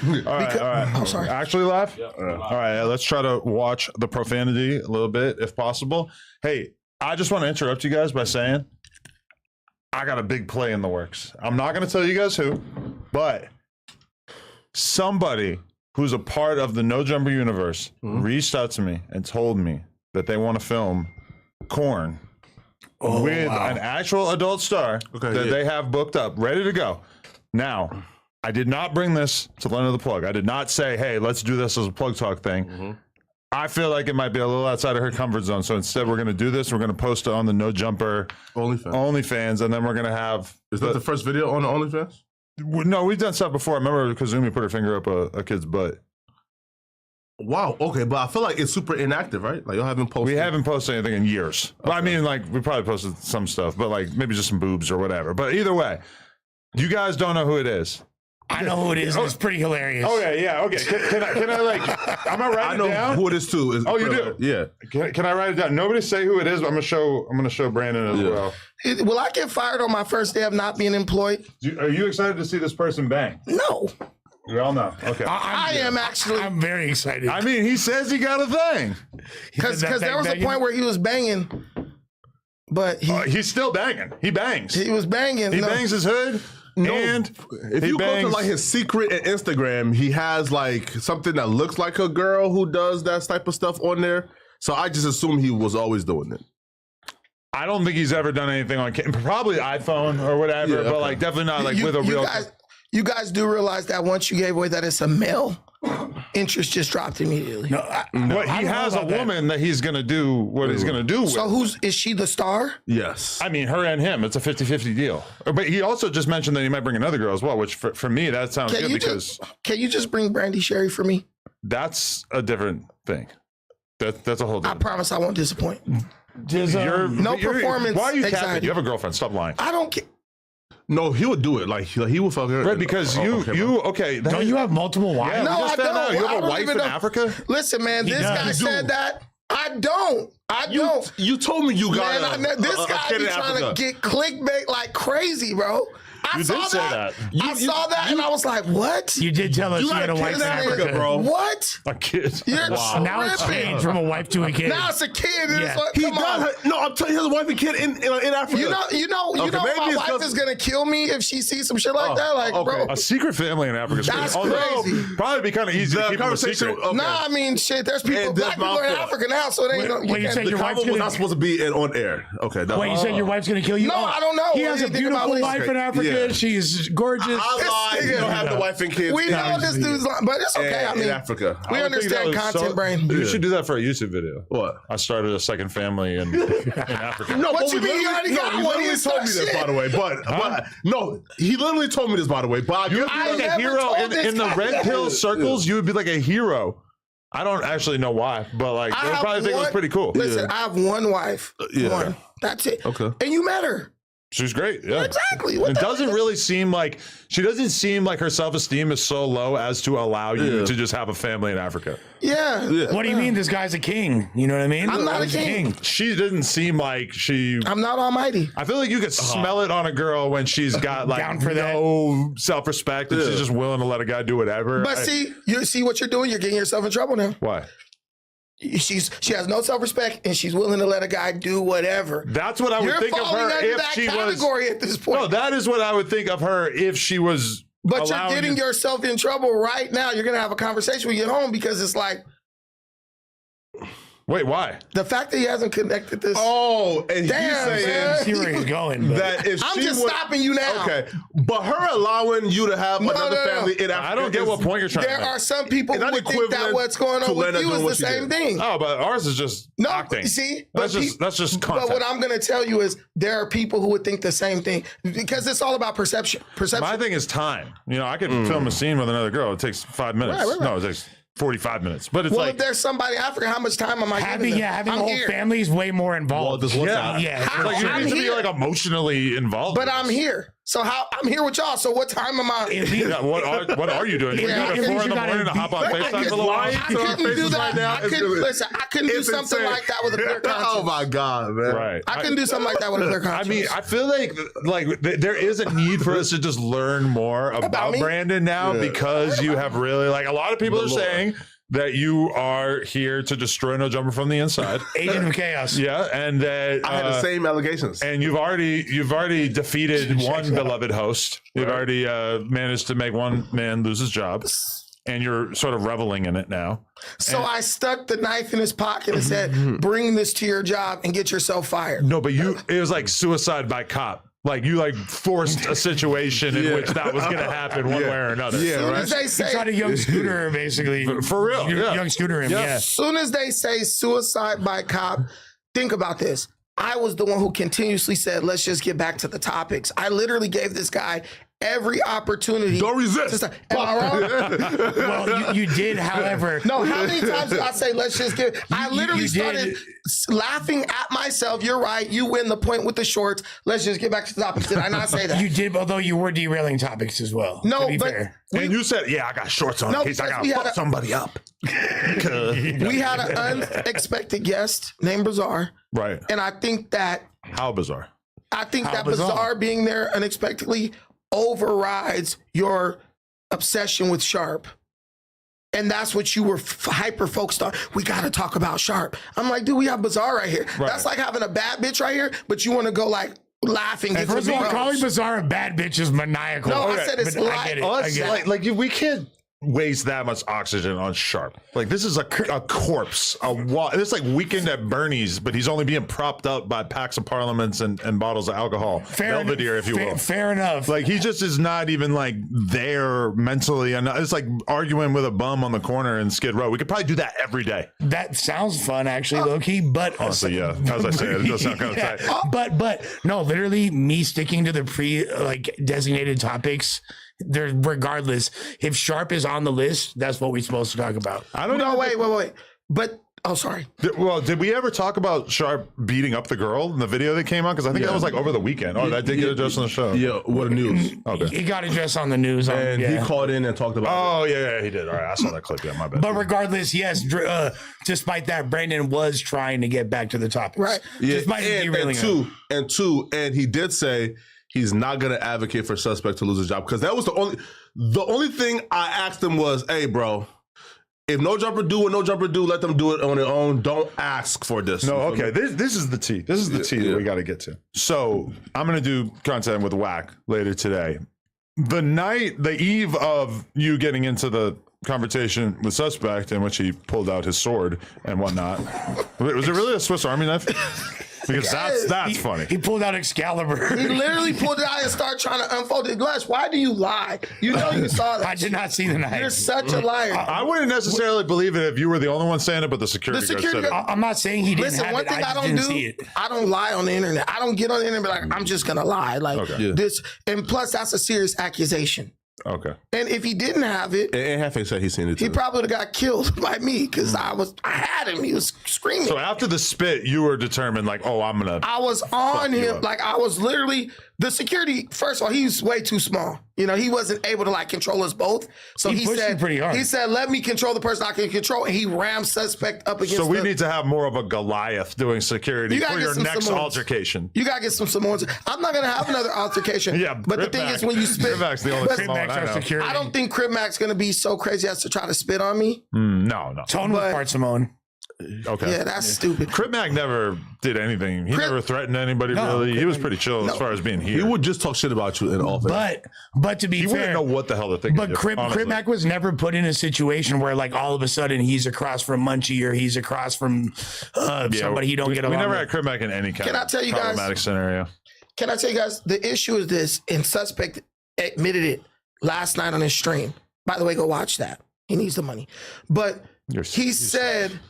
All right. I'm sorry. Actually live? Yeah. All right, let's try to watch the profanity a little bit if possible. Hey, I just want to interrupt you guys by saying I got a big play in the works. I'm not going to tell you guys who, but somebody who's a part of the No Jumper universe reached out to me and told me that they want to film Korn with an actual adult star that they have booked up, ready to go. Now, I did not bring this to Lend of the Plug. I did not say, hey, let's do this as a plug talk thing. I feel like it might be a little outside of her comfort zone. So instead, we're going to do this. We're going to post it on the No Jumper OnlyFans, and then we're going to have... Is that the first video on the OnlyFans? No, we've done stuff before. I remember Kazumi put her finger up a kid's butt. Wow. Okay, but I feel like it's super inactive, right? Like, y'all haven't posted... We haven't posted anything in years. Okay. I mean, like, we probably posted some stuff, but like maybe just some boobs or whatever. But either way, you guys don't know who it is. I know who it is. It's pretty hilarious. Okay, yeah, okay. Can I like, I'm gonna write it down? I know who it is too. You do? Yeah. Can I write it down? Nobody say who it is, but I'm gonna show Brandon as well. Will I get fired on my first day of not being employed? Are you excited to see this person bang? No. We all know. Okay. I am actually. I'm very excited. I mean, he says he got a thing. Because there was a point where he was banging, but he's still banging. He bangs. He was banging. He bangs his hood. No, and if you go to like his secret and Instagram, he has like something that looks like a girl who does that type of stuff on there. So I just assume he was always doing it. I don't think he's ever done anything on probably iPhone or whatever, but like definitely not like with a real. You guys do realize that once you gave away that it's a male, interest just dropped immediately. But he has a woman that he's going to do what he's going to do with. So is she the star? Yes. I mean, her and him. It's a 50-50 deal. But he also just mentioned that he might bring another girl as well, which for me, that sounds good because... Can you just bring Brandy Sherry for me? That's a different thing. That's a whole different I promise I won't disappoint. No performance. Why are you capping? You have a girlfriend. Stop lying. I don't care. No, he would do it. Like he would fuck her. Right, because don't you have multiple wives? Yeah, no, I don't. You have a wife in Africa? Listen, man, this guy said that. I don't. You told me you got this guy be trying to get clickbait like crazy, bro. I saw that. I saw that and I was like, what? You did tell us you had a wife in Africa, bro. What? A kid. Now it's changed from a wife to a kid. Now it's a kid. Yeah. I'm telling you, he has a wife and kid in Africa. You know, my wife is gonna kill me if she sees some shit like that. Like, bro, a secret family in Africa. That's crazy. Probably be kind of easy to keep a secret. Nah, I mean, shit. There's people, black people in Africa now, so it ain't. Wait, you said your wife's not supposed to be on air. Okay. Wait, you said your wife's gonna kill you? No, I don't know. He has a beautiful wife in Africa. She's gorgeous. I lied. You don't have the wife and kids. We know this dude's lying, but it's okay. I mean, in Africa, we understand content brain. You should do that for a YouTube video. What? I started a second family in Africa. No, what you mean? You already got one. He literally told me this, by the way. But no, he literally told me this, by the way. But you'd be like a hero in the red pill circles. You would be like a hero. I don't actually know why, but like they would probably think it was pretty cool. Listen, I have one wife. One. That's it. Okay. And you met her. She's great. Yeah, exactly. It doesn't really seem like she doesn't seem like her self-esteem is so low as to allow you to just have a family in Africa. Yeah. What do you mean? This guy's a king. You know what I mean? I'm not a king. She didn't seem like she. I'm not almighty. I feel like you could smell it on a girl when she's got like no self-respect and she's just willing to let a guy do whatever. But you see what you're doing. You're getting yourself in trouble now. Why? She has no self-respect and she's willing to let a guy do whatever. That's what I would think of her if she was. At this point. No, that is what I would think of her if she was. But you're getting yourself in trouble right now. You're gonna have a conversation when you get home because it's like. Wait, why? The fact that he hasn't connected this. Oh, and he's saying see where he's going. That if I'm just stopping you now. Okay, but her allowing you to have another family in Africa. I don't get what point you're trying to make. There are some people who would think that what's going on with you is the same thing. Oh, but ours is just acting. See, that's just content. But what I'm going to tell you is there are people who would think the same thing because it's all about perception. My thing is time. You know, I could film a scene with another girl. It takes 5 minutes. Right. No, it takes 45 minutes. But it's if there's somebody in Africa, how much time am I giving them? Having a whole family is way more involved. Like you need to be like emotionally involved. But I'm here. So I'm here with y'all. So what time am I? Yeah, what are you doing? You're doing at 4 in the morning to hop on FaceTime for a little while? I couldn't do that. Listen, I couldn't do something insane. like that with a clear conscience. Oh my God, man! Right. I couldn't do something like that with a clear I conscience. mean, I feel like there is a need for us to just learn more about Brandon now because you have really a lot of people are saying that you are here to destroy No Jumper from the inside. Agent of Chaos. Yeah, and that I had the same allegations. And you've already defeated one beloved host. You've already managed to make one man lose his job, and you're sort of reveling in it now. So I stuck the knife in his pocket and said, "Bring this to your job and get yourself fired." No, but it was like suicide by cop. Like you forced a situation in which that was going to happen one way or another. Yeah, right. They say, He tried to young Scooter him, basically. For real. Young Scooter him, yeah. As soon as they say suicide by cop, think about this. I was the one who continuously said, let's just get back to the topics. I literally gave this guy every opportunity. Don't resist. Am I wrong? Well, you did, however. No, how many times did I say, let's just get... I literally started laughing at myself. You're right. You win the point with the shorts. Let's just get back to the topics. Did I not say that? You did, although you were derailing topics as well. No, to be but... fair. And you said, I got shorts on in case I got to fuck somebody up. We had an unexpected guest named Bizarre. Right. And I think that... How bizarre. I think that Bizarre being there unexpectedly overrides your obsession with Sharp. And that's what you were hyper focused on. We got to talk about Sharp. I'm like, dude, we have Bizarre right here. Right. That's like having a bad bitch right here, but you want to go laughing. And first of all, calling Bizarre a bad bitch is maniacal. No, I said it's you can't waste that much oxygen on Sharp. This is a corpse. It's like Weekend at Bernie's, but he's only being propped up by packs of parliaments and bottles of alcohol. Belvedere, if you will. Fair enough. He just is not even there mentally. And it's like arguing with a bum on the corner in Skid Row. We could probably do that every day. That sounds fun, actually, low-key, but... Honestly, yeah. As I say, it does sound kind of tight. But no, literally me sticking to the designated topics... regardless, if Sharp is on the list, that's what we're supposed to talk about. I don't know. Wait. But sorry. Did we ever talk about Sharp beating up the girl in the video that came out? Because I think that was over the weekend. Oh, that did get addressed on the show. Yeah, what news? Okay. He got addressed on the news. He called in and talked about it. Oh, yeah, he did. All right, I saw that clip. Yeah, my bad. But regardless, yes, despite that, Brandon was trying to get back to the topic. Right. Yeah, despite and he did say he's not going to advocate for suspect to lose his job, because that was the only thing I asked him was, hey, bro, if No Jumper do what No Jumper do, let them do it on their own. Don't ask for this. No, okay. This is the tea. This is the tea that we got to get to. So I'm going to do content with Whack later today. The eve of you getting into the confrontation with suspect in which he pulled out his sword and whatnot. Was it really a Swiss Army knife? Because that's funny. He pulled out Excalibur. He literally pulled it out and started trying to unfold it. Glass, why do you lie? You know you saw that. I did not see the knife. You're such a liar. I wouldn't necessarily believe it if you were the only one saying it, but the security guard said it. I'm not saying he didn't have one it. thing I don't do, I don't lie on the internet. I don't get on the internet and be like, I'm just going to lie. This, and plus that's a serious accusation. Okay. And if he didn't have it, and Hefe said he's seen it too. He probably would have got killed by me because I had him. He was screaming. So after the spit, you were determined, I was on him. I was literally the security. First of all, he's way too small. He wasn't able to control us both. So he said, pretty hard. He said, "Let me control the person I can control." And he rammed suspect up against. So we need to have more of a Goliath doing security for your next altercation. You gotta get some Samoans. I'm not gonna have another altercation. But the thing is, when you spit, Crib-Mac's the only Samoan I know. I don't think Crib-Mac's gonna be so crazy as to try to spit on me. No. Tone was part Samoan. Okay. Yeah, that's stupid. Crib-Mac never did anything. He never threatened anybody, really. He was pretty chill as far as being here. He would just talk shit about you in office. But to be fair, he wouldn't know what the hell to think. But Crib-Mac was never put in a situation where all of a sudden he's across from Munchie or he's across from somebody he don't get along with. We never had Crib-Mac in any kind of problematic scenario. Can I tell you guys, the issue is this, and Suspect admitted it last night on his stream. By the way, go watch that. He needs the money. But he said,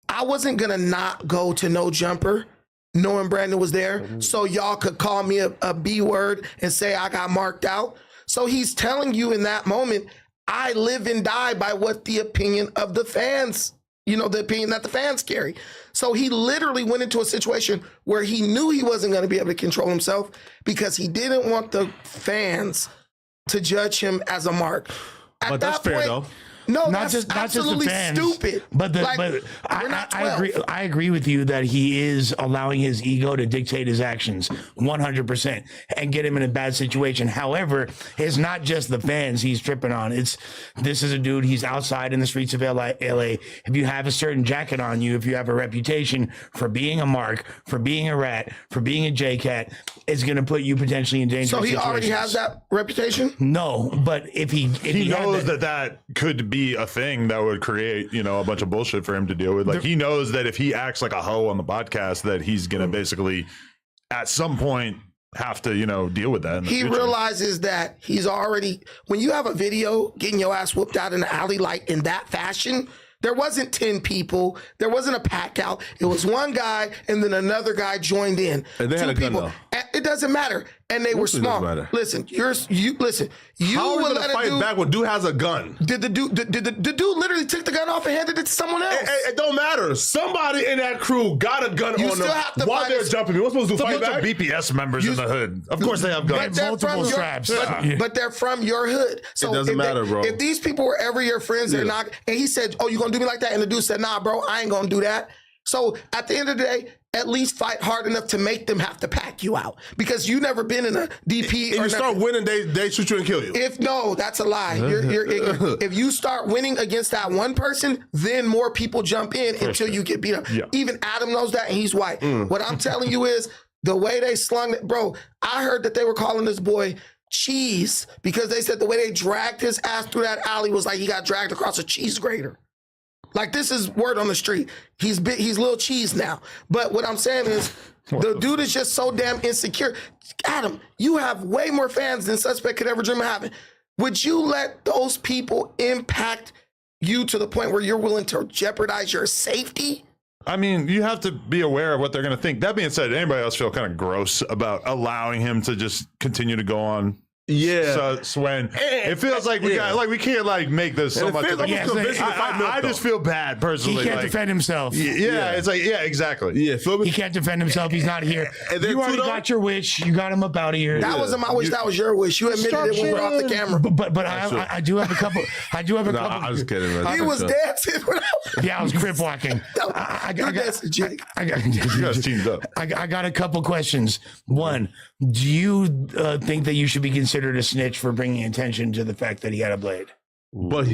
I wasn't going to not go to No Jumper knowing Brandon was there so y'all could call me a B word and say I got marked out. So he's telling you in that moment, I live and die by what the opinion of the fans the opinion that the fans carry. So he literally went into a situation where he knew he wasn't going to be able to control himself because he didn't want the fans to judge him as a mark. But that's fair, though. No, not that's just absolutely the fans, stupid. But I agree. I agree with you that he is allowing his ego to dictate his actions 100% and get him in a bad situation. However, it's not just the fans he's tripping on. This is a dude. He's outside in the streets of LA. If you have a certain jacket on you, if you have a reputation for being a mark, for being a rat, for being a J-cat, it's going to put you potentially in danger. So he already has that reputation? No, but if he knows that could be a thing that would create, a bunch of bullshit for him to deal with. Like, he knows that if he acts like a hoe on the podcast, that he's gonna basically at some point have to, deal with that. He realizes that he's already, when you have a video getting your ass whooped out in the alley like in that fashion, there wasn't 10 people. There wasn't a pack out. It was one guy, and then another guy joined in. And they had a gun, though. It doesn't matter. And they were small. Listen, you How would are let fight a dude back when dude has a gun? Did the dude literally took the gun off and handed it to someone else? It don't matter. Somebody in that crew got a gun on still them have to while find they're jumping. You were supposed to fight back. BPS members in the hood. Of course they have guns. multiple straps. But they're from your hood. So it doesn't matter, bro. If these people were ever your friends, they're not. And he said, "Oh, you gonna do me like that?" And the dude said, "Nah, bro, I ain't gonna do that." So at the end of the day, at least fight hard enough to make them have to pack you out because you never been in a DP. If you start winning, they shoot you and kill you. No, that's a lie. You're ignorant. If you start winning against that one person, then more people jump in until you get beat up. Yeah. Even Adam knows that, and he's white. What I'm telling you is the way they slung it, bro. I heard that they were calling this boy cheese because they said the way they dragged his ass through that alley was like he got dragged across a cheese grater. Like, this is word on the street. He's little cheese now. But what I'm saying is the dude is just so damn insecure. Adam, you have way more fans than Suspect could ever dream of having. Would you let those people impact you to the point where you're willing to jeopardize your safety? I mean, you have to be aware of what they're going to think. That being said, anybody else feel kind of gross about allowing him to just continue to go on? Yeah. So when it feels like we can't make this so much. I just feel bad personally. He can't defend himself. It's like, exactly. Yeah, he can't defend himself. He's not here. You already got your wish. You got him up out of here. That wasn't my wish. That was your wish. You admitted it when we were off the camera. But I do have a couple. I do have a couple. I was kidding. Man. He was dancing. Yeah, I was crip walking. I got a couple questions. One, do you think that you should be considered a snitch for bringing attention to the fact that he had a blade? But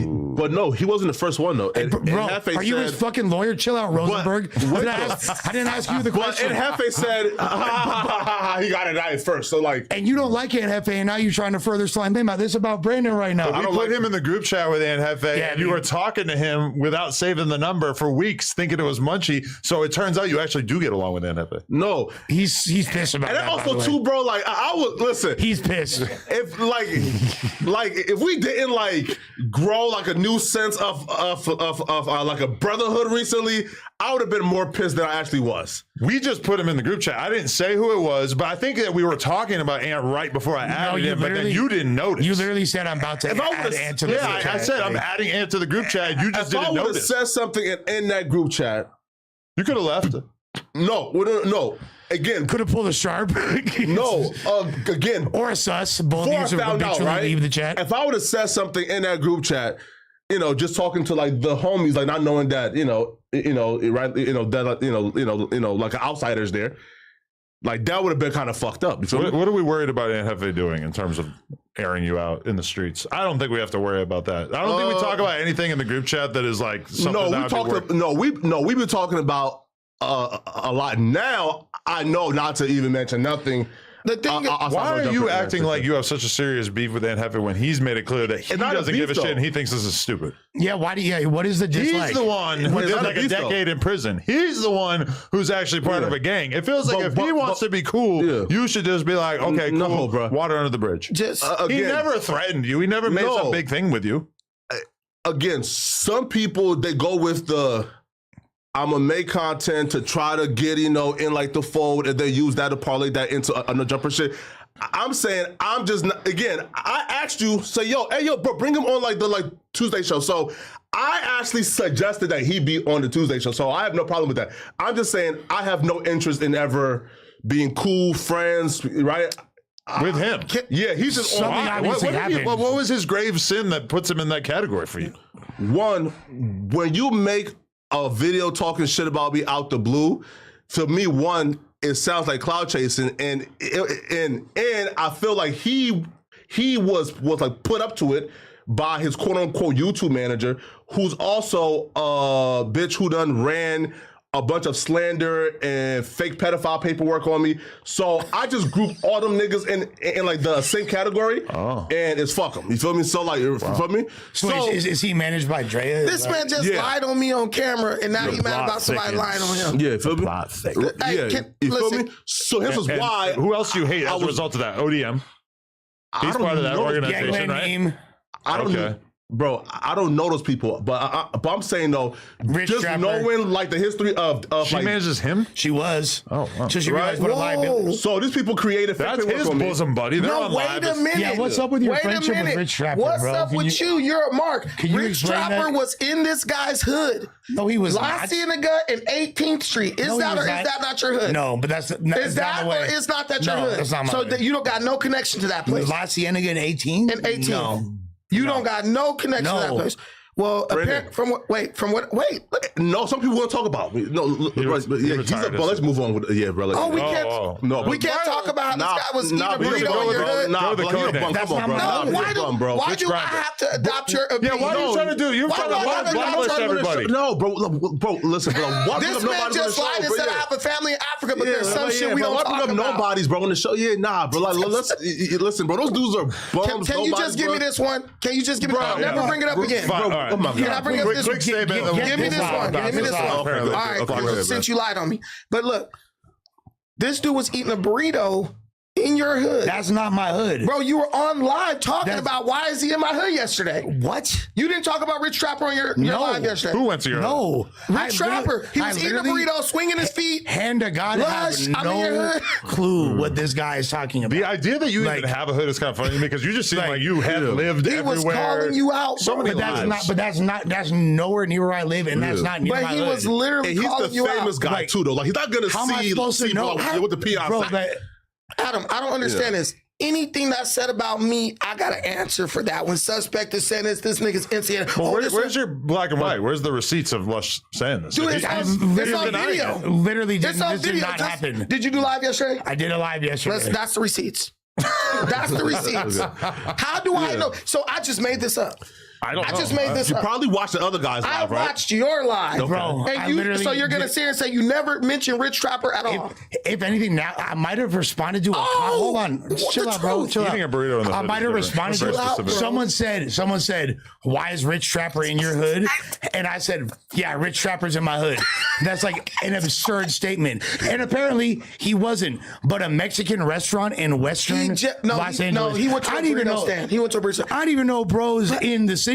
no, he wasn't the first one though. And bro, are you his fucking lawyer? Chill out, Rosenberg. I didn't ask you the question. And Hefe said he got it out first. So and you don't like Aunt Hefe, and now you're trying to further slime him out. This is about Brandon right now. I put him in the group chat with Aunt Hefe, and you were talking to him without saving the number for weeks, thinking it was Munchie. So it turns out you actually do get along with Aunt Hefe. No, he's pissed about that. And also too, bro. Like I would listen. He's pissed. If if we didn't grow like a new sense of like a brotherhood recently, I would have been more pissed than I actually was. We just put him in the group chat. I didn't say who it was, but I think that we were talking about Ant right before I added him, but then you didn't notice. You literally said, I'm about to add Ant to the group chat. I said, I'm adding Ant to the group chat. You just didn't notice. If I would have said something in that group chat, you could have left. No. Again, could have pulled a sharp. No, again, or a sus. Both of you habitually leave the chat. If I would have said something in that group chat, just talking to the homies, not knowing that, like outsiders there, that would have been kind of fucked up. What are we worried about Aunt Hefe doing in terms of airing you out in the streets? I don't think we have to worry about that. I don't think we talk about anything in the group chat that is something. We've been talking about a lot. Now I know not to even mention nothing. The thing why are you acting like you have such a serious beef with Aunt Hefe when he's made it clear that he doesn't give a shit and he thinks this is stupid? Yeah, why do you? What is the dislike? He's the one who did a decade in prison. He's the one who's actually part of a gang. It feels like if he wants to be cool, you should just be like, okay, cool, no, bro. Water under the bridge. He never threatened you. He never made some big thing with you. Again, some people, they go with I'm gonna make content to try to get, in the fold, and they use that to parlay that into a jumper shit. I'm saying, I'm just not, again, I asked you, say, hey, bro, bring him on the Tuesday show. So I actually suggested that he be on the Tuesday show, so I have no problem with that. I'm just saying I have no interest in ever being cool friends, right? With him. Yeah, he's just Something on. obviously happened. What was his grave sin that puts him in that category for you? One, when you make a video talking shit about me out the blue, to me, one, it sounds like cloud chasing, and I feel like he was like put up to it by his quote unquote YouTube manager, who's also a bitch who done ran a bunch of slander and fake pedophile paperwork on me. So I just group all them niggas in like the same category, and it's fuck them. You feel me? So like, you feel me? So is he managed by Drea? This man just lied on me on camera, and now he mad about somebody lying on him. Yeah, feel me? Hey, You feel me? So this is why. Who else do you hate as a result of that? ODM. He's part of that organization, right? Name. I don't know. Bro, I don't know those people, but I'm saying though, Rich just Trapper. knowing like the history of She like, manages him? She was. Oh, wow. So she realized what a liability. so these people created fake That's paperwork his on me. bosom buddy. They're No, on wait live. a minute. Yeah, what's up with your Wait a friendship with minute. Rich Trapper, What's bro? up Can with you? You're a mark. you Rich explain Trapper that? was in this guy's hood. No, he was La not. Cienega and 18th Street. Is No, he that or was is not. that not your hood? No, but that's Is not that the way. or is not that your No, hood? that's not my so hood. that you don't got no connection to that place. La Cienega in 18? In 18. No. You don't got no connection to that No. place. Well, from what? Wait. No, some people want to talk about me. No, bro, but yeah, he's retired, a bro. Let's move on with bro. Oh, we can't. No, We can't talk about this guy was eating a burrito in your hood. Nah, the bro, he's a code bum. That's Come on, not bro. my Why do I have to adopt your opinion? Yeah, why are you trying to do? You're trying to blacklist everybody. No, bro, listen, bro. This man just lied and said I have a family in Africa, but there's some shit we don't talk about. Nobody's, bro, on the show. Yeah, nah, bro. Like, listen, bro. Those dudes are bums. Can you just give me this one? Can you just give me this one? Never bring it up again. Fine, all right. Oh my Can I God. bring up this? Quick statement. Give me this one. Give me this one. All right, Okay, since you lied on me. But look, this dude was eating a burrito in your hood. That's not my hood. Bro, you were on live talking about why is he in my hood yesterday. What? You didn't talk about Rich Trapper on your No. live yesterday. Who went to your No. Rich Trapper. He was eating a burrito, swinging his feet. Hand to God, I Lush, have I'm in your no hood. clue what this guy is talking about. The idea that you Like- even have a hood is kind of funny because you just seem Like, like you have lived He everywhere. was calling you out, So bro. many But that's lives. that's nowhere near where I live, and that's not near But my he hood. was literally And he's calling the you famous out. guy Like, too, though. Like he's not gonna How am I supposed to know? what the PR Bro, say. that, Adam, I don't understand this. Anything that's said about me, I got to answer for that. When suspect is saying this nigga's incident. Well, this where's your black and white? Where's the receipts of Lush saying this? Dude, If it's he- on denying video. it. literally It's on this did video. not happen. Did you do live yesterday? I did a live yesterday. That's the receipts. That's the receipts. How do I know? So I just made this up. I don't know. I just made this You up. probably watched the other guys I live, right? watched your live, Bro, I And you, literally so you're gonna did- sit here and say you never mentioned Rich Trapper at all. If anything, now I might have responded to a hold on, what chill the out, bro. truth? Chill out. Eating a burrito in the I hood might is have different. responded That's to very specific. someone said, why is Rich Trapper in your hood? And I said, yeah, Rich Trapper's in my hood. That's like an absurd statement. And apparently he wasn't. But a Mexican restaurant in Western Los Angeles. he went to I a didn't even burrito know. stand. He went to a burrito stand. I didn't even know bros in the city,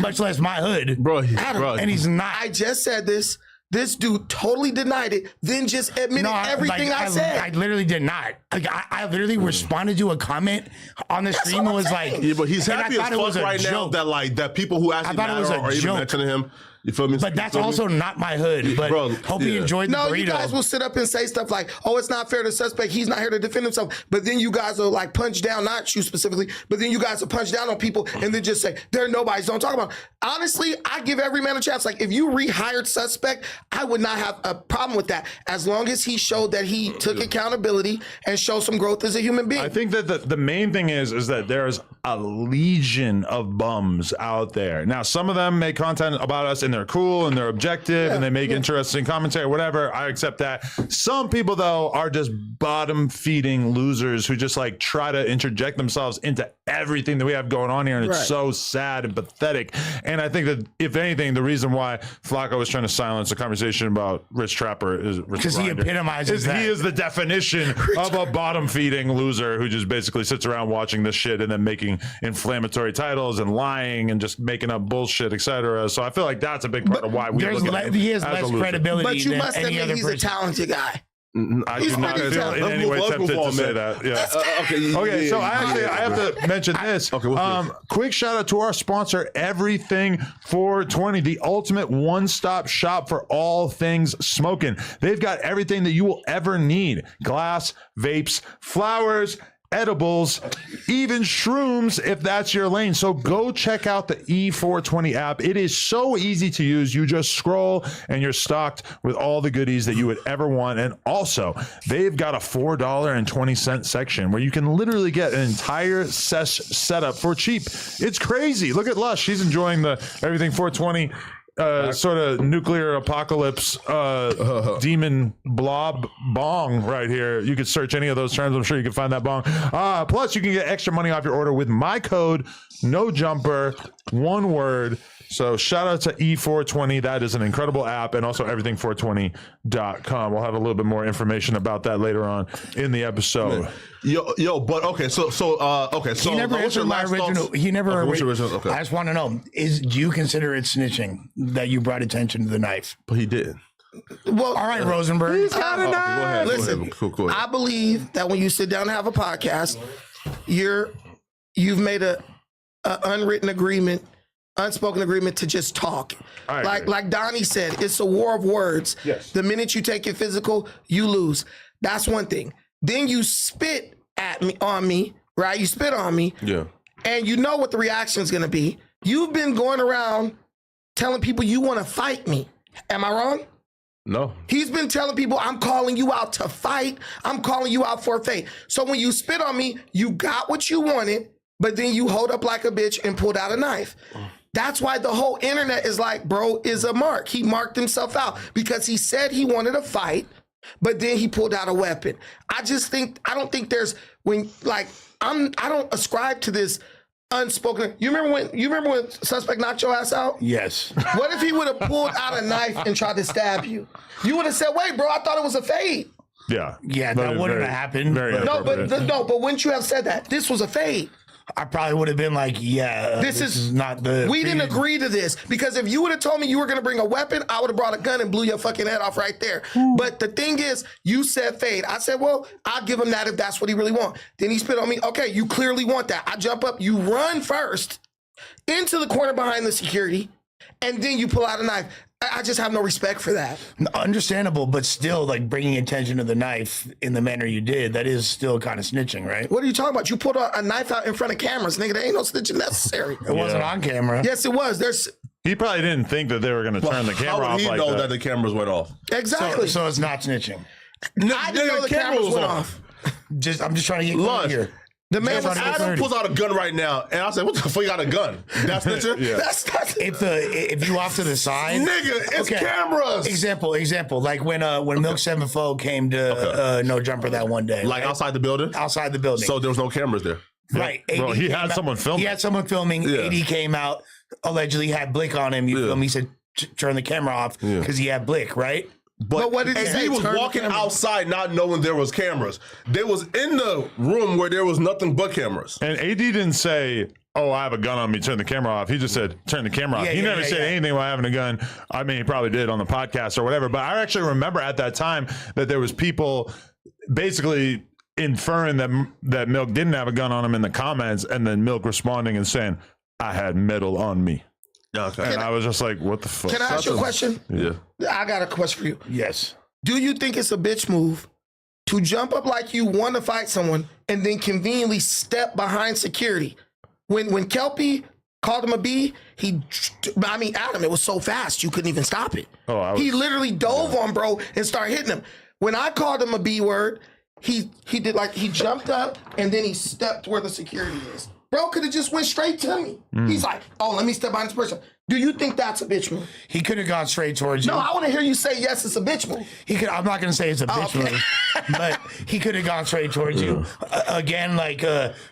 much less my hood. Bro, And he's not. I just said this. This dude totally denied it, then just admitted everything I said. I literally did not. Like, I literally responded to a comment on the stream and was like, yeah, but he's and I happy as thought it was fuck a right now joke. that like that people who actually I thought it was matter a are even joke. mentioning him. You feel me? But that's You feel me? also not my hood. But Bro, hope you yeah. enjoyed the No, burrito. you guys will sit up and say stuff like, oh, it's not fair to suspect. He's not here to defend himself. But then you guys will like punch down, not you specifically, but then you guys will punch down on people and then just say, they're nobodies, don't talk about it. Honestly, I give every man a chance. Like if you rehired suspect, I would not have a problem with that. As long as he showed that he took accountability and showed some growth as a human being. I think that the main thing is that there's a legion of bums out there. Now, some of them make content about us and they're cool and they're objective and they make interesting commentary, whatever. I accept that. Some people, though, are just bottom feeding losers who just like try to interject themselves into everything that we have going on here. And it's so sad and pathetic. And I think that if anything, the reason why Flacco was trying to silence the conversation about Rich Trapper is because he epitomizes that. He is the definition of a bottom feeding loser who just basically sits around watching this shit and then making inflammatory titles and lying and just making up bullshit, etc. So I feel like that's a big part of why we look at him he has as less a loser. credibility But you than must any admit other he's person. a talented guy. I do not feel in any way tempted to say that. Yeah. Okay, so I have to mention this. Quick shout out to our sponsor, Everything 420, the ultimate one-stop shop for all things smoking. They've got everything that you will ever need: glass, vapes, flowers, edibles, even shrooms, if that's your lane. So go check out the E420 app. It is so easy to use. You just scroll and you're stocked with all the goodies that you would ever want. And also, they've got a $4.20 section where you can literally get an entire setup for cheap. It's crazy. Look at Lush. She's enjoying the Everything 420 sort of nuclear apocalypse demon blob bong right here. You could search any of those terms. I'm sure you can find that bong. Plus, you can get extra money off your order with my code, NOJUMPER, one word. So shout out to E420. That is an incredible app, and also everything420.com. We'll have a little bit more information about that later on in the episode. Yo, but okay, so He never answered my original. He never. What's your original? Okay. I just want to know: do you consider it snitching that you brought attention to the knife? But he didn't. Well, all right, Rosenberg. He's got a knife. Listen, Cool. I believe that when you sit down and have a podcast, you've made a unwritten agreement, unspoken agreement to just talk. Like Donnie said, it's a war of words. Yes. The minute you take it physical, you lose. That's one thing. Then you spit on me, right? You spit on me. Yeah. And you know what the reaction is going to be. You've been going around telling people you want to fight me. Am I wrong? No. He's been telling people, I'm calling you out to fight. I'm calling you out for a fate. So when you spit on me, you got what you wanted, but then you hold up like a bitch and pulled out a knife. That's why the whole internet is like, bro, is a mark. He marked himself out because he said he wanted to fight, but then he pulled out a weapon. I don't think there's I don't ascribe to this unspoken. You remember when suspect knocked your ass out? Yes. What if he would have pulled out a knife and tried to stab you? You would have said, wait, bro, I thought it was a fade. Yeah, that wouldn't have happened. But wouldn't you have said that? This was a fade. I probably would have been like, this is not the... We didn't agree to this, because if you would have told me you were going to bring a weapon, I would have brought a gun and blew your fucking head off right there. But the thing is, you said fade. I said, well, I'll give him that if that's what he really wants. Then he spit on me. Okay, you clearly want that. I jump up, you run first into the corner behind the security, and then you pull out a knife. I just have no respect for that. Understandable, but still, like, bringing attention to the knife in the manner you did, that is still kind of snitching, right? What are you talking about? You pulled a knife out in front of cameras, nigga. There ain't no snitching necessary. It wasn't on camera. Yes, it was. He probably didn't think that they were going to turn the camera off like that. How would he know that the cameras went off? Exactly. So it's not snitching. I didn't know the cameras went off. I'm just trying to get clear here. The man was Adam pulls out a gun right now, and I said, "What the fuck? You got a gun? That's snitching? Yeah. That's if you off to the side, nigga. It's cameras. Example. Like when Milk 7-4 came to No Jumper that one day, like outside the building. Outside the building. So there was no cameras there. Right. Well, he had someone filming. He had someone filming. Yeah. AD came out, allegedly had Blick on him. You feel me? He said, turn the camera off because he had Blick, right? But what did he say? He was walking outside not knowing there was cameras. They was in the room where there was nothing but cameras. And AD didn't say, oh, I have a gun on me, turn the camera off. He just said, turn the camera off. He never said anything about having a gun. I mean, he probably did on the podcast or whatever. But I actually remember at that time that there was people basically inferring that Milk didn't have a gun on him in the comments, and then Milk responding and saying, I had metal on me. Okay. And I was just like, what the fuck? Can I ask you a question? Yeah. I got a question for you. Yes. Do you think it's a bitch move to jump up like you want to fight someone and then conveniently step behind security? When Kelpie called him a B, Adam, it was so fast you couldn't even stop it. He literally dove on bro and started hitting him. When I called him a B word, he did he jumped up and then he stepped where the security is. Bro could have just went straight to me. He's like, oh, let me step behind this person. Do you think that's a bitch move? He could have gone straight towards you. No, I want to hear you say yes, it's a bitch move. I'm not going to say it's a bitch move, but he could have gone straight towards you. Again,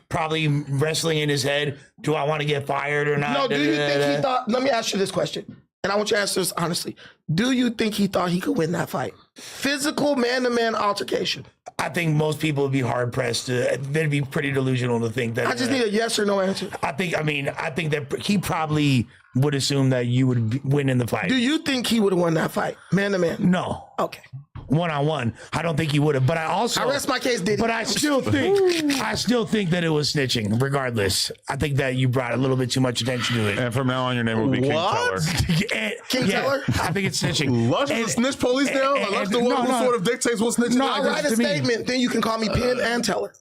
probably wrestling in his head. Do I want to get fired or not? No, do you think he thought, let me ask you this question, and I want you to answer this honestly. Do you think he thought he could win that fight? Physical man-to-man altercation. I think most people would be hard pressed to. They'd be pretty delusional to think that. I just need a yes or no answer. I think that he probably would assume that you would win in the fight. Do you think he would have won that fight, man to man? No. Okay. one-on-one, I don't think he would have. But I rest my case, Diddy. But I still think that it was snitching. Regardless, I think that you brought a little bit too much attention to it. And from now on, your name will be King Teller. King Teller? I think it's snitching. Lunch is the snitch police now? Lunch the one who sort of dictates what snitching I'll write a statement, then you can call me Penn and Teller.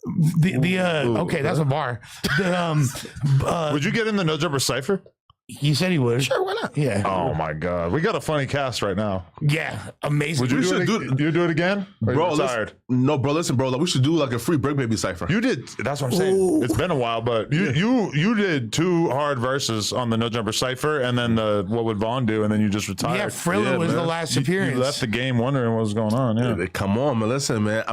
Okay, that's a bar. Would you get in the No Jumper Cypher? He said he would. Sure, why not? Yeah. Oh my God, we got a funny cast right now. Yeah, amazing. Would you do it again? Bro, listen, bro. Like, we should do like a free Brick Baby cipher. You did. That's what I'm saying. Ooh. It's been a while, but you did 2 hard verses on the No Jumper Cypher, and then the What Would Vaughn Do, and then you just retired. Yeah, Thriller was the last appearance. You left the game wondering what was going on. Yeah. Come on, man. Listen, man.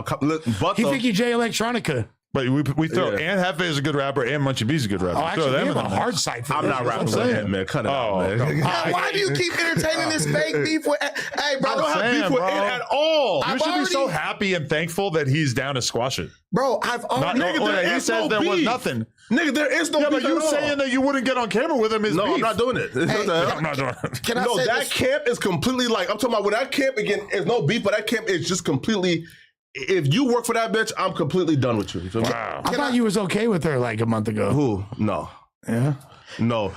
He think you Jay Electronica. But we throw Ann Hefe is a good rapper, and Munchie B's a good rapper. Oh, actually, we have a hard side for I'm not rapping with him, man. Cut it out, man. Why do you keep entertaining this fake beef with? Hey, bro, I don't have beef with Ann at all. You should be so happy and thankful that he's down to squash it. Bro, I've already. He says there was nothing. Nigga, there is no beef. Yeah, but you saying that you wouldn't get on camera with him is no, beef. I'm not doing it. I'm not doing it. Can I say that this? camp is completely like, I'm talking about when that camp, again, is no beef, but that camp is just completely, if you work for that bitch, I'm completely done with you. Wow. I thought you was okay with her like a month ago. Who? No. Yeah? No.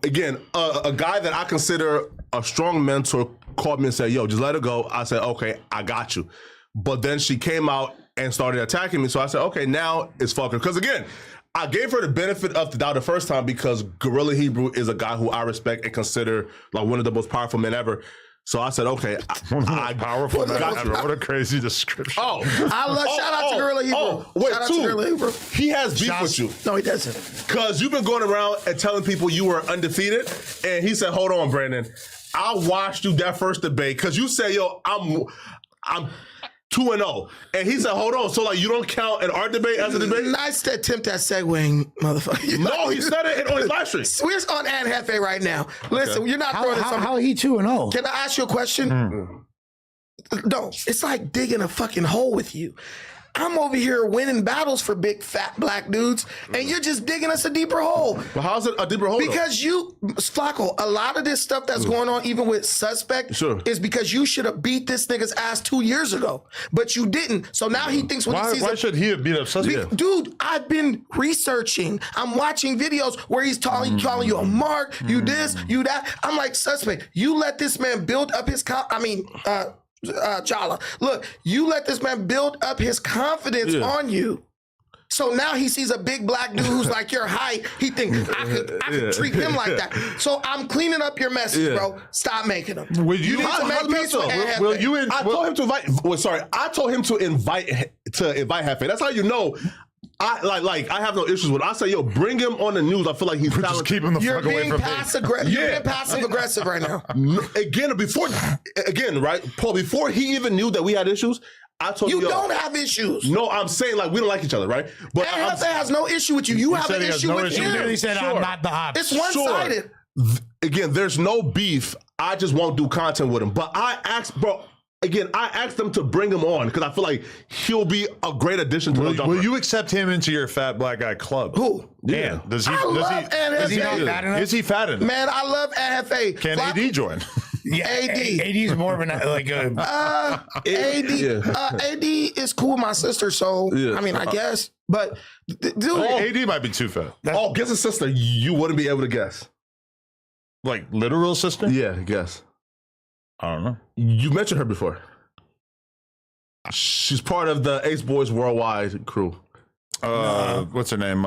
Again, a guy that I consider a strong mentor called me and said, yo, just let her go. I said, okay, I got you. But then she came out and started attacking me. So I said, okay, now it's fucking. Because again, I gave her the benefit of the doubt the first time because Gorilla Hebrew is a guy who I respect and consider like one of the most powerful men ever. So I said, okay, powerful man ever. What a crazy description. Oh, shout out to Gorilla Hebrew. Wait, shout out to Gorilla Hebrew. He has beef with you. No, he doesn't. Because you've been going around and telling people you were undefeated. And he said, hold on, Brandon. I watched you that first debate because you said, yo, I'm 2-0. And he said, hold on. So, like, you don't count an art debate as a debate? Nice attempt at segueing, motherfucker. No, he said it on his live stream. We're on Ann Hefe right now. Listen, you're not throwing something. How he 2-0? Can I ask you a question? No, it's like digging a fucking hole with you. I'm over here winning battles for big fat black dudes, and you're just digging us a deeper hole. Well, how's it a deeper hole? Because you, Flacco, a lot of this stuff that's going on, even with Suspect, is because you should have beat this nigga's ass 2 years ago, but you didn't. So now he thinks when he sees why should he have beat up Suspect? Dude, I've been researching. I'm watching videos where he's calling you a mark, you this, you that. I'm like, Suspect, you let this man build up his Jala, look, you let this man build up his confidence on you. So now he sees a big black dude who's like your height. He thinks I could treat him like that. So I'm cleaning up your message, bro. Stop making them. You need to make peace with Ann Hefe. I told him to invite. Well, sorry, I told him to invite Hefe. That's how you know. I have no issues with it. I say, yo, bring him on the news. I feel like he's talented. Just keep him the fuck away from me. You're being passive aggressive right now. Again, right, Paul, before he even knew that we had issues, I told him, you don't have issues. No, I'm saying like we don't like each other, right? But Ann Hefe has no issue with you. You have an issue with him. He literally said, I'm not the op. It's one-sided. Again, there's no beef. I just won't do content with him. But I asked, bro. Again, I asked them to bring him on because I feel like he'll be a great addition to the jumper. Will you accept him into your fat black guy club? Who? Yeah. Is he not fat enough? Is he fat enough? Man, I love Ann Hefe. Can AD join? Yeah, AD's more of an AD is cool with my sister, so I mean, I guess. But dude, AD might be too fat. Guess his sister. You wouldn't be able to guess. Like literal sister? Yeah, guess. I don't know. You mentioned her before. She's part of the Ace Boys Worldwide crew. What's her name?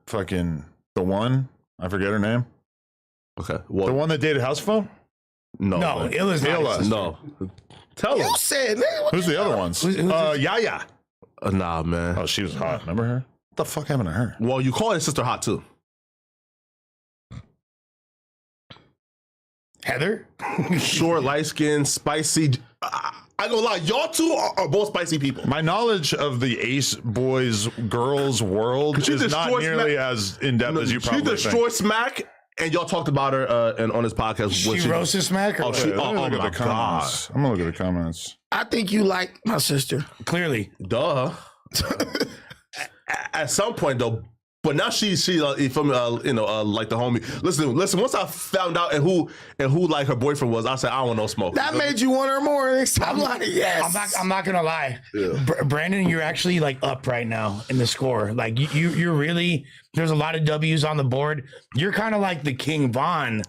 Fucking the one. I forget her name. Okay. The one that dated House Phone? No, Illa's not. No. Tell you him. said, who's the other ones? Yaya. Nah, man. Oh, she was hot. Remember her? What the fuck happened to her? Well, you call his sister hot too. Heather? Short, light skin, spicy. I gonna lie, y'all two are both spicy people. My knowledge of the Ace Boys girls world is not nearly as in depth as you probably think. She destroyed Smack, and y'all talked about her and on this podcast. She roasted Smack? I'm gonna look at the comments. I'm gonna look at the comments. I think you like my sister. Clearly. Duh. At some point, though, But now she from like the homie. Listen. Once I found out and who like her boyfriend was, I said I don't want no smoke. That made you want her more. I'm like, yes. I'm not gonna lie, Brandon, you're actually like up right now in the score. Like you're really. There's a lot of W's on the board. You're kind of like the King Von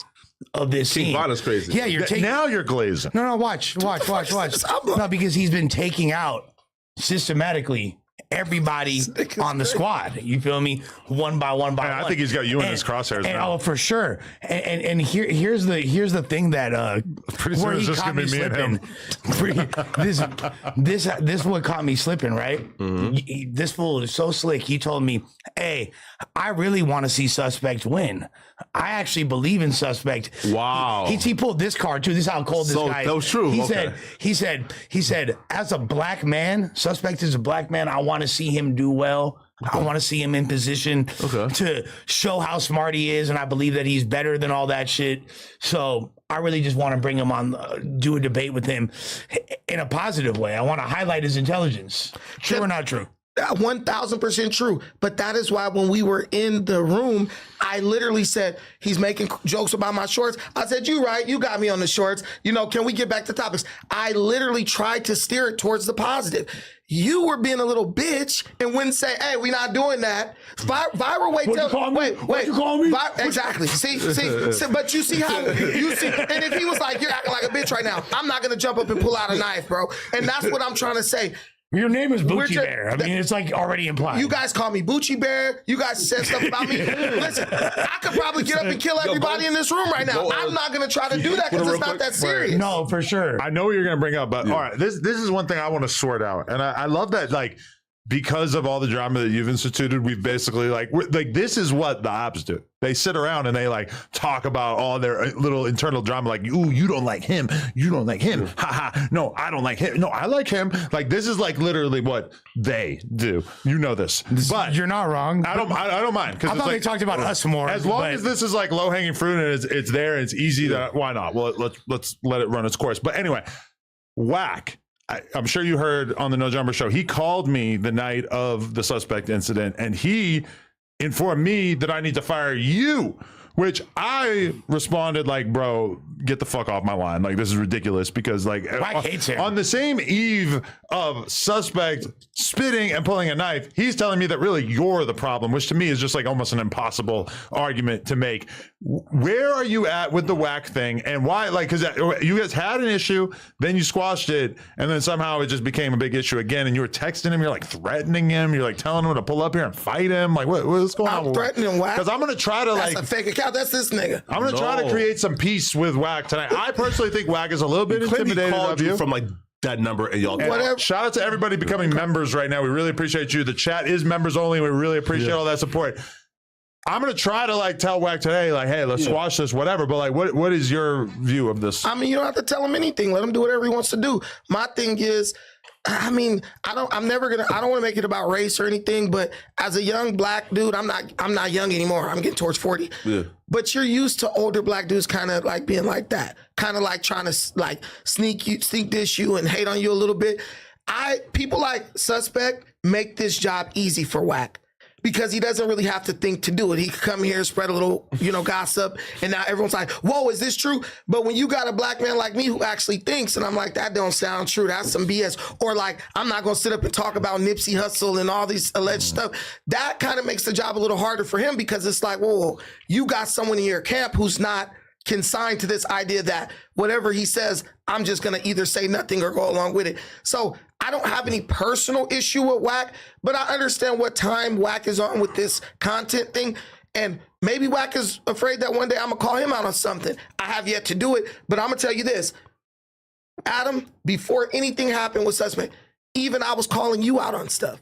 of this scene. King Von is crazy. Yeah, now you're glazing. No, watch. No, because he's been taking out systematically everybody on the squad. You feel me? One by one. I think he's got you in his crosshairs now. Oh, for sure. And here's the thing that pretty soon it's just gonna be me and him. This what caught me slipping, right? Mm-hmm. This fool is so slick. He told me, "Hey, I really want to see Suspect win. I actually believe in Suspect." Wow. He pulled this card too. This is how cold this guy is. That was true. He said, as a black man, Suspect is a black man. I want to see him do well. I want to see him in position to show how smart he is. And I believe that he's better than all that shit. So I really just want to bring him on, do a debate with him in a positive way. I want to highlight his intelligence. True or not true? 1,000% true. But that is why when we were in the room, I literally said, he's making jokes about my shorts. I said, you right. You got me on the shorts. Can we get back to topics? I literally tried to steer it towards the positive. You were being a little bitch and wouldn't say, hey, we not doing that. Viral, wait. What'd you call me? Exactly. See, but you see how, and if he was like, you're acting like a bitch right now, I'm not going to jump up and pull out a knife, bro. And that's what I'm trying to say. Your name is Bucci Bear. I mean, it's like already implied. You guys call me Bucci Bear. You guys said stuff about me. Listen, I could probably get up and kill everybody in this room right now. I'm not going to try to do that because it's not that serious. No, for sure. I know what you're going to bring up, but all right, this is one thing I want to sort out. And I love that, like, because of all the drama that you've instituted, we've basically this is what the ops do. They sit around and they like talk about all their little internal drama. Like, ooh, you don't like him. You don't like him. Ha ha. No, I don't like him. No, I like him. Like, this is like literally what they do. You know this. But you're not wrong. I don't mind. I thought they talked about us more. As long as this is like low hanging fruit and it's there and it's easy, that why not? Well, let's let it run its course. But anyway, Whack. I'm sure you heard on the No Jumper show, he called me the night of the Suspect incident and he informed me that I need to fire you, which I responded like, bro, get the fuck off my line. Like, this is ridiculous because like on the same eve of Suspect spitting and pulling a knife, he's telling me that really you're the problem, which to me is just like almost an impossible argument to make. Where are you at with the Whack thing and why? Like, because you guys had an issue, then you squashed it, and then somehow it just became a big issue again. And you were texting him, you're like threatening him, you're like telling him to pull up here and fight him. Like, what's going on? I'm threatening Whack because I'm gonna try to That's a fake account. That's this nigga. I'm gonna try to create some peace with Whack tonight. I personally think Whack is a little bit intimidated of you from like that number, and y'all. Whatever. Shout out to everybody becoming members right now. We really appreciate you. The chat is members only. We really appreciate all that support. I'm gonna try to like tell Whack today, like, hey, let's squash this, whatever. But like, what is your view of this? I mean, you don't have to tell him anything. Let him do whatever he wants to do. My thing is, I mean, I don't want to make it about race or anything, but as a young black dude, I'm not young anymore. I'm getting towards 40. Yeah. But you're used to older black dudes kind of like being like that, kind of like trying to like sneak dish you and hate on you a little bit. People like Suspect make this job easy for Whack, because he doesn't really have to think to do it. He could come here, spread a little, gossip, and now everyone's like, whoa, is this true? But when you got a black man like me who actually thinks, and I'm like, that don't sound true, that's some BS. Or like, I'm not gonna sit up and talk about Nipsey Hussle and all these alleged stuff. That kind of makes the job a little harder for him, because it's like, whoa, you got someone in your camp who's not consigned to this idea that whatever he says, I'm just gonna either say nothing or go along with it. So I don't have any personal issue with Whack, but I understand what time Whack is on with this content thing. And maybe Whack is afraid that one day I'm gonna call him out on something. I have yet to do it, but I'm gonna tell you this. Adam, before anything happened with Suspect, even I was calling you out on stuff.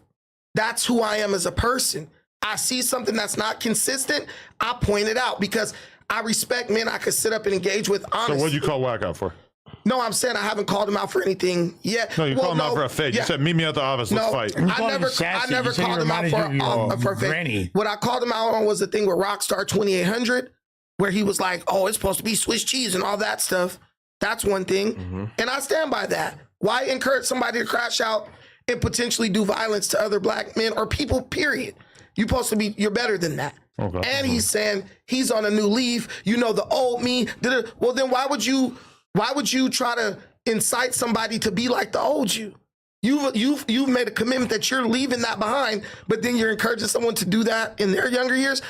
That's who I am as a person. I see something that's not consistent, I point it out, because I respect men I could sit up and engage with honestly. So what'd you call Whack out for? No, I'm saying I haven't called him out for anything yet. No, you called him out for a fade. Yeah. You said, meet me at the office, let's fight. I never called him out for a fade. What I called him out on was the thing with Rockstar 2800, where he was like, oh, it's supposed to be Swiss cheese and all that stuff. That's one thing. Mm-hmm. And I stand by that. Why encourage somebody to crash out and potentially do violence to other black men or people, period? You're supposed to be, you're better than that. Okay. And he's saying he's on a new leaf. You know, the old me. Well, then why would you try to incite somebody to be like the old you? You've made a commitment that you're leaving that behind, but then you're encouraging someone to do that in their younger years.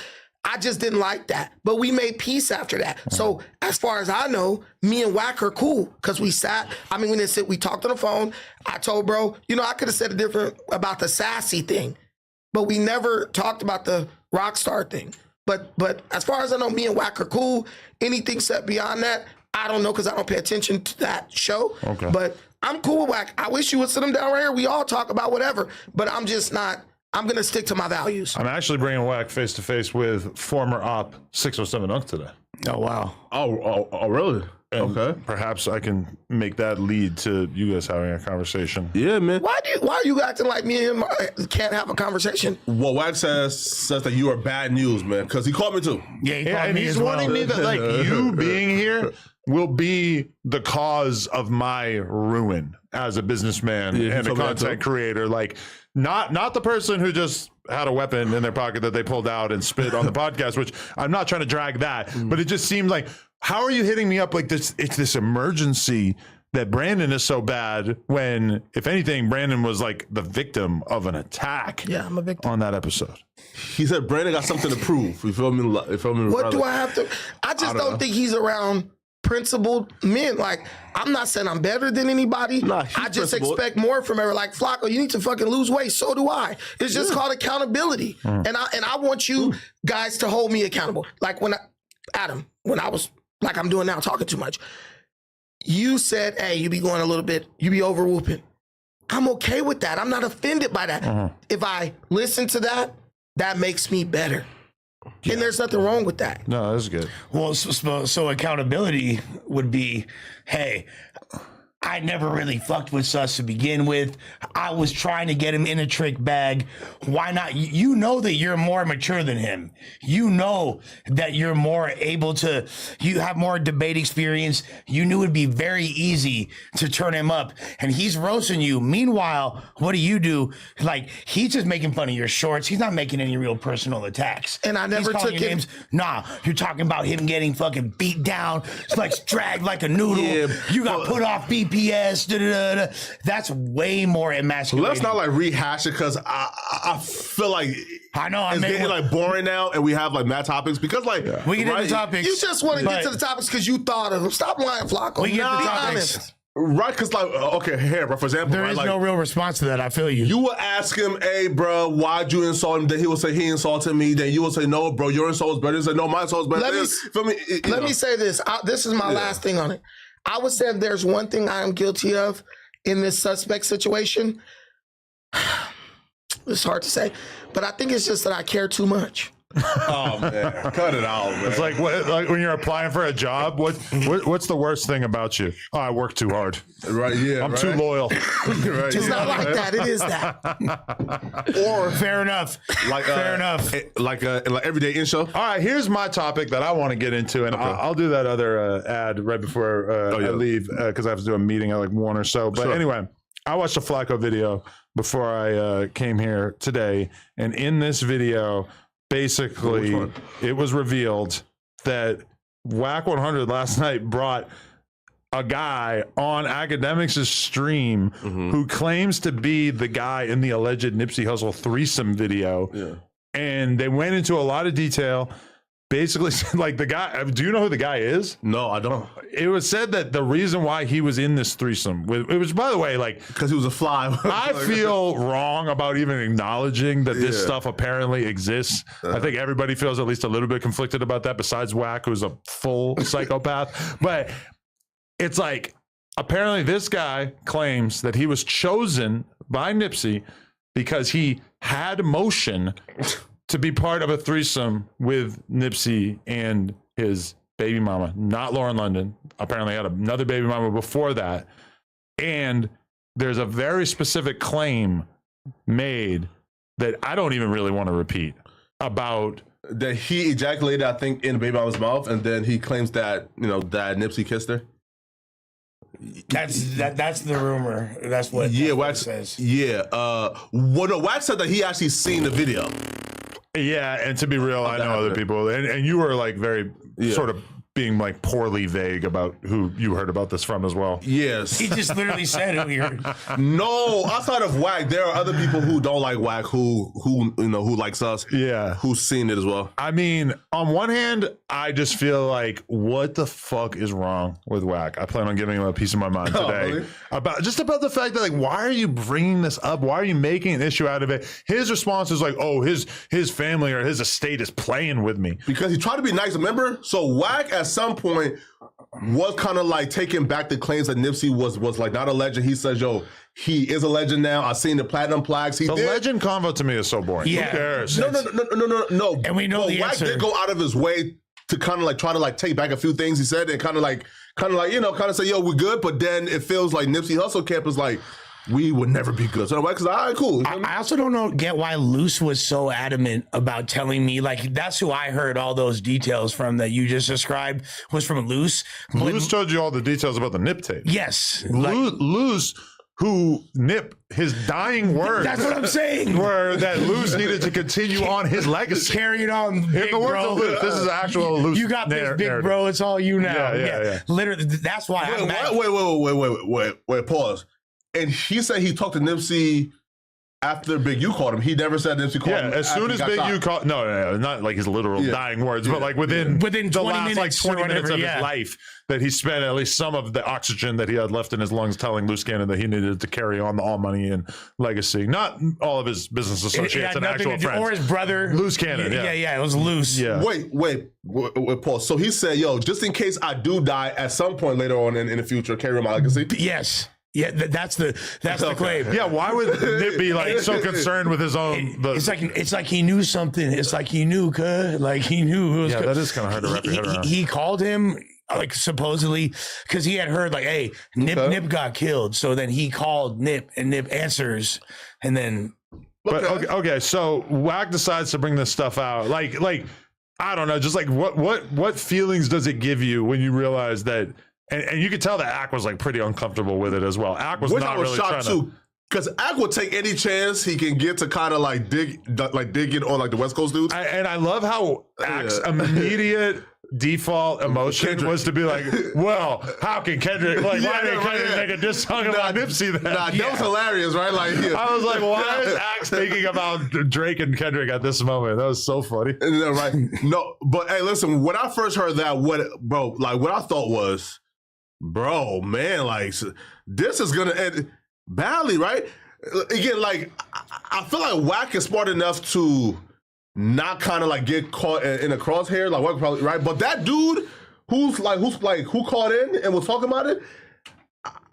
I just didn't like that. But we made peace after that. So as far as I know, me and Wack are cool because we sat. I mean, we didn't sit. We talked on the phone. I told bro, you know, I could have said a different about the sassy thing, but we never talked about the rock star thing. But as far as I know, me and Wack are cool. Anything set beyond that, I don't know because I don't pay attention to that show. Okay. But I'm cool with Wack. I wish you would sit him down right here. We all talk about whatever, but I'm just not. I'm going to stick to my values. I'm actually bringing Wack face to face with former op 607 Unk today. Oh, wow. Oh, really? And Okay. perhaps I can make that lead to you guys having a conversation. Yeah, man. Why are you acting like me and him can't have a conversation? Well, Wack says that you are bad news, man, because he called me too. Yeah, he Yeah, called and me he's as warning well. me that like you being here will be the cause of my ruin as a businessman Yeah, and a told me that content too. creator. Like not the person who just had a weapon in their pocket that they pulled out and spit on the podcast, which I'm not trying to drag that, but it just seemed like, how are you hitting me up like this? It's this emergency that Brandon is so bad when, if anything, Brandon was like the victim of an attack. Yeah, I'm a victim. On that episode. He said Brandon got something to prove. You feel me? You feel me? What do I have to? I just don't think he's around principled men. Like, I'm not saying I'm better than anybody. Nah, he's I just principled. expect more from everyone. Like, Flacco, you need to fucking lose weight. So do I. It's just called accountability. And I want you guys to hold me accountable. Like when I was like I'm doing now, talking too much. You said, hey, you be going a little bit, you be over whooping. I'm okay with that. I'm not offended by that. If I listen to that, that makes me better. And there's nothing wrong with that. No, that's good. Well, so accountability would be, hey, I never really fucked with Sus to begin with. I was trying to get him in a trick bag. Why not? You know that you're more mature than him. You know that you're more able to, you have more debate experience. You knew it'd be very easy to turn him up, and he's roasting you. Meanwhile, what do? Like, he's just making fun of your shorts. He's not making any real personal attacks. And I never He's calling took your him- names. Nah, you're talking about him getting fucking beat down. It's like dragged like a noodle. Yeah, You got put off BPS. That's way more emasculating. Let's not like rehash it because I feel like I know. it's getting like boring now, and we have like mad topics because like we get into the topics. You just want to get But- to the topics because you thought of them. Stop lying, Flacco. We get Nah, the be topics. honest. right? Because like okay, here, bro, for example, There right, is like, no real response to that. I feel you. you will ask him, hey, bro, why'd you insult him? Then he will say he insulted me. Then you will say, no, bro, your insult is better. He say, no, my insult is better. Let me say this. This is my last thing on it. I would say if there's one thing I am guilty of in this suspect situation, it's hard to say, but I think it's just that I care too much. Oh man, cut it out, man. It's like when you're applying for a job. What's the worst thing about you? Oh, I work too hard. Right? Yeah, I'm right? too loyal. Right, It's not like that. It is that. Or fair enough. like Fair enough. Like everyday in show. All right, here's my topic that I want to get into, and I'll do that other ad right before I leave because I have to do a meeting at like 1 or so. But anyway, I watched a Flacco video before I came here today, and in this video, basically, it was revealed that Whack 100 last night brought a guy on Academics' stream who claims to be the guy in the alleged Nipsey Hussle threesome video. Yeah. And they went into a lot of detail. Basically, like the guy, do you know who the guy is? No, I don't. It was said that the reason why he was in this threesome, it was, by the way, like, Because he was a fly. I feel wrong about even acknowledging that this stuff apparently exists. I think everybody feels at least a little bit conflicted about that, besides Wack, who's a full psychopath. But it's like, apparently this guy claims that he was chosen by Nipsey because he had motion to be part of a threesome with Nipsey and his baby mama, not Lauren London. Apparently had another baby mama before that. And there's a very specific claim made that I don't even really want to repeat about that he ejaculated, I think, in the baby mama's mouth, and then he claims that, that Nipsey kissed her. That's the rumor. That's what Wax says. Yeah. Well, no, Wax said that he actually seen the video. Yeah, and to be real, I know other people, and you were like very sort of being like poorly vague about who you heard about this from as well. Yes. He just literally said who he heard. No, outside of Wack, there are other people who don't like Wack who who likes us. Yeah. Who's seen it as well. I mean, on one hand, I just feel like, what the fuck is wrong with Wack? I plan on giving him a piece of my mind today really? about the fact that, like, why are you bringing this up? Why are you making an issue out of it? His response is like, oh, his family or his estate is playing with me because he tried to be nice. Remember, so Wack at some point was kind of like taking back the claims that Nipsey was like not a legend. He says, yo, he is a legend now. I've seen the platinum plaques. The legend convo to me is so boring. Yeah. Who cares? No. And we know the Wack answer. did go out of his way to kind of like try to like take back a few things he said and kind of say, yo, we're good. But then it feels like Nipsey Hussle camp is like, we would never be good. So because all right, cool. I also don't get why Luce was so adamant about telling me, like, that's who I heard all those details from that you just described was from Luce. Luce told you all the details about the Nip tape. Yes. Luce, who Nip, his dying words. That's what I'm saying. Were that Luce needed to continue on his legacy. Carry it on, In big the words bro. of Luce, this is actual Luce. You got this, big narrative. bro. It's all you now. Yeah. Literally, that's why I'm mad. Wait, pause. And he said he talked to Nipsey after Big U called him. He never said Nipsey called him. Yeah, as soon as Big U called, no, not like his literal dying words, but like within the 20 last like 20 minutes whatever, of his life, that he spent at least some of the oxygen that he had left in his lungs telling Loose Cannon that he needed to carry on the All Money and legacy. Not all of his business associates and actual friends. Or his brother. Loose Cannon, Yeah, it was Loose. Yeah. Wait, Paul. So he said, yo, just in case I do die at some point later on in the future, carry on my legacy? Yes. Yeah, that's the claim. Yeah, why would Nip be like so concerned with his own? It's like he knew something. It's like he knew, like he knew who was. Yeah, that is kind of hard to wrap your head around. He called him like supposedly because he had heard like, hey, Nip got killed. So then he called Nip and Nip answers, and then. But okay, so Wack decides to bring this stuff out. Like I don't know, just like what feelings does it give you when you realize that? And you could tell that Ack was like pretty uncomfortable with it as well. Ack was not really trying to. Because Ack will take any chance he can get to kind of like dig in on like the West Coast dudes. And I love how Ack's immediate default emotion was to be like, well, how can Kendrick, like, why did Kendrick make a diss song about Nipsey then? That was hilarious, right? Like, I was like, why is Axe thinking about Drake and Kendrick at this moment? That was so funny. Right. No, but hey, listen, when I first heard that, what I thought was, bro, man, like, this is going to end badly, right? Again, like, I feel like Wack is smart enough to not kind of like get caught in a crosshair, like Wack probably, right? But that dude who called in and was talking about it,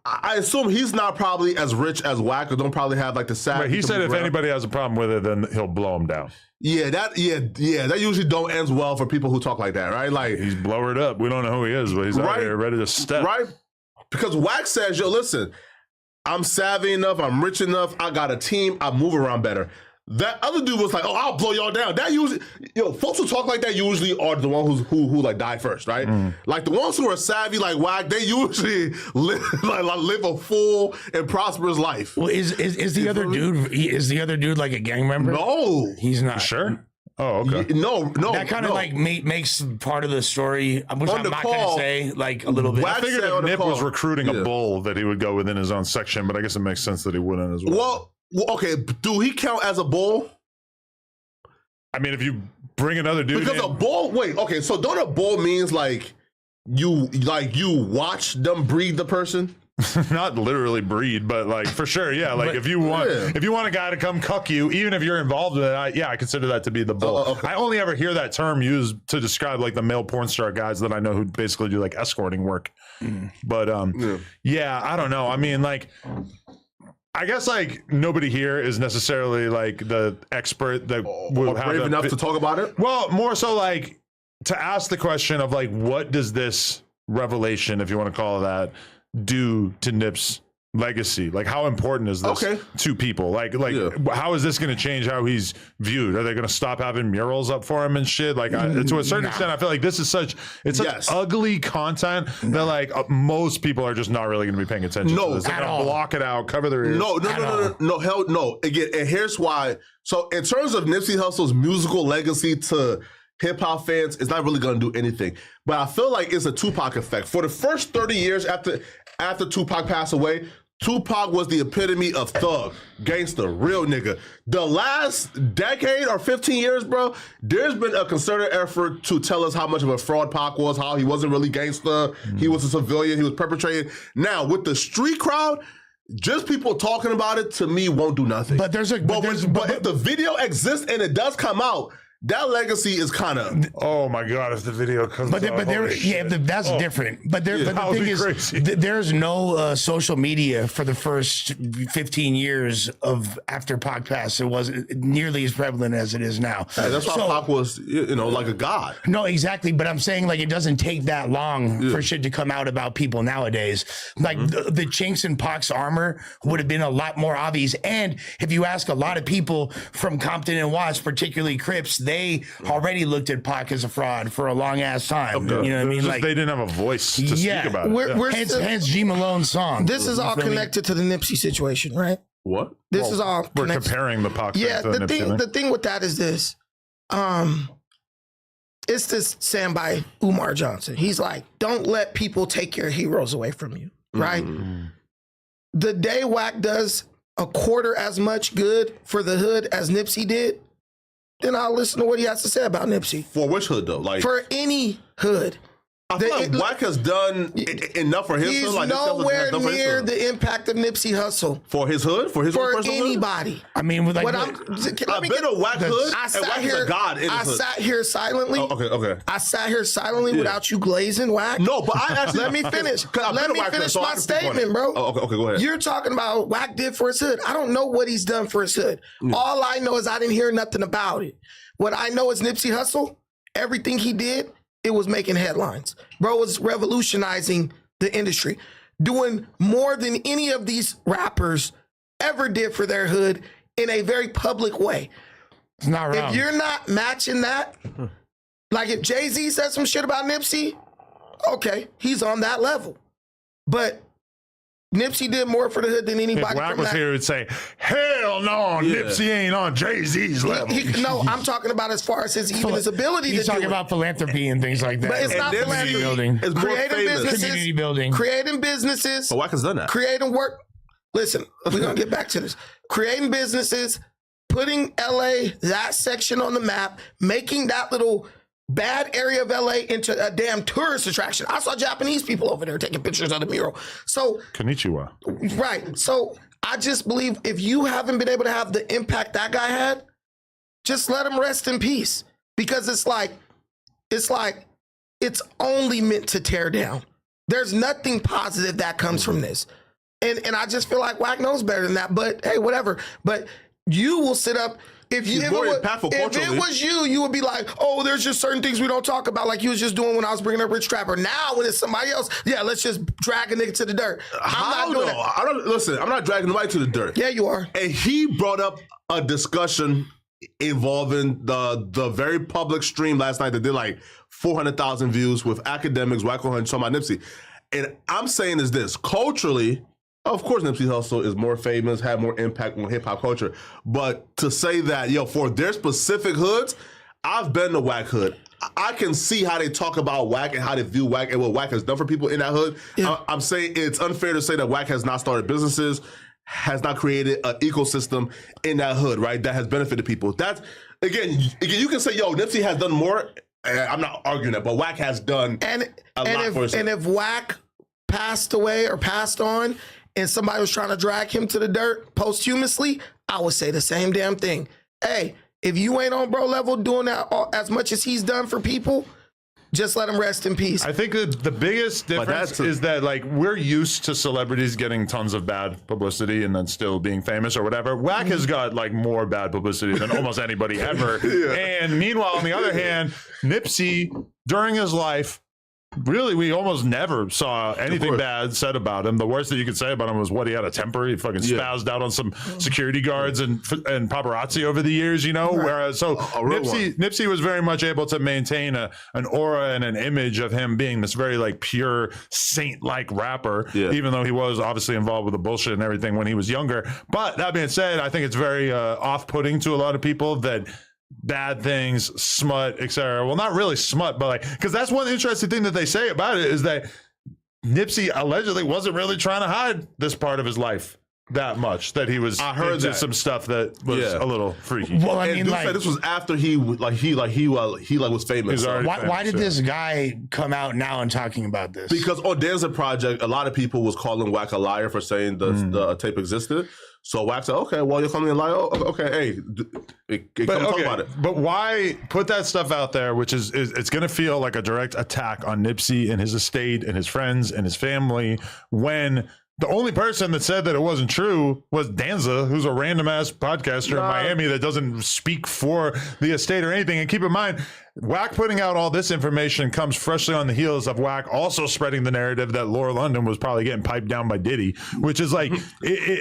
I assume he's not probably as rich as Wack, or don't probably have like the savvy. Right, he said if anybody has a problem with it, then he'll blow him down. Yeah, that usually don't ends well for people who talk like that, right? Like, he's blowered up. We don't know who he is, but he's out here ready to step. Right? Because Wack says, yo, listen, I'm savvy enough, I'm rich enough, I got a team, I move around better. That other dude was like, oh, I'll blow y'all down. That usually, folks who talk like that usually are the ones who like die first, right? Like the ones who are savvy like Wack, they usually live a full and prosperous life. Well, is the other dude? Is the other dude like a gang member? No, he's not. Sure. Oh, okay. No. That kind of like makes part of the story, which I'm not going to say like a little bit. I figured if Nip was recruiting a bull that he would go within his own section, but I guess it makes sense that he wouldn't as well. Well, okay, do he count as a bull? I mean, if you bring another dude because in, a bull. Wait, okay, so don't a bull means like you watch them breed the person? Not literally breed, but like for sure, yeah. Like if you want a guy to come cuck you, even if you're involved with it, I consider that to be the bull. Okay. I only ever hear that term used to describe like the male porn star guys that I know who basically do like escorting work. But I don't know. I mean, like, I guess like nobody here is necessarily like the expert that will have brave enough to talk about it. Well, more so like to ask the question of like, what does this revelation, if you want to call it that, do to Nip's legacy? Like, how important is this to people? Like, how is this going to change how he's viewed? Are they going to stop having murals up for him and shit? Like, to a certain extent, I feel like this is such ugly content that like most people are just not really going to be paying attention to this. They're going to block it out, cover their ears. No, hell no. Again, and here's why. So in terms of Nipsey Hussle's musical legacy to hip hop fans, it's not really going to do anything. But I feel like it's a Tupac effect. For the first 30 years after Tupac passed away, Tupac was the epitome of thug, gangster, real nigga. The last decade or 15 years, bro, there's been a concerted effort to tell us how much of a fraud Pac was, how he wasn't really gangster, he was a civilian, he was perpetrating. Now, with the street crowd, just people talking about it, to me, won't do nothing. But if the video exists and it does come out, that legacy is kind of. Oh my God! If the video comes, that's different. But the thing is, there's no social media for the first 15 years of after Pac passed. It wasn't nearly as prevalent as it is now. That's why Pac was, like a god. No, exactly. But I'm saying like it doesn't take that long for shit to come out about people nowadays. Like the chinks in Pac's armor would have been a lot more obvious. And if you ask a lot of people from Compton and Watts, particularly Crips, they already looked at Pac as a fraud for a long ass time. You know what I mean? Like they didn't have a voice to speak about it. Hence G Malone's song. This is all connected to the Nipsey situation, right? What? This is all we're comparing the Pac. Yeah, to the Nipsey the thing with that is this. It's this saying by Umar Johnson. He's like, don't let people take your heroes away from you, right? The day Wack does a quarter as much good for the hood as Nipsey did, then I'll listen to what he has to say about Nipsey. For which hood, though? Like for any hood. I feel like Wack has done enough for his hood. He's like nowhere near the impact of Nipsey Hussle. For his hood? For his for personal anybody. Hood? I mean, with like, I've been a Wack hood, and Wack is a god in his hood. I sat here silently. Okay. I sat here silently without you glazing, Wack. No, but I actually... Let me finish. Let me finish my statement, bro. Oh, okay, go ahead. You're talking about what Wack did for his hood. I don't know what he's done for his hood. All I know is I didn't hear nothing about it. What I know is Nipsey Hussle, everything he did, it was making headlines. Bro was revolutionizing the industry, doing more than any of these rappers ever did for their hood in a very public way. It's not wrong. If you're not matching that, like if Jay-Z said some shit about Nipsey, okay, he's on that level. But Nipsey did more for the hood than anybody. If Wack was here, he would say, hell no, Nipsey ain't on Jay-Z's level. No, I'm talking about as far as his ability to do it. He's talking about philanthropy and things like that. But it's not philanthropy. It's creating businesses. Community building. Creating businesses. But Wack has done that. Creating work. Listen, we're going to get back to this. Creating businesses, putting LA, that section on the map, making that little bad area of LA into a damn tourist attraction. I saw Japanese people over there taking pictures of the mural. So Konnichiwa. Right. So I just believe if you haven't been able to have the impact that guy had, just let him rest in peace. Because it's only meant to tear down. There's nothing positive that comes from this. And I just feel like Wack knows better than that. But hey, whatever. But you will sit up. If it was you, you would be like, oh, there's just certain things we don't talk about, like you was just doing when I was bringing up Rich Trapper. Now, when it's somebody else, let's just drag a nigga to the dirt. I'm not doing that. I'm not dragging nobody to the dirt. Yeah, you are. And he brought up a discussion involving the very public stream last night that did like 400,000 views with academics, Wack talking about Nipsey. And I'm saying is this, culturally, of course, Nipsey Hussle is more famous, had more impact on hip hop culture. But to say that, for their specific hoods, I've been to Wack hood. I can see how they talk about Wack and how they view Wack and what Wack has done for people in that hood. Yeah. I'm saying it's unfair to say that Wack has not started businesses, has not created an ecosystem in that hood, right? That has benefited people. That's again, you can say, Nipsey has done more. I'm not arguing that, but Wack has done a lot for himself. And if Wack passed away or passed on, and somebody was trying to drag him to the dirt posthumously, I would say the same damn thing. Hey, if you ain't on bro level doing that as much as he's done for people, just let him rest in peace. I think the biggest difference is that like we're used to celebrities getting tons of bad publicity and then still being famous or whatever. Wack has got like more bad publicity than almost anybody ever. And meanwhile, on the other hand, Nipsey, during his life, really, we almost never saw anything bad said about him. The worst that you could say about him was what he had a temper. He fucking spazzed out on some security guards and paparazzi over the years, you know. Whereas Nipsey was very much able to maintain an aura and an image of him being this very like pure saint-like rapper, even though he was obviously involved with the bullshit and everything when he was younger. But that being said, I think it's very off-putting to a lot of people that bad things, smut, etc. Well, not really smut, but like, because that's one interesting thing that they say about it is that Nipsey allegedly wasn't really trying to hide this part of his life that much, that he was into some stuff that was a little freaky. Well, I mean, like, this was after he was famous. Why did this guy come out now and talking about this? Because on Danza Project, a lot of people was calling Wack a liar for saying the tape existed. So Wack said, okay, well, you're calling me a liar? Okay, hey, talk about it. But why put that stuff out there, which is it's going to feel like a direct attack on Nipsey and his estate and his friends and his family, when the only person that said that it wasn't true was Danza, who's a random ass podcaster in Miami that doesn't speak for the estate or anything. And keep in mind, Wack putting out all this information comes freshly on the heels of Wack also spreading the narrative that Laura London was probably getting piped down by Diddy, which is like,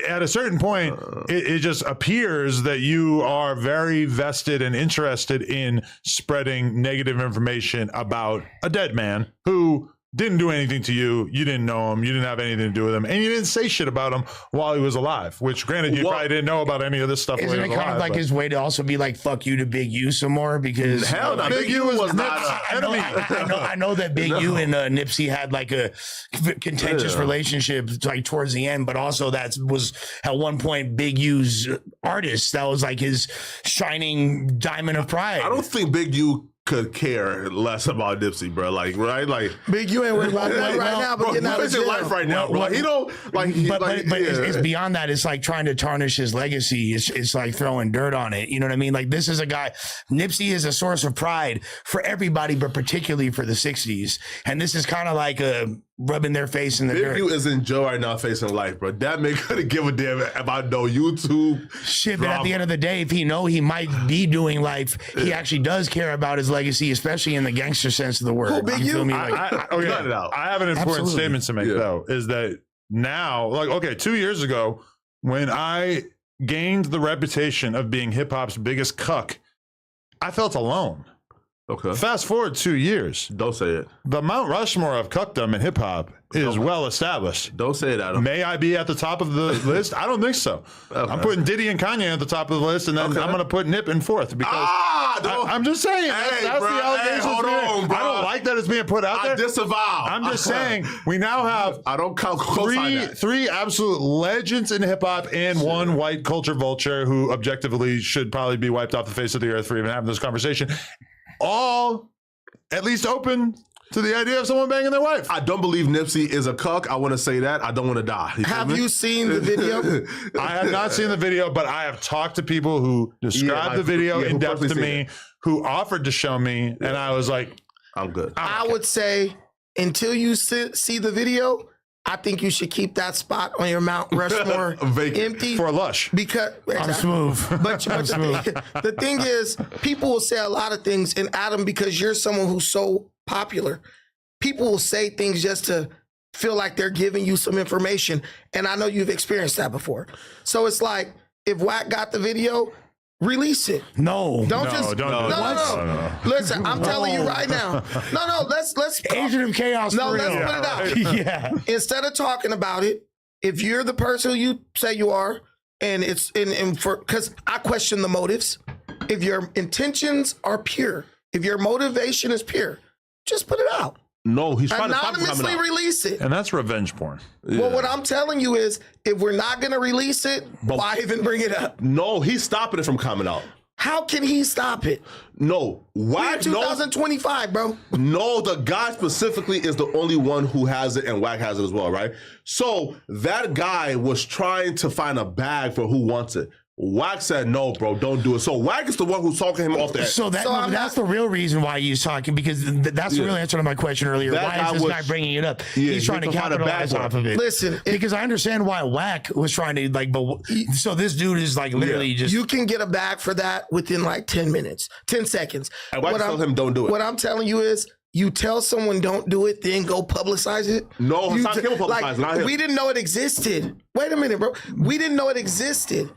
at a certain point, it just appears that you are very vested and interested in spreading negative information about a dead man who didn't do anything to you. You didn't know him. You didn't have anything to do with him. And you didn't say shit about him while he was alive, which granted, you probably didn't know about any of this stuff. Isn't it kind of like his way to also be like, fuck you to Big U some more? Because hell no, Big U was not an enemy. I know that Big U and Nipsey had like a contentious relationship like towards the end, but also that was at one point Big U's artist. That was like his shining diamond of pride. I don't think Big U could care less about Nipsey, bro. Like, right? Like, Big, you ain't worried about that right now, but getting out of jail. Life right now, bro. He don't like. But it's beyond that. It's like trying to tarnish his legacy. It's like throwing dirt on it. You know what I mean? Like, this is a guy. Nipsey is a source of pride for everybody, but particularly for the '60s. And this is kind of like rubbing their face in the dirt. Big U is in jail right now, facing life, bro. That man couldn't give a damn about no YouTube shit. But at the end of the day, if he might be doing life, he actually does care about his legacy, especially in the gangster sense of the word. Who, Big U? I have an important statement to make, though, is that now, like, okay, 2 years ago, when I gained the reputation of being hip hop's biggest cuck, I felt alone. Okay. Fast forward 2 years. Don't say it. The Mount Rushmore of cuckdom in hip hop is well established. Don't say it, Adam. May I be at the top of the list? I don't think so. Okay. I'm putting Diddy and Kanye at the top of the list, and then I'm going to put Nip in fourth because I'm just saying that's the allegations. Hold on, bro. I don't like that it's being put out there. I disavow. I'm just saying we now have I don't count three absolute legends in hip hop and one white culture vulture who objectively should probably be wiped off the face of the earth for even having this conversation. All at least open to the idea of someone banging their wife. I don't believe Nipsey is a cuck. I want to say that. I don't want to die. Have you seen the video? I have not seen the video, but I have talked to people who described the video in depth to me, who offered to show me, and I was like, I'm good. I would say until you see the video, I think you should keep that spot on your Mount Rushmore empty for a Lush. Because I'm smooth. But the thing is, people will say a lot of things, and Adam, because you're someone who's so popular, people will say things just to feel like they're giving you some information, and I know you've experienced that before. So it's like, if Wack got the video, release it. No. No. Listen, I'm telling you right now. No, let's Agent of Chaos. No, let's put it out. Yeah. Instead of talking about it, if you're the person you say you are, and it's because I question the motives. If your intentions are pure, if your motivation is pure, just put it out. No, he's trying to anonymously release it. And that's revenge porn. Yeah. Well, what I'm telling you is, if we're not going to release it, why even bring it up? No, he's stopping it from coming out. How can he stop it? No. Why? 2025, bro. No, the guy specifically is the only one who has it, and Wack has it as well, right? So that guy was trying to find a bag for who wants it. Wack said, no, bro, don't do it. So Wack is the one who's talking him off the edge. So that's the real reason why he's talking, because that's the real answer to my question earlier. Why is this guy bringing it up? He's trying to capitalize off of it. Listen, because I understand why Wack was trying to so this dude is like literally just. You can get a bag for that within like 10 minutes, 10 seconds. And Wack told him, don't do it. What I'm telling you is, you tell someone don't do it, then go publicize it? No, You Hassan Campbell publicized, not him. We didn't know it existed. Wait a minute, bro. We didn't know it existed.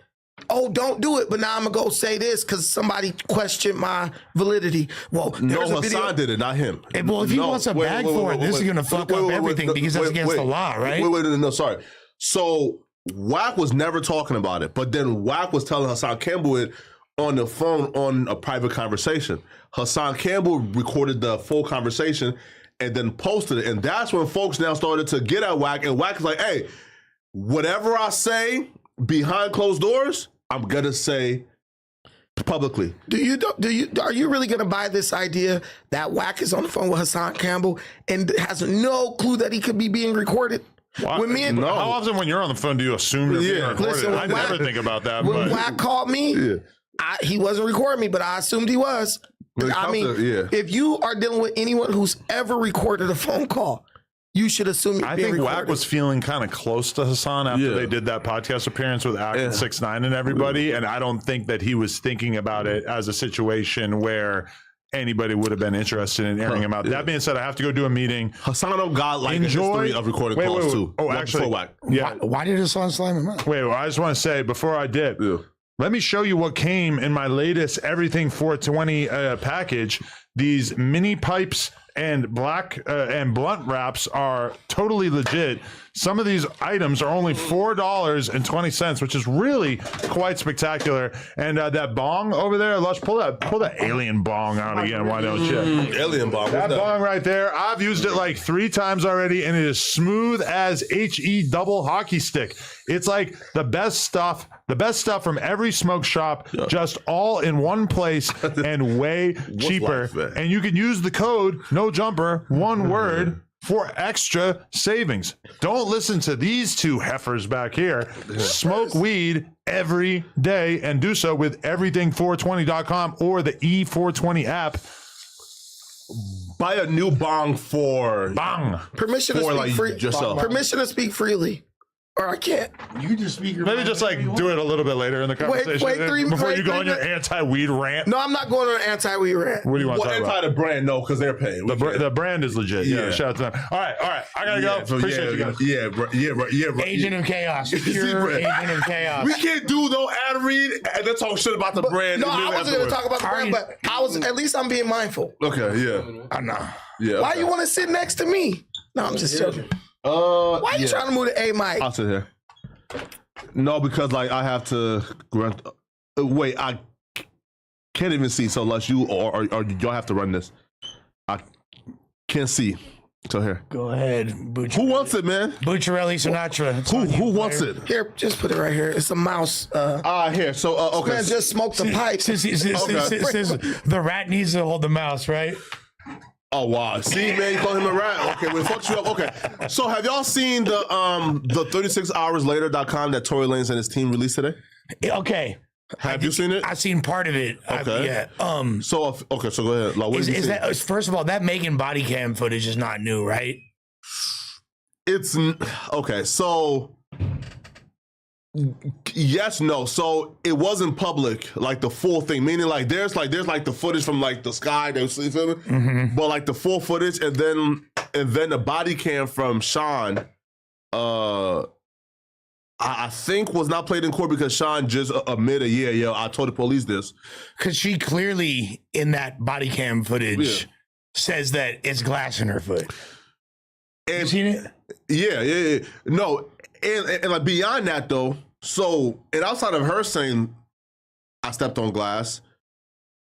Oh, don't do it, but now I'm going to go say this because somebody questioned my validity. Well, No, there's a Hassan video. did it, not him. Well, if he wants a bag for it, this is going to fuck up everything because that's against the law, right? No, sorry. So Wack was never talking about it, but then Wack was telling Hassan Campbell it on the phone on a private conversation. Hassan Campbell recorded the full conversation and then posted it. And that's when folks now started to get at Wack. And Wack is like, hey, whatever I say behind closed doors, I'm going to say publicly. Are you really going to buy this idea that Wack is on the phone with Hassan Campbell and has no clue that he could be being recorded? How often when you're on the phone do you assume you're being recorded? Listen, I never think about that. When Wack called me, he wasn't recording me, but I assumed he was. I mean, if you are dealing with anyone who's ever recorded a phone call, you should assume you're being recorded. Wack was feeling kind of close to Hassan after they did that podcast appearance with Act 6ix9ine and everybody, and I don't think that he was thinking about it as a situation where anybody would have been interested in airing him out. That being said, I have to go do a meeting. Hassan got like a history of recording calls too. Oh, actually, why did Hassan slam him out? I just want to say before I dip, let me show you what came in my latest Everything 420 package. These mini pipes and black and blunt wraps are totally legit. Some of these items are only $4.20, which is really quite spectacular. And that bong over there, Lush, pull that alien bong out again. Why don't you? Alien bong. That bong right there. I've used it like 3 times already, and it is smooth as HE double hockey stick. It's like the best stuff from every smoke shop, just all in one place and way cheaper. And you can use the code NOJUMPER, one word, for extra savings. Don't listen to these two heifers back here. Smoke weed every day and do so with everything420.com or the E420 app. Buy a new bong for permission to speak free. Yourself. Permission to speak freely. Or I can't. You can just speak your Maybe just like do it a little bit later in the conversation before you go on your anti-weed rant. No, I'm not going on an anti-weed rant. What do you want to talk about? The brand, no, because they're paying. The brand is legit. Yeah, shout out to them. All right. I gotta go. Appreciate you guys. Yeah. Agent of chaos. Pure agent of chaos. We can't do no ad read and then talk shit about the brand. No, I wasn't going to talk about the brand, but at least I'm being mindful. Okay, yeah. I know. Yeah. Why you want to sit next to me? No, I'm just joking. Why are you trying to move to A mic? I'll sit here. No, because like I have to wait. I can't even see. So unless you or y'all have to run this, I can't see. So here, go ahead. Who wants it, man? Bucciarelli Sinatra. Who wants it? Here, just put it right here. It's a mouse. Here. So okay. Man, just smoked the pipe. The rat needs to hold the mouse, right? Oh wow! See, man, you call him a rat. Okay, well, it fucks you up. Okay, so have y'all seen the 36hourslater.com that Tory Lanez and his team released today? Okay. Have you seen it? I've seen part of it. Okay. So go ahead. Like, is that first of all, that Megan body cam footage is not new, right? It's okay. So yes, no. So it wasn't public, like the full thing. Meaning, like there's the footage from like the sky. You feel me? Mm-hmm. But like the full footage, and then the body cam from Sean, I think was not played in court because Sean just admitted, I told the police this. Because she clearly in that body cam footage says that it's glass in her foot. And, you seen it? Yeah. No. And like beyond that though, so and outside of her saying I stepped on glass,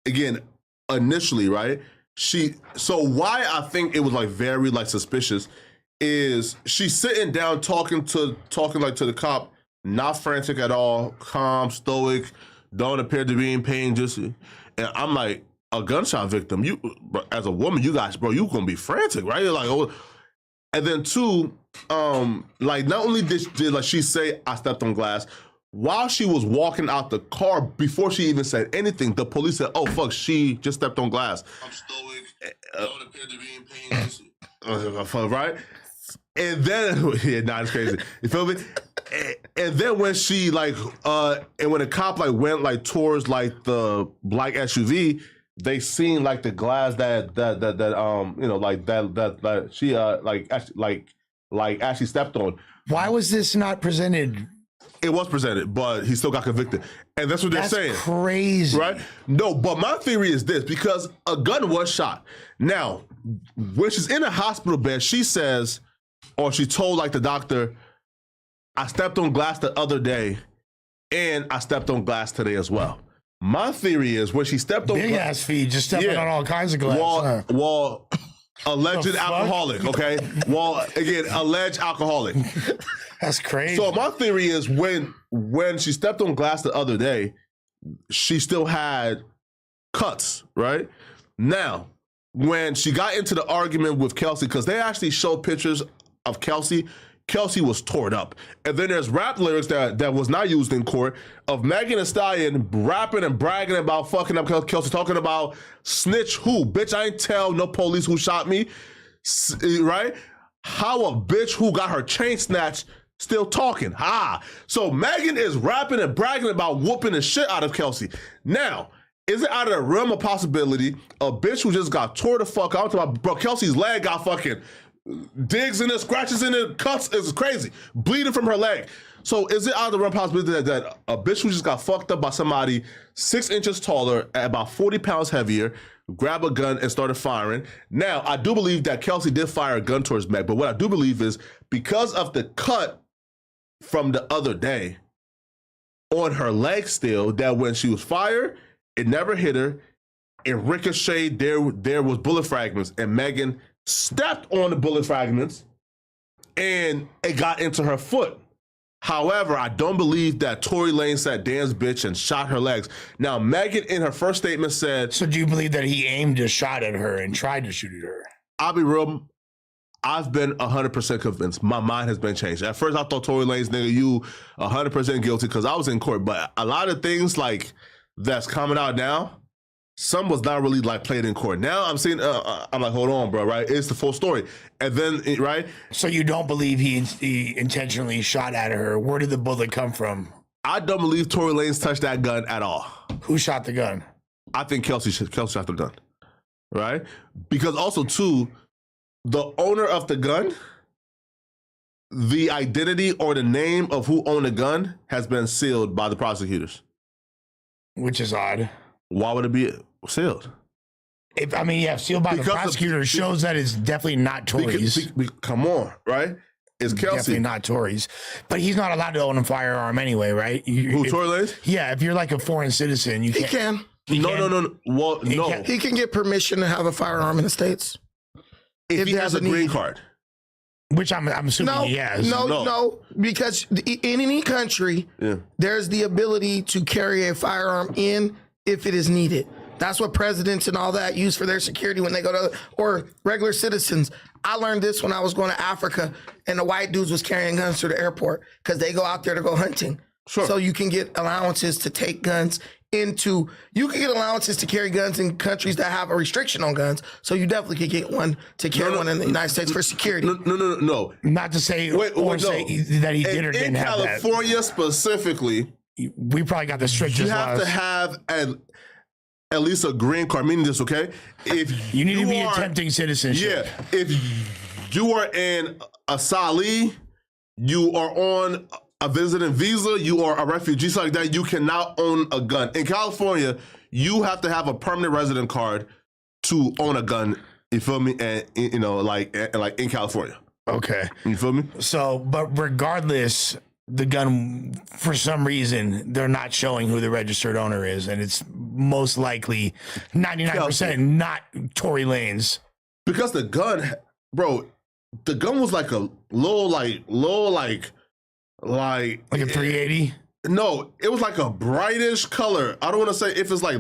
again, initially, right? So why I think it was like very like suspicious is she's sitting down talking like to the cop, not frantic at all, calm, stoic, don't appear to be in pain, and I'm like, a gunshot victim, you as a woman, you guys, bro, you gonna be frantic, right? You're like, oh. And then two, like not only did like she say I stepped on glass, while she was walking out the car, before she even said anything, the police said, "Oh fuck, she just stepped on glass." I'm stoic. Don't appear to be in pain. Right? And then it's crazy. You feel me? And then when she like, and when the cop like went like towards like the black SUV, they seen like the glass that you know like that she actually stepped on. Why was this not presented? It was presented, but he still got convicted. And that's what they're saying. Crazy. Right? No, but my theory is this, because a gun was shot. Now, when she's in a hospital bed, she says, or she told like the doctor, I stepped on glass the other day and I stepped on glass today as well. My theory is when she stepped on big ass feet, just stepping on all kinds of glass. Well, alleged alcoholic, okay? Well, again, alleged alcoholic. That's crazy. So my theory is when she stepped on glass the other day, she still had cuts, right? Now, when she got into the argument with Kelsey, because they actually showed pictures of Kelsey was torn up. And then there's rap lyrics that was not used in court of Megan Thee Stallion rapping and bragging about fucking up Kelsey, talking about snitch who? Bitch, I ain't tell no police who shot me, right? How a bitch who got her chain snatched still talking. So Megan is rapping and bragging about whooping the shit out of Kelsey. Now, is it out of the realm of possibility a bitch who just got tore the fuck out? Bro, Kelsey's leg got fucking digs in it, scratches in it, cuts, it's crazy, bleeding from her leg. So is it out of the realm of possibility that a bitch who just got fucked up by somebody 6 inches taller, at about 40 pounds heavier, grab a gun and started firing? Now, I do believe that Kelsey did fire a gun towards Meg, but what I do believe is because of the cut from the other day on her leg still, that when she was fired, it never hit her, it ricocheted, there was bullet fragments, and Megan stepped on the bullet fragments and it got into her foot. However, I don't believe that Tory Lanez said Dan's bitch and shot her legs. Now, Megan in her first statement said... So do you believe that he aimed a shot at her and tried to shoot at her? I'll be real, I've been 100% convinced. My mind has been changed. At first, I thought Tory Lanez, nigga, you 100% guilty because I was in court. But a lot of things like that's coming out now, some was not really like played in court. Now I'm seeing, I'm like, hold on, bro, right? It's the full story. And then, right? So you don't believe he intentionally shot at her? Where did the bullet come from? I don't believe Tory Lanez touched that gun at all. Who shot the gun? I think Kelsey shot the gun, right? Because also, too, the owner of the gun, the identity or the name of who owned the gun has been sealed by the prosecutors. Which is odd. Why would it be sealed? Sealed by the prosecutor shows that it's definitely not Tory's. Come on, right? It's Kelsey. Definitely not Tory's. But he's not allowed to own a firearm anyway, right? Who, Tory Lanez? Yeah, if you're like a foreign citizen, you can't. No. Well, no. He can get permission to have a firearm in the States. If he has a green card. Which I'm assuming he has. No, because in any country, there's the ability to carry a firearm in if it is needed. That's what presidents and all that use for their security when they go to, or regular citizens. I learned this when I was going to Africa and the white dudes was carrying guns to the airport because they go out there to go hunting. Sure. So you can get allowances to take guns you can get allowances to carry guns in countries that have a restriction on guns. So you definitely could get one to carry one in the United States for security. No. Not to say, say that he did or didn't have that. In California specifically, we probably got the strictest laws. You have to have at least a green card, meaning this, okay? If you need to be attempting citizenship. Yeah. If you are in a Sali, you are on a visiting visa, you are a refugee, something like that, you cannot own a gun. In California, you have to have a permanent resident card to own a gun. You feel me? And like in California. Okay. You feel me? So, but regardless, the gun, for some reason, they're not showing who the registered owner is, and it's most likely 99% not Tory Lanez. Because the gun, bro, the gun was like a like a 380. No, it was like a brightish color. I don't want to say if it's like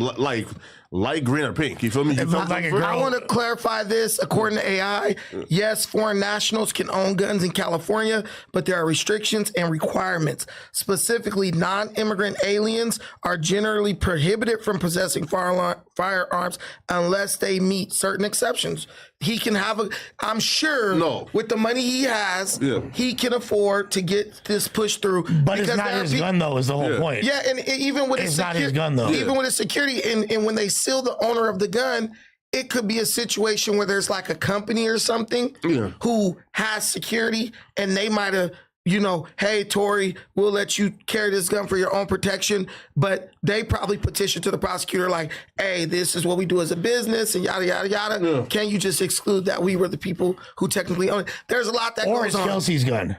light green or pink. You feel me? I want to clarify this. According to AI, yes, foreign nationals can own guns in California, but there are restrictions and requirements. Specifically, non-immigrant aliens are generally prohibited from possessing firearms unless they meet certain exceptions. He can have I'm sure with the money he has, he can afford to get this pushed through. But it's not his gun, though, is the whole point. Yeah, and even with it's not his gun, though. Even with his security, and when they still the owner of the gun. It could be a situation where there's like a company or something who has security and they might have, you know, hey, Tory, we'll let you carry this gun for your own protection. But they probably petitioned to the prosecutor like, hey, this is what we do as a business and yada, yada, yada. Yeah. Can you just exclude that we were the people who technically own it? There's a lot that goes on. Or it's Kelsey's gun.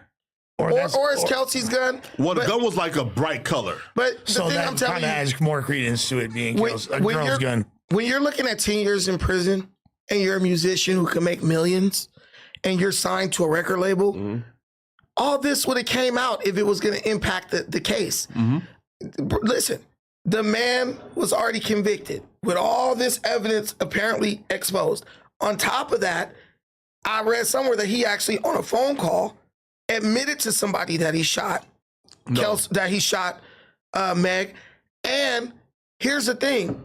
Or it's Kelsey's gun. Well, the gun was like a bright color. But so that kind of adds more credence to it being a girl's gun. When you're looking at 10 years in prison and you're a musician who can make millions and you're signed to a record label, all this would have came out if it was going to impact the case. Listen, the man was already convicted with all this evidence apparently exposed. On top of that, I read somewhere that he actually on a phone call admitted to somebody that he shot, Meg. And here's the thing.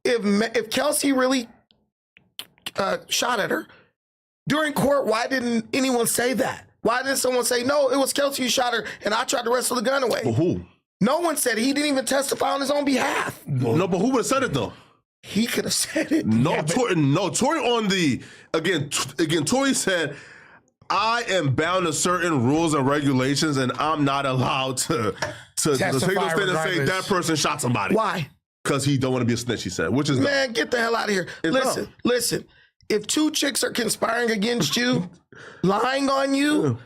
If Kelsey really shot at her, during court, why didn't anyone say that? Why didn't someone say, no, it was Kelsey who shot her and I tried to wrestle the gun away? Well, who? No one said it. He didn't even testify on his own behalf. No, but who would have said it though? He could have said it. No, Tory on the, again, Tory said, I am bound to certain rules and regulations and I'm not allowed to take the stand and say that person shot somebody. Why? Because he don't want to be a snitch, he said, which is man, get the hell out of here. Listen. If two chicks are conspiring against you, lying on you,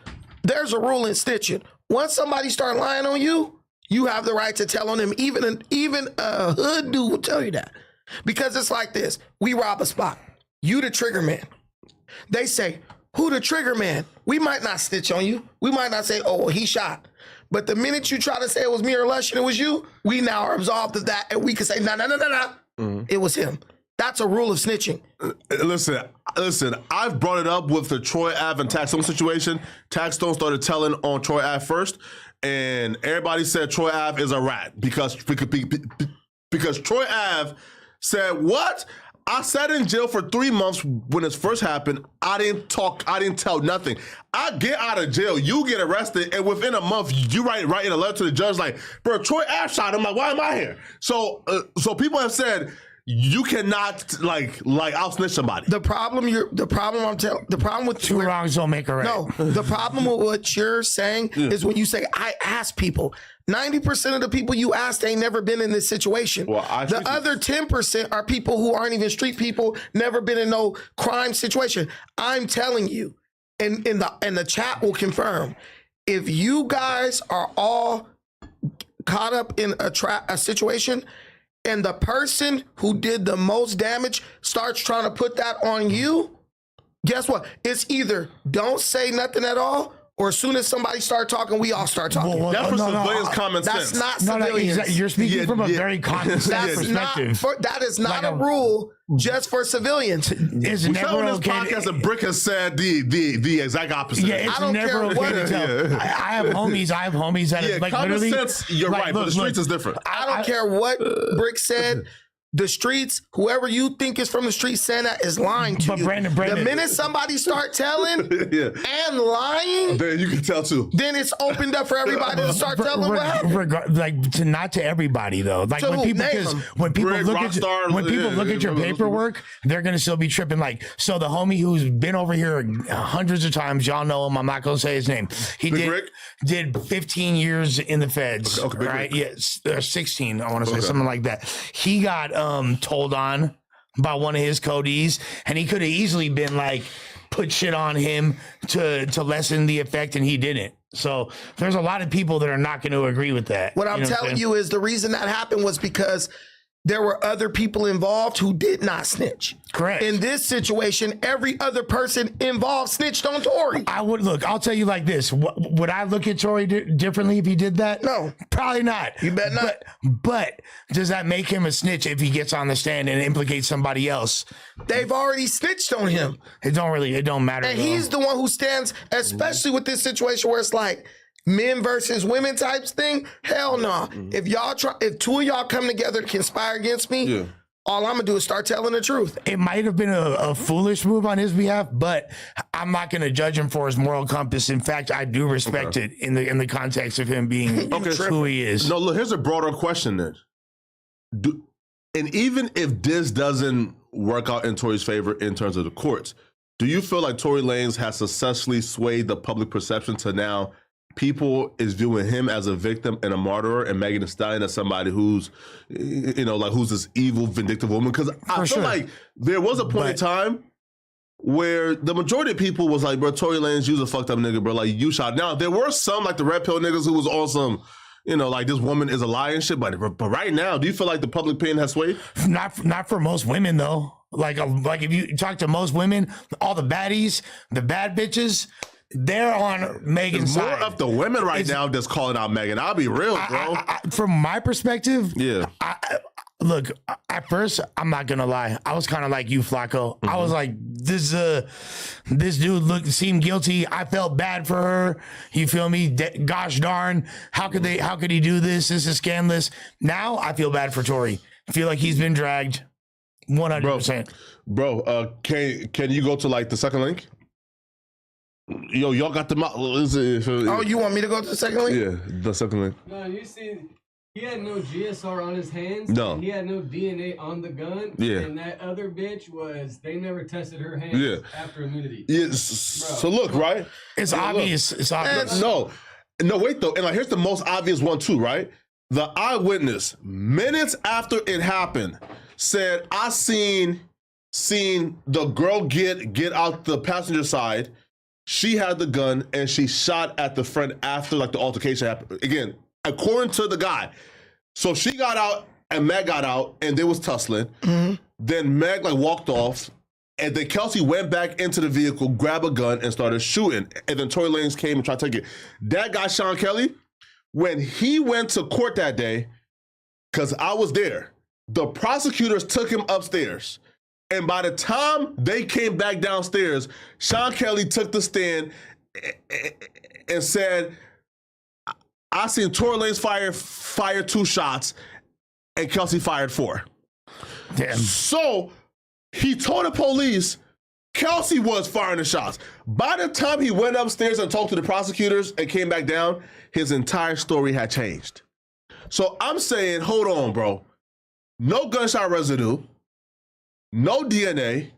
there's a rule in snitching. Once somebody start lying on you, you have the right to tell on them. Even a hood dude will tell you that. Because it's like this. We rob a spot. You the trigger man. They say, who the trigger man? We might not snitch on you. We might not say, oh, well, he shot. But the minute you try to say it was me or Lush and it was you, we now are absolved of that. And we can say, no. It was him. That's a rule of snitching. Listen, I've brought it up with the Troy Ave and Taxstone situation. Taxstone started telling on Troy Ave first, and everybody said Troy Ave is a rat because Troy Ave said, what? I sat in jail for 3 months when this first happened. I didn't talk. I didn't tell nothing. I get out of jail. You get arrested. And within a month, you write in a letter to the judge like, bro, Troy Ave shot him. Like, why am I here? So people have said, you cannot like out snitch somebody. The problem with two wrongs don't make a right. No, the problem with what you're saying is when you say I ask people. 90% of the people you asked ain't never been in this situation. Well, the other 10% are people who aren't even street people, never been in no crime situation. I'm telling you, and the chat will confirm, if you guys are all caught up in a situation and the person who did the most damage starts trying to put that on you, guess what? It's either don't say nothing at all, or as soon as somebody start talking, we all start talking. That's for civilians' common sense. That's not civilians. You're speaking from a very common sense perspective. That is not a rule just for civilians. It's never on this podcast, a brick has said the exact opposite. Yeah, it's never okay to tell. I have homies that like common literally. Sense, you're right, but the streets is different. I don't care what Brick said. The streets, whoever you think is from the streets saying that is lying to you. Brandon, the minute somebody start telling and lying, then you can tell too. Then it's opened up for everybody to start telling what happened. Not to everybody though. Like when people look at your paperwork, they're gonna still be tripping. Like so, the homie who's been over here hundreds of times, y'all know him. I'm not gonna say his name. He did 15 years in the feds. Okay, right? Yes, 16. I want to say something like that. He got told on by one of his codees, and he could have easily been like put shit on him to lessen the effect, and he didn't. So there's a lot of people that are not going to agree with that. What I'm telling you is the reason that happened was because there were other people involved who did not snitch. Correct. In this situation, every other person involved snitched on Tory. I'll tell you like this. Would I look at Tory differently if he did that? No. Probably not. You bet not. But does that make him a snitch if he gets on the stand and implicates somebody else? They've already snitched on him. It don't matter. And he's the one who stands, especially with this situation where it's like, men versus women types thing, hell no. If two of y'all come together to conspire against me, all I'm gonna do is start telling the truth. It might have been a foolish move on his behalf, but I'm not gonna judge him for his moral compass. In fact, I do respect it in the context of him being who he is. No, look, here's a broader question then. And even if this doesn't work out in Tory's favor in terms of the courts, do you feel like Tory Lanez has successfully swayed the public perception to now people is viewing him as a victim and a martyr, and Megan Thee Stallion as somebody who's, who's this evil, vindictive woman? Because I feel like there was a point in time where the majority of people was like, bro, Tory Lanez, you's a fucked up nigga, bro. Like, you shot. Now, there were some, like the red pill niggas who was awesome. Like this woman is a lie and shit. But right now, do you feel like the public opinion has swayed? Not for most women though. Like if you talk to most women, all the baddies, the bad bitches, they're on Megan's side. More of the women now that's calling out Megan. I'll be real, bro. From my perspective, yeah. Look, at first, I'm not gonna lie. I was kind of like you, Flacco. I was like, this dude seemed guilty. I felt bad for her. You feel me? Gosh darn, how could he do this? This is scandalous. Now I feel bad for Tory. I feel like he's been dragged 100%. Bro, can you go to like the second link? Yo, y'all got the oh, you want me to go to the second link? Yeah, the second link. No, you see, he had no GSR on his hands. No. He had no DNA on the gun. Yeah. And that other bitch they never tested her hands after immunity. Yeah. So look, right? It's obvious. It's obvious. No, wait though. And like, here's the most obvious one too, right? The eyewitness, minutes after it happened, said, I seen the girl get out the passenger side. She had the gun and she shot at the friend after like the altercation happened. Again, according to the guy. So she got out and Meg got out and they was tussling. Mm-hmm. Then Meg like walked off and then Kelsey went back into the vehicle, grabbed a gun and started shooting. And then Tory Lanez came and tried to take it. That guy, Sean Kelly, when he went to court that day, because I was there, the prosecutors took him upstairs. And by the time they came back downstairs, Sean Kelly took the stand and said, I seen Tory Lanez fire 2 shots and Kelsey fired 4. Damn. So he told the police Kelsey was firing the shots. By the time he went upstairs and talked to the prosecutors and came back down, his entire story had changed. So I'm saying, hold on, bro. No gunshot residue. No DNA,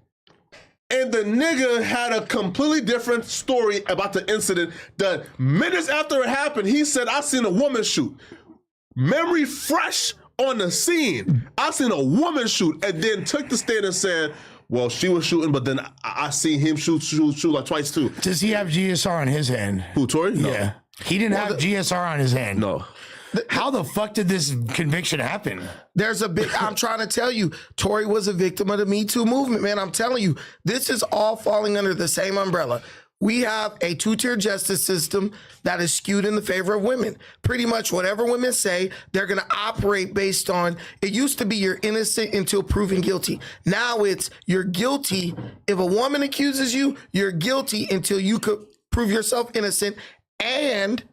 and the nigga had a completely different story about the incident that minutes after it happened, he said, I seen a woman shoot. Memory fresh on the scene. I seen a woman shoot, and then took the stand and said, well, she was shooting, but then I seen him shoot like twice too. Does he have GSR on his hand? Who, Tory? No. Yeah. He didn't have GSR on his hand. No. How the fuck did this conviction happen? I'm trying to tell you, Tory was a victim of the Me Too movement, man. I'm telling you, this is all falling under the same umbrella. We have a 2-tier justice system that is skewed in the favor of women. Pretty much whatever women say, they're going to operate based on, it used to be you're innocent until proven guilty. Now it's you're guilty. If a woman accuses you, you're guilty until you could prove yourself innocent, and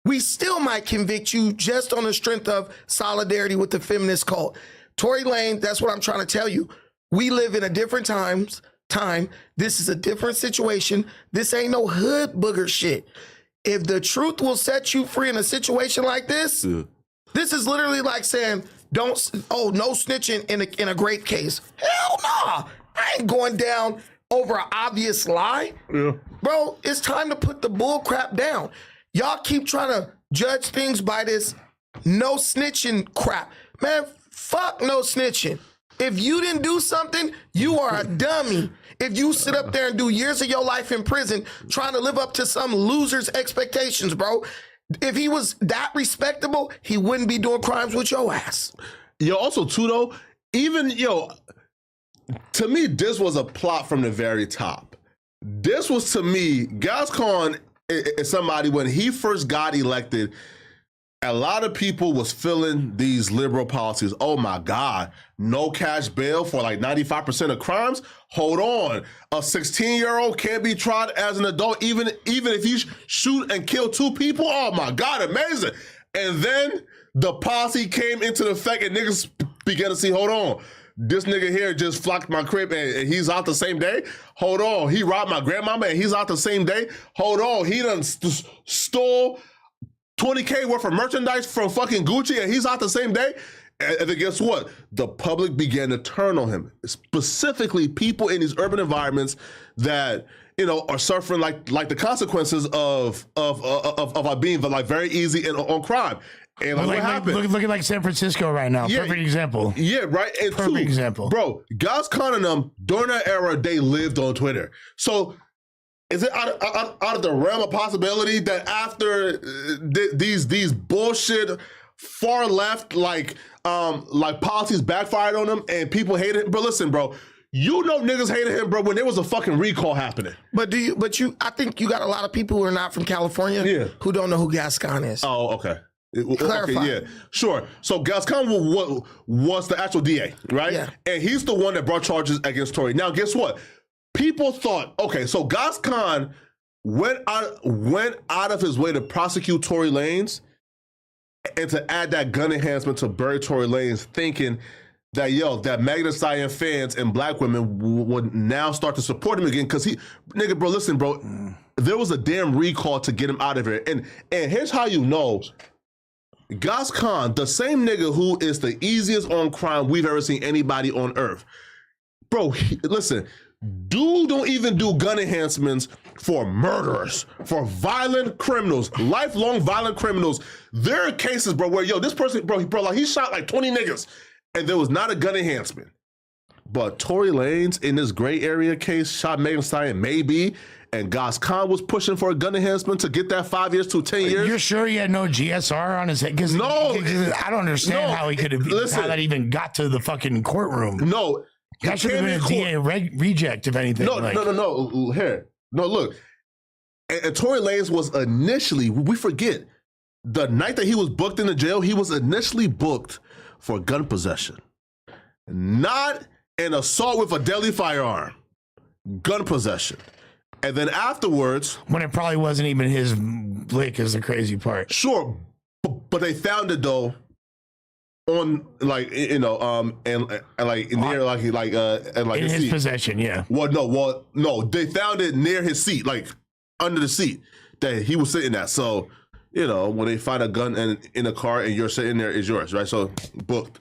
we still might convict you just on the strength of solidarity with the feminist cult. Tory Lanez, that's what I'm trying to tell you. We live in a different time. This is a different situation. This ain't no hood booger shit. If the truth will set you free in a situation like this, this is literally like saying, no snitching in a grape case. Hell nah. I ain't going down over an obvious lie. Yeah. Bro, it's time to put the bull crap down. Y'all keep trying to judge things by this no snitching crap. Man, fuck no snitching. If you didn't do something, you are a dummy. If you sit up there and do years of your life in prison trying to live up to some loser's expectations, bro. If he was that respectable, he wouldn't be doing crimes with your ass. Also too though, to me, this was a plot from the very top. This was, to me, Gascon is somebody, when he first got elected, a lot of people was feeling these liberal policies. Oh my God, no cash bail for like 95% of crimes? Hold on. A 16-year-old can't be tried as an adult, even if you shoot and kill 2 people? Oh my God, amazing. And then the policy came into effect and niggas began to see, hold on, this nigga here just flocked my crib and he's out the same day? Hold on, he robbed my grandmama and he's out the same day? Hold on, he done stole $20K worth of merchandise from fucking Gucci and he's out the same day? And then guess what? The public began to turn on him, specifically people in these urban environments that are suffering like the consequences of being like very easy and on crime. And like what happened? Looking like San Francisco right now. Yeah, Perfect example. Yeah, right. And Perfect example, bro. Gas Khan and them during that era, they lived on Twitter. So is it out of the realm of possibility that after these bullshit far left like policies backfired on them and people hated him? But listen, bro. Niggas hated him, bro, when there was a fucking recall happening. I think you got a lot of people who are not from California who don't know who Gas Khan is. Oh, okay. Clarify. Okay, yeah, sure. So Gas Khan was the actual DA, right? Yeah. And he's the one that brought charges against Tory. Now, guess what? People thought, okay, so Gas Khan went out of his way to prosecute Tory Lanez and to add that gun enhancement to bury Tory Lanez, thinking that that Megan Thee Stallion fans and black women would now start to support him again because bro, listen, bro, there was a damn recall to get him out of here. And here's how you know. Gas Khan, the same nigga who is the easiest on crime we've ever seen anybody on earth. Bro, listen, dude don't even do gun enhancements for murderers, for violent criminals, lifelong violent criminals. There are cases, bro, where, this person, bro, like he shot like 20 niggas and there was not a gun enhancement. But Tory Lanez in this gray area case shot Megan Thee Stallion, maybe, and Gas Khan was pushing for a gun enhancement to get that 5 years to 10 years. You're sure he had no GSR on his head? Because I don't understand how he could have. How that even got to the fucking courtroom? No, that should have been a DA reject, if anything. No. Here, no, look. And Tory Lanez was initially, we forget, the night that he was booked into jail, he was initially booked for gun possession, not an assault with a deadly firearm, gun possession. And then afterwards, when it probably wasn't even his lick, is the crazy part. Sure, but they found it though on like and like near like in his seat. Possession, yeah. No, they found it near his seat, like under the seat that he was sitting at. So when they find a gun in a car and you're sitting there, it's yours, right? So booked.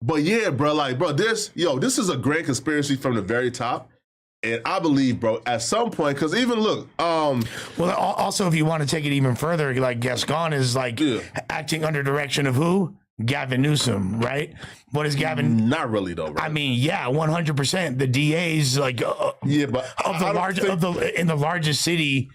But yeah, bro, this is a grand conspiracy from the very top. And I believe, bro, at some point, because even look, well, also if you want to take it even further, like Gascon is like acting under direction of who? Gavin Newsom, right? What is Gavin? Not really though, bro. I mean, yeah, 100%. The DA's like but in the largest city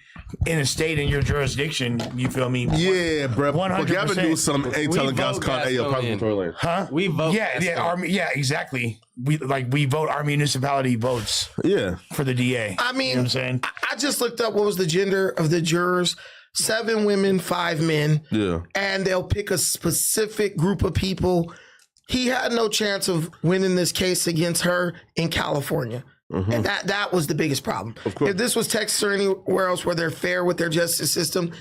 in a state in your jurisdiction, you feel me? Yeah, bro. 100%. But Gavin Newsom ain't telling Gascon, hey, yo, Tory Lanez. Huh? We vote. Yeah, exactly. We vote. Our municipality votes. Yeah, for the DA. I mean, you know what I'm saying? I just looked up what was the gender of the jurors. 7 women, 5 men. Yeah. And they'll pick a specific group of people. He had no chance of winning this case against her in California. Mm-hmm. And that was the biggest problem. Of course. If this was Texas or anywhere else where they're fair with their justice system,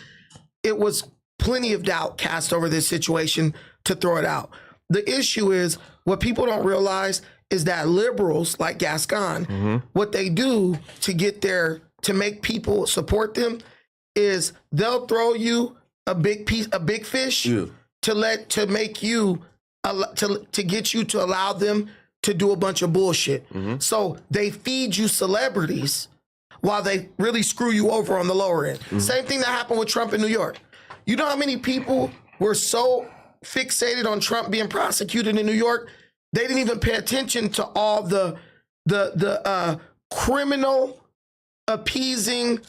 it was plenty of doubt cast over this situation to throw it out. The issue is what people don't realize is that liberals like Gascon, what they do to make people support them is they'll throw you a big fish to get you to allow them to do a bunch of bullshit. So they feed you celebrities while they really screw you over on the lower end. Same thing that happened with Trump in New York. You know how many people were so fixated on Trump being prosecuted in New York, they didn't even pay attention to all the criminal appeasing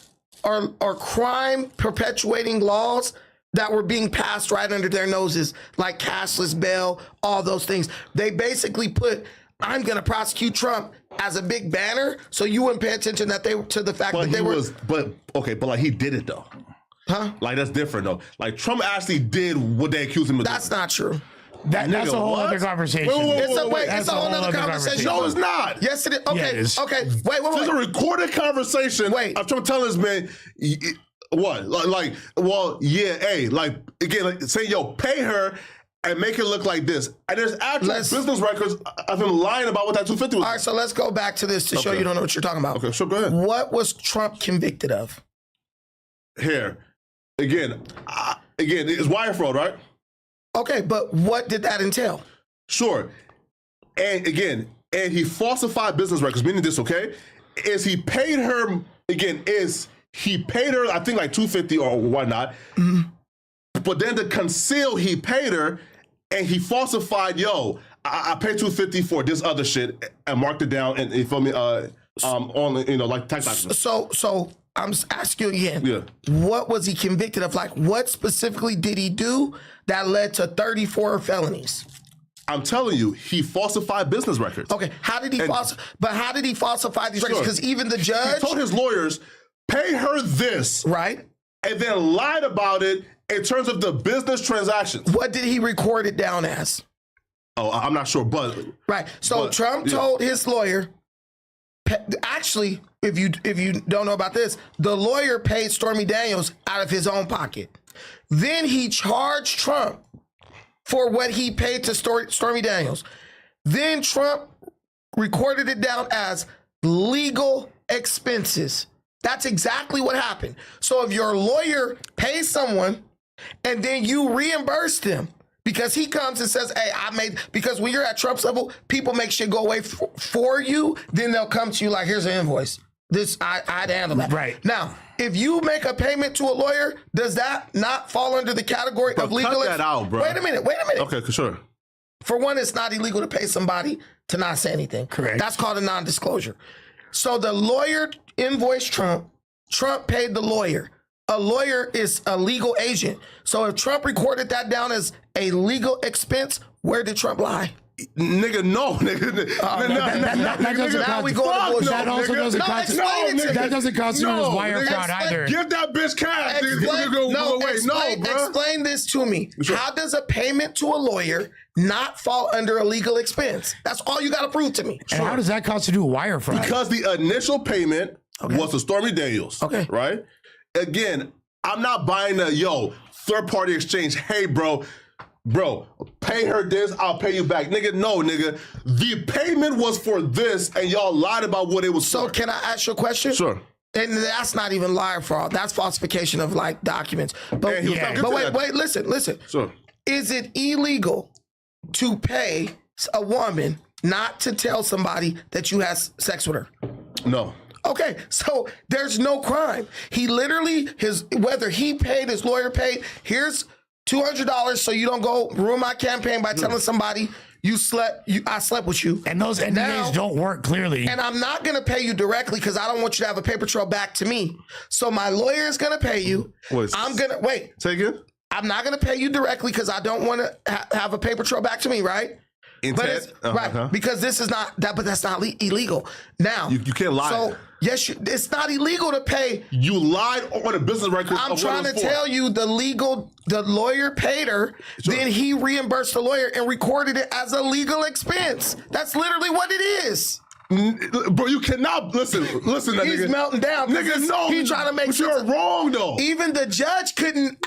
or crime perpetuating laws that were being passed right under their noses, like cashless bail, all those things. They basically put, I'm going to prosecute Trump as a big banner, so you wouldn't pay attention but like he did it though. Huh? Like that's different though. Like Trump actually did what they accused him of. That's not true. That's a whole other conversation. It's a whole other conversation. No, it's not. Yes, it is. Okay, yeah, it is. Okay. Wait. There's a recorded conversation. Wait. I'm trying to tell this man. What? Again, say, yo, pay her and make it look like this. And there's actual business records of him lying about what that 250 was. All right, so let's go back to this to show you don't know what you're talking about. Okay, sure, go ahead. What was Trump convicted of? Here, again, it's wire fraud, right? Okay, but what did that entail? Sure. And again, and he falsified business records, meaning this, okay? I think like $250 or whatnot. But then to conceal, he paid her and he falsified, I paid $250 for this other shit and marked it down and you feel me, on, like tax documents. So I'm asking you again. Yeah. What was he convicted of? Like, what specifically did he do that led to 34 felonies? I'm telling you, he falsified business records. Okay, how did he falsify these records? Because even the judge he told his lawyers, pay her this, right, and then lied about it in terms of the business transactions. What did he record it down as? Oh, I'm not sure, but right. So Trump told his lawyer. Actually, if you don't know about this, the lawyer paid Stormy Daniels out of his own pocket. Then he charged Trump for what he paid to Stormy Daniels. Then Trump recorded it down as legal expenses. That's exactly what happened. So if your lawyer pays someone and then you reimburse them because he comes and says, hey, because when you're at Trump's level, people make shit go away for you, then they'll come to you like, here's an invoice. I'd handle that. Right. Now, if you make a payment to a lawyer, does that not fall under the category of legal? Cut that out, bro. Wait a minute. Okay, sure. For one, it's not illegal to pay somebody to not say anything. Correct. That's called a non-disclosure. So the lawyer invoiced Trump. Trump paid the lawyer. A lawyer is a legal agent. So if Trump recorded that down as a legal expense, where did Trump lie? Nigga, no, nigga. That doesn't now we go to bullshit. That also doesn't that doesn't constitute as wire fraud either. Give that bitch cash. Explain this to me. Sure. How does a payment to a lawyer not fall under a legal expense? That's all you got to prove to me. And how does that constitute wire fraud? Because the initial payment was to Stormy Daniels. Okay. Right? Again, I'm not buying third-party exchange. Hey, bro, pay her this, I'll pay you back. Nigga, no, nigga. The payment was for this, and y'all lied about what it was so for. Can I ask you a question? Sure. And that's not even liar fraud. That's falsification of like documents. But, wait, listen. Sure. Is it illegal to pay a woman not to tell somebody that you had sex with her? No. Okay, so there's no crime. He literally, whether he paid, his lawyer paid, here's $200 so you don't go ruin my campaign by telling somebody I slept with you. And those NDAs don't work clearly. And I'm not going to pay you directly because I don't want you to have a paper trail back to me. So my lawyer is going to pay you. I'm going to, wait. Say again? I'm not going to pay you directly because I don't want to have a paper trail back to me, right? But it's, right, because this is not that, but that's not illegal. Now you can't lie. So yes, it's not illegal to pay. You lied on a business record. I'm trying to tell you, the lawyer paid her. Sure. Then he reimbursed the lawyer and recorded it as a legal expense. That's literally what it is. Bro, you cannot listen. He's nigga. Melting down. Nigga, no. He's trying to make sense. You're wrong, though. Even the judge couldn't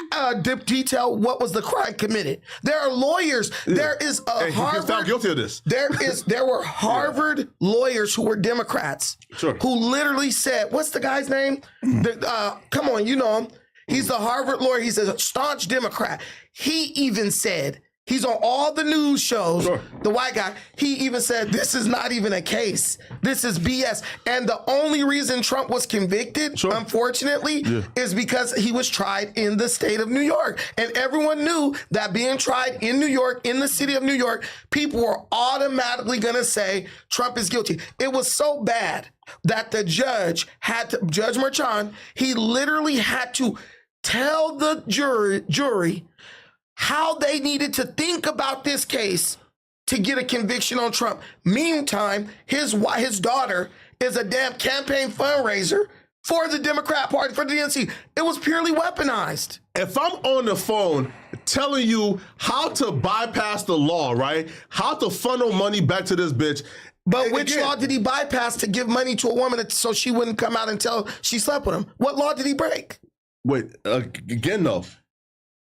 detail what was the crime committed. There are lawyers. Yeah. There is a Harvard. He found guilty of this. There were Harvard lawyers who were Democrats. Sure. Who literally said, "What's the guy's name? Come on, you know him. He's the Harvard lawyer. He's a staunch Democrat. He even said." He's on all the news shows, sure. The white guy. He even said, this is not even a case. This is BS. And the only reason Trump was convicted, sure. Unfortunately, is because he was tried in the state of New York. And everyone knew that being tried in New York, in the city of New York, people were automatically going to say Trump is guilty. It was so bad that the judge Judge Merchan, he literally had to tell the jury how they needed to think about this case to get a conviction on Trump. Meantime, his daughter is a damn campaign fundraiser for the Democrat Party, for the DNC. It was purely weaponized. If I'm on the phone telling you how to bypass the law, right? How to funnel money back to this bitch. But which law did he bypass to give money to a woman so she wouldn't come out and tell she slept with him? What law did he break? Wait, again though.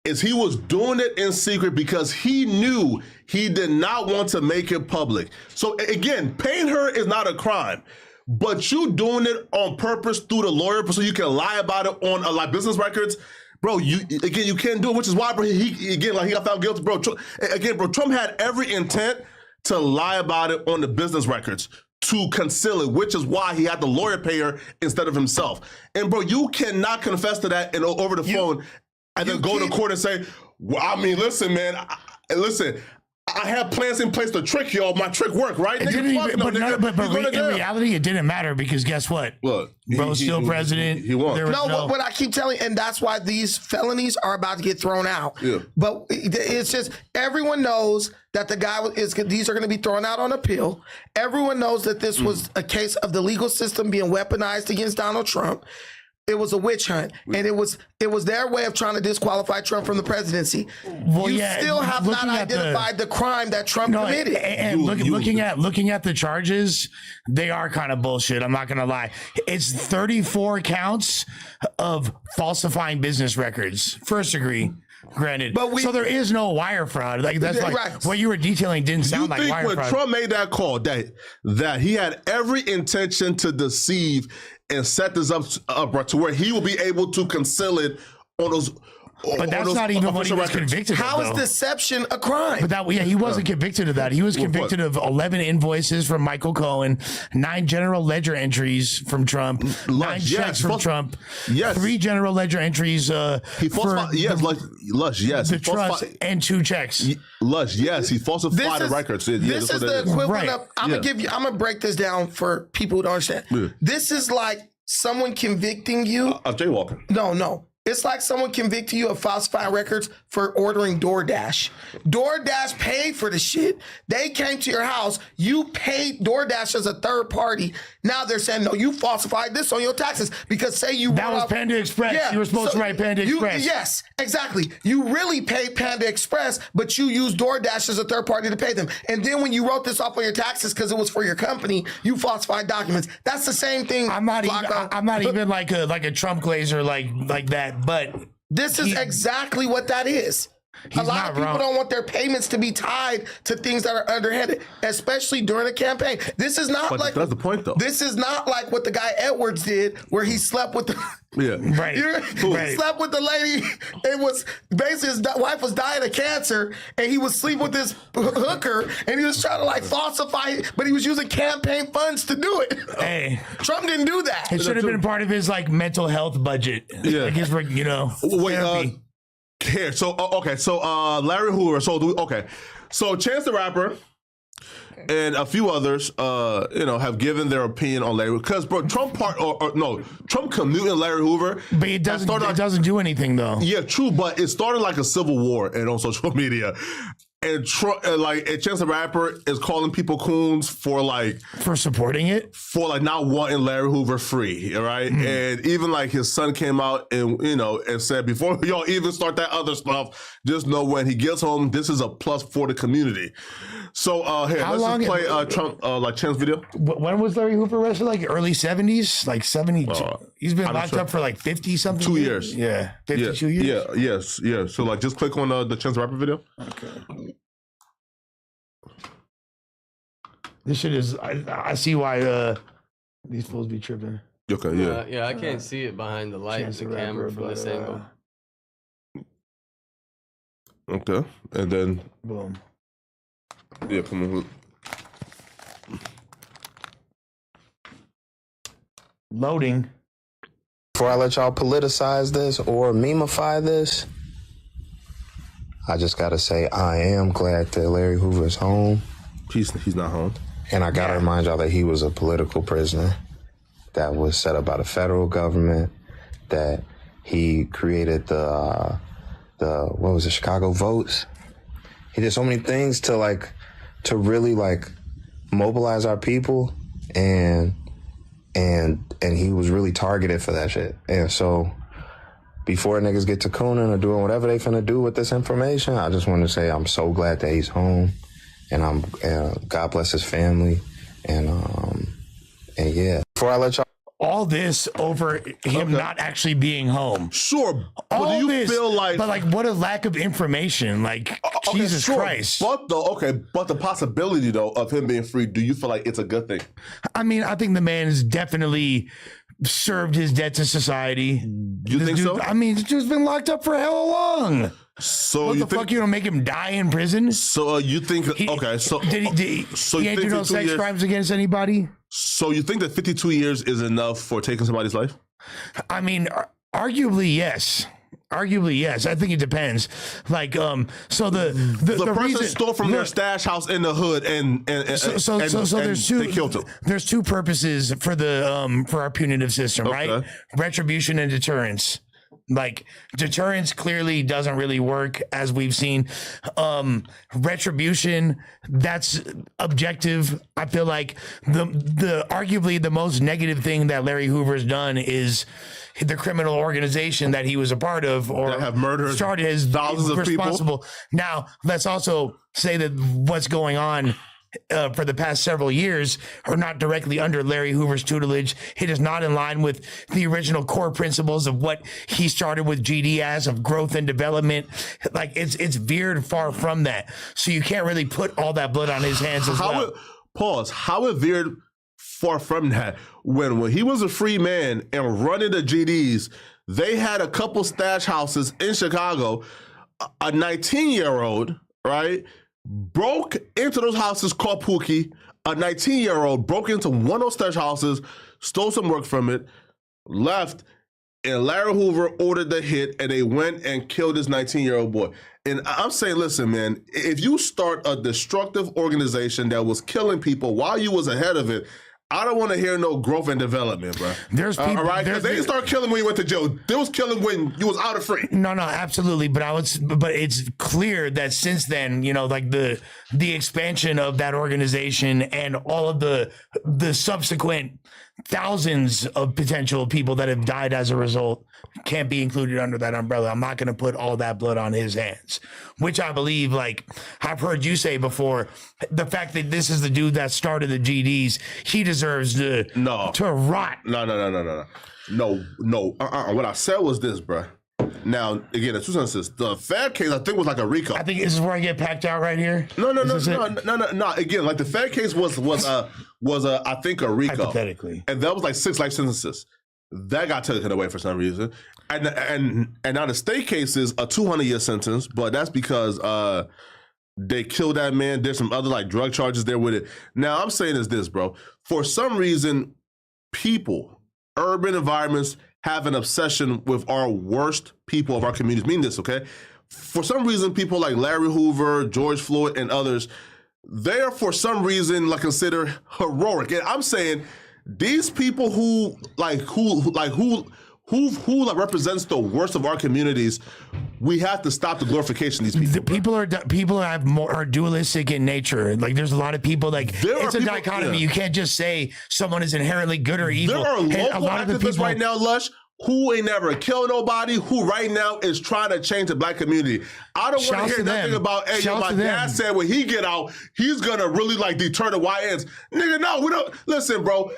Is he was doing it in secret because he knew he did not want to make it public. So again, paying her is not a crime, but you doing it on purpose through the lawyer so you can lie about it on like business records, bro, you can't do it, which is why, bro, he got found guilty, bro. Trump had every intent to lie about it on the business records to conceal it, which is why he had the lawyer pay her instead of himself. And bro, you cannot confess to that and over the phone and then go to court and say, well, I mean, listen, man, I had plans in place to trick y'all. My trick worked, right? But in reality, it didn't matter because guess what? Look, bro's still president. He won. But I keep telling you, and that's why these felonies are about to get thrown out. Yeah. But it's just everyone knows that the guy these are going to be thrown out on appeal. Everyone knows that this was a case of the legal system being weaponized against Donald Trump. It was a witch hunt, and it was their way of trying to disqualify Trump from the presidency. Well, you still have not identified the crime that Trump committed. And looking at the charges, they are kind of bullshit. I'm not gonna lie. It's 34 counts of falsifying business records, first degree. Granted, so there is no wire fraud. Like that's like what you were detailing didn't sound like wire fraud. You think when Trump made that call that he had every intention to deceive and set this up to where he will be able to conceal it on those. But that's not even what he was convicted of. How is deception a crime? But he wasn't convicted of that. He was convicted of 11 invoices from Michael Cohen, 9 general ledger entries from Trump, 9 checks from Trump, 3 general ledger entries he falsified, the trust, and 2 checks. He falsified the records. This is the equivalent of, I'm gonna break this down for people who don't understand. Yeah. This is like someone convicting you of jaywalking. No. It's like someone convicting you of falsifying records for ordering DoorDash. DoorDash paid for the shit. They came to your house. You paid DoorDash as a third party. Now they're saying, no, you falsified this on your taxes because say you... That was Panda Express. Yeah, you were supposed to write Panda Express. Yes, exactly. You really paid Panda Express, but you used DoorDash as a third party to pay them. And then when you wrote this off on your taxes because it was for your company, you falsified documents. That's the same thing. I'm not even like a Trump glazer like that. But this is exactly what that is. A lot of people don't want their payments to be tied to things that are underhanded, especially during a campaign. This is not like that's the point, though. This is not like what the guy Edwards did, where he slept with the he slept with the lady. It was basically his wife was dying of cancer, and he was sleeping with this hooker, and he was trying to like falsify, but he was using campaign funds to do it. Hey, Trump didn't do that. It should have been part of his like mental health budget. Yeah, like his therapy. Here, so Larry Hoover. So Chance the Rapper and a few others, have given their opinion on Larry because, bro, Trump commuting Larry Hoover, but it doesn't do anything though. Yeah, true, but it started like a civil war and on social media. And Trump, and Chance the Rapper is calling people coons for supporting it, for not wanting Larry Hoover free, right? Mm-hmm. And even his son came out and and said, before y'all even start that other stuff, just know when he gets home, this is a plus for the community. So let's just play Trump Chance video. When was Larry Hoover arrested? Like early 70s, like 72. He's been locked up for 50 something. 2 years. Yeah, 52 years. Yeah. So just click on the Chance the Rapper video. Okay. This shit is. I see why these fools be tripping. Okay, yeah. Yeah, I can't see it behind the light, the camera from this angle. Okay, and then boom. Yeah, come on. Loading. Before I let y'all politicize this or memify this, I just gotta say I am glad that Larry Hoover is home. He's not home. And I gotta remind y'all that he was a political prisoner that was set up by the federal government, that he created the Chicago votes. He did so many things to really mobilize our people, and he was really targeted for that shit. And so before niggas get to cooning or doing whatever they finna do with this information, I just want to say I'm so glad that he's home. And God bless his family, and yeah. Before I let y'all, all this over him not actually being home. Sure, all but do you this, feel but what a lack of information. Jesus Christ. But the possibility though of him being free, do you feel like it's a good thing? I mean, I think the man is definitely served his debt to society. You think so? I mean, this dude's been locked up for hella long. So What you the think? fuck? You gonna make him die in prison? So you think? Okay. So So you he think do no 52 sex years? crimes against anybody? So you think that 52 years is enough for taking somebody's life? I mean, arguably yes. Arguably yes. I think it depends. Like, so the person reason, stole from their stash house in the hood, and so there's two. They killed him. There's two purposes for the for our punitive system, right? Okay. Retribution and deterrence. Like deterrence clearly doesn't really work, as we've seen. Retribution, that's objective. I feel like the arguably the most negative thing that Larry Hoover's done is the criminal organization that he was a part of, or That have murdered started as thousands of people. responsible. Now, let's also say that what's going on for the past several years are not directly under Larry Hoover's tutelage. It is not in line with the original core principles of what he started with GD as, of growth and development. Like it's veered far from that. So you can't really put all that blood on his hands as well. How it veered far from that when he was a free man and running the GDs, they had a couple stash houses in Chicago. A 19-year-old, right, broke into those houses called Pookie. A 19-year-old broke into one of those stash houses, stole some work from it, left, and Larry Hoover ordered the hit, and they went and killed this 19-year-old boy. And I'm saying, listen, man, if you start a destructive organization that was killing people while you was ahead of it, I don't want to hear no growth and development, bro. There's people, all right, because they didn't start killing when you went to jail. They was killing when you was out of free. No, absolutely. But it's clear that since then, you know, like the expansion of that organization and all of the subsequent thousands of potential people that have died as a result can't be included under that umbrella. I'm not going to put all that blood on his hands, which I believe, like I've heard you say before, the fact that this is the dude that started the GDs, he deserves to rot. No. What I said was this, bro. Now, again, the two sentences. The Fed case, I think, was like a RICO. I think this is where I get packed out right here. No. Again, like the Fed case was I think a RICO. Hypothetically. And that was like 6 life sentences. That got taken away for some reason. And now the state case is a 200-year sentence, but that's because they killed that man. There's some other like drug charges there with it. Now I'm saying is this, bro. For some reason, people, urban environments have an obsession with our worst people of our communities. Mean this, okay? For some reason, people like Larry Hoover, George Floyd, and others, they are for some reason like considered heroic. And I'm saying these people who represents the worst of our communities, we have to stop the glorification of these people. People are dualistic in nature. Like there's a lot of people like it's a dichotomy. Yeah. You can't just say someone is inherently good or evil. There are local a lot activists of the people right now, Lush, who ain't never killed nobody, who right now is trying to change the black community. I don't want to hear nothing about, hey, my dad said when he get out, he's gonna really like deter the YNs. Nigga, no, we don't. Listen, bro.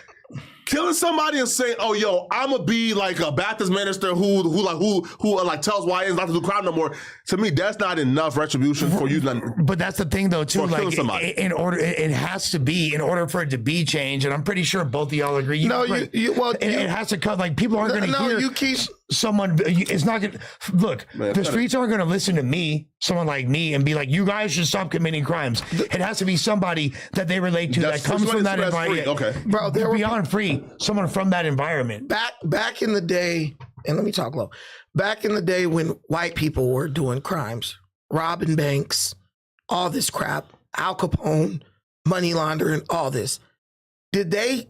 Killing somebody and saying, "Oh, yo, I'm gonna be like a Baptist minister who tells YNs not to do crime no more." To me, that's not enough retribution for you. But that's the thing, though, too. Like, it has to be in order for it to be changed. And I'm pretty sure both of y'all agree. It has to cut. Like people aren't going to hear. You keep someone. It's not going. Look, the streets aren't going to listen to me, someone like me, and be like, "You guys should stop committing crimes." It has to be somebody that they relate to that comes from that environment. Okay, bro, they're beyond free. Someone from that environment. Back in the day, and let me talk low. Back in the day when white people were doing crimes, robbing banks, all this crap, Al Capone, money laundering, all this. Did that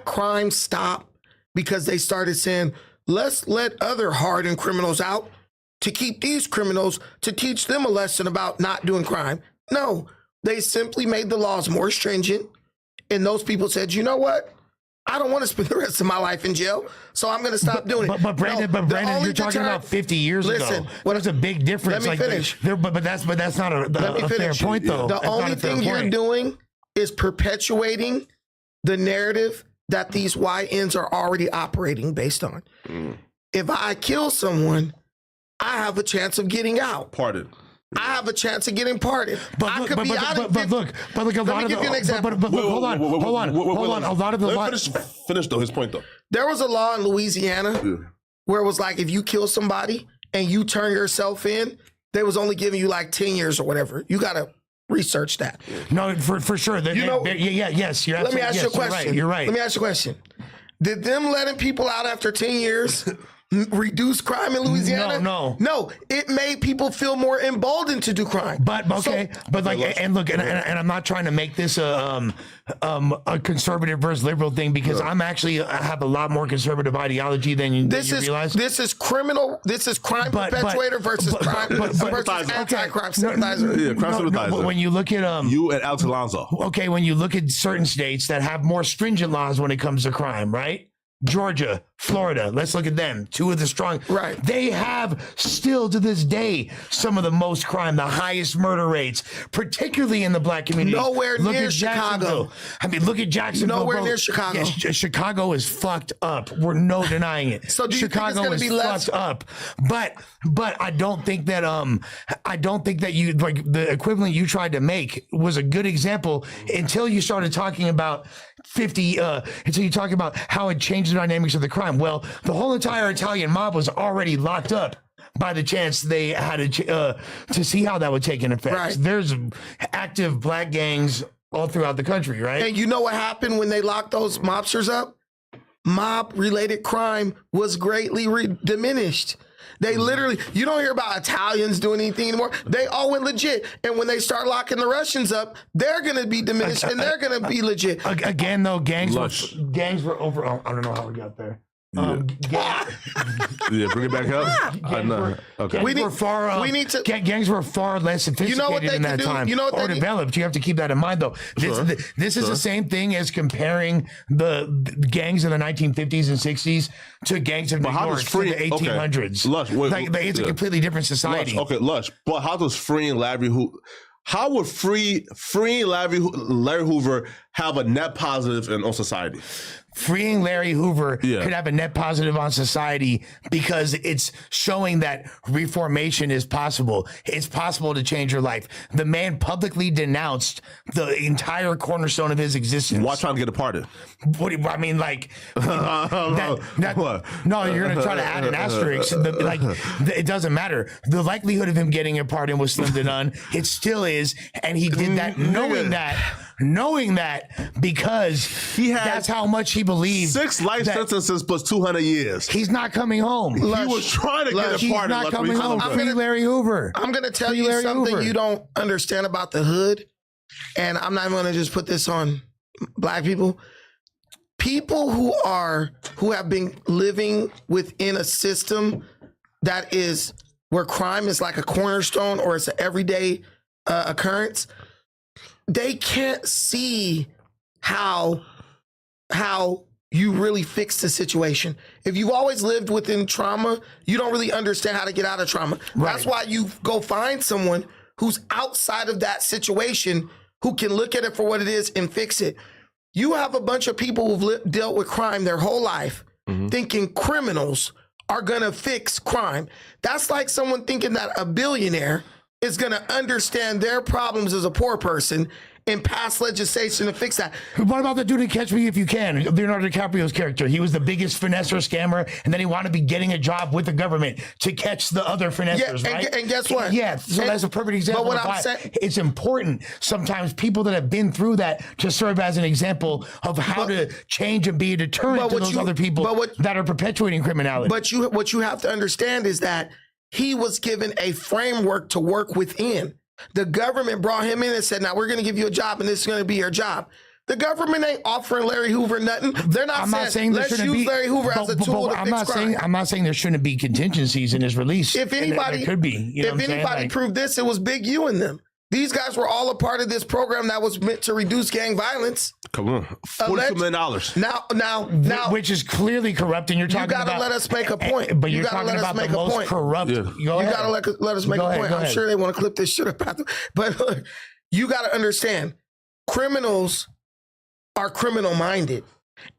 crime stop because they started saying, let's let other hardened criminals out to keep these criminals, to teach them a lesson about not doing crime? No, they simply made the laws more stringent. And those people said, you know what? I don't want to spend the rest of my life in jail, so I'm going to stop doing it. But Brandon, you're talking about 50 years ago. There's a big difference. Let me finish. But that's not a fair point, though. The only thing you're doing is perpetuating the narrative that these YNs are already operating based on. If I kill someone, I have a chance of getting out. Pardon. I have a chance of getting pardoned. I could be out of but look, a lot of Let me give you an example. But look, hold on. A lot of the Let me finish though his point though. There was a law in Louisiana where it was like if you kill somebody and you turn yourself in, they was only giving you like 10 years or whatever. You got to research that. No, for sure. Yes, you're Let me ask you a yes, question. You're right. Let me ask you a question. Did them letting people out after 10 years reduce crime in Louisiana? No. It made people feel more emboldened to do crime. But okay, but like, and look, and I'm not trying to make this a conservative versus liberal thing because I have a lot more conservative ideology than you realize. This is criminal. This is crime perpetuator versus anti-crime sympathizer. Yeah, crime sympathizer. But when you look at you and Alex Alonso. Okay, when you look at certain states that have more stringent laws when it comes to crime, right? Georgia, Florida, let's look at them. Two of the strong. Right. They have still to this day some of the most crime, the highest murder rates, particularly in the black community. Nowhere near Chicago. I mean, look at Jacksonville. Nowhere near Chicago. Yes, Chicago is fucked up. We're no denying it. So do you Chicago think it's is gonna be less? fucked up. But I don't think that you like the equivalent you tried to make was a good example until you started talking about until you talk about how it changed the dynamics of the crime. Well, the whole entire Italian mob was already locked up by the chance they had to see how that would take an effect. Right. There's active black gangs all throughout the country, right? And you know what happened when they locked those mobsters up? Mob-related crime was greatly diminished. They literally, you don't hear about Italians doing anything anymore. They all went legit. And when they start locking the Russians up, they're going to be diminished and they're going to be legit. Again, though, gangs were over. I don't know how we got there. Yeah, bring it back up. Gangs were far less sophisticated in that time or developed. You have to keep that in mind, though. This is the same thing as comparing the gangs in the 1950s and 60s to gangs in New York in the 1800s. Lush, it's a completely different society. Lush. But how does freeing Larry Hoover? How would freeing Larry Hoover have a net positive on society? Freeing Larry Hoover could have a net positive on society because it's showing that reformation is possible. It's possible to change your life. The man publicly denounced the entire cornerstone of his existence. Why trying to get a pardon? No, you're going to try to add an asterisk. It doesn't matter. The likelihood of him getting a pardon was slim to none. It still is. And he did that knowing that because that's how much he believed. 6 life sentences plus 200 years. He's not coming home. He was trying to get a pardon. He's not coming home. Free Larry Hoover. I'm going to tell you something you don't understand about the hood. And I'm not even going to just put this on black people. People who have been living within a system that is where crime is like a cornerstone or it's an everyday occurrence, they can't see how you really fix the situation. If you've always lived within trauma, you don't really understand how to get out of trauma. Right. That's why you go find someone who's outside of that situation who can look at it for what it is and fix it. You have a bunch of people who've dealt with crime their whole life thinking criminals are going to fix crime. That's like someone thinking that a billionaire is going to understand their problems as a poor person and pass legislation to fix that. What about the dude in Catch Me If You Can? Leonardo DiCaprio's character. He was the biggest finesser scammer, and then he wanted to be getting a job with the government to catch the other finessers, right? And guess what? Yeah, so that's a perfect example of why it's important sometimes people that have been through that to serve as an example of how to change and be a deterrent to those other people that are perpetuating criminality. But what you have to understand is that he was given a framework to work within. The government brought him in and said, now we're going to give you a job and this is going to be your job. The government ain't offering Larry Hoover nothing. They're not saying let's use Larry Hoover as a tool to fix crime. I'm not saying there shouldn't be contingencies in his release. If anybody could be, if anybody proved this, it was Big U and them. These guys were all a part of this program that was meant to reduce gang violence. Come on, $42 million. Now, which is clearly corrupt, and you're talking about. You got to let us make a point. But you're talking about the most corrupt. You got to let us make a point. I'm sure they want to clip this shit up. But look, you got to understand, criminals are criminal-minded,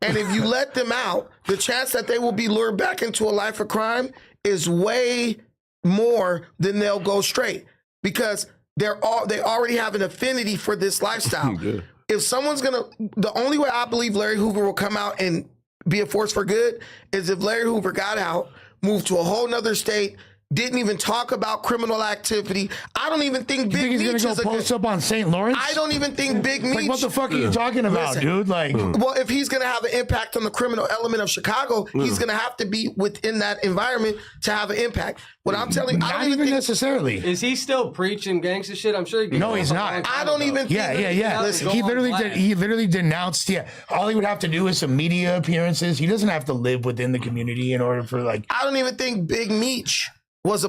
and if you let them out, the chance that they will be lured back into a life of crime is way more than they'll go straight. because they already have an affinity for this lifestyle. Yeah. If someone's the only way I believe Larry Hoover will come out and be a force for good is if Larry Hoover got out, moved to a whole nother state, didn't even talk about criminal activity. I don't even think Big Meech is gonna post up on St. Lawrence. I don't even think Big Meech. Like, what the fuck are you talking about, dude? Like, well, if he's gonna have an impact on the criminal element of Chicago, he's gonna have to be within that environment to have an impact. What I'm telling you, I not don't even think necessarily. Is he still preaching gangster shit? I'm sure he No, he's not. I don't even. Yeah. Listen, He literally denounced. Yeah, all he would have to do is some media appearances. He doesn't have to live within the community in order for like. I don't even think Big Meech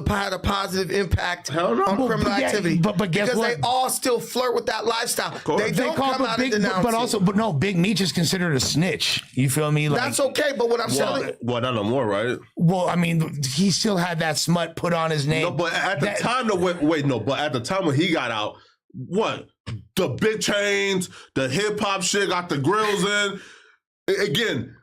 had a positive impact on criminal activity. But guess because what? they all still flirt with that lifestyle. They don't come out and denounce it. But no, Big Meech is considered a snitch. You feel me? Like, That's okay, but what I'm telling Well, not no more, right? well, I mean, he still had that smut put on his name. No, but at the time, but at the time when he got out, what? The big chains, the hip hop shit, got the grills in. Again,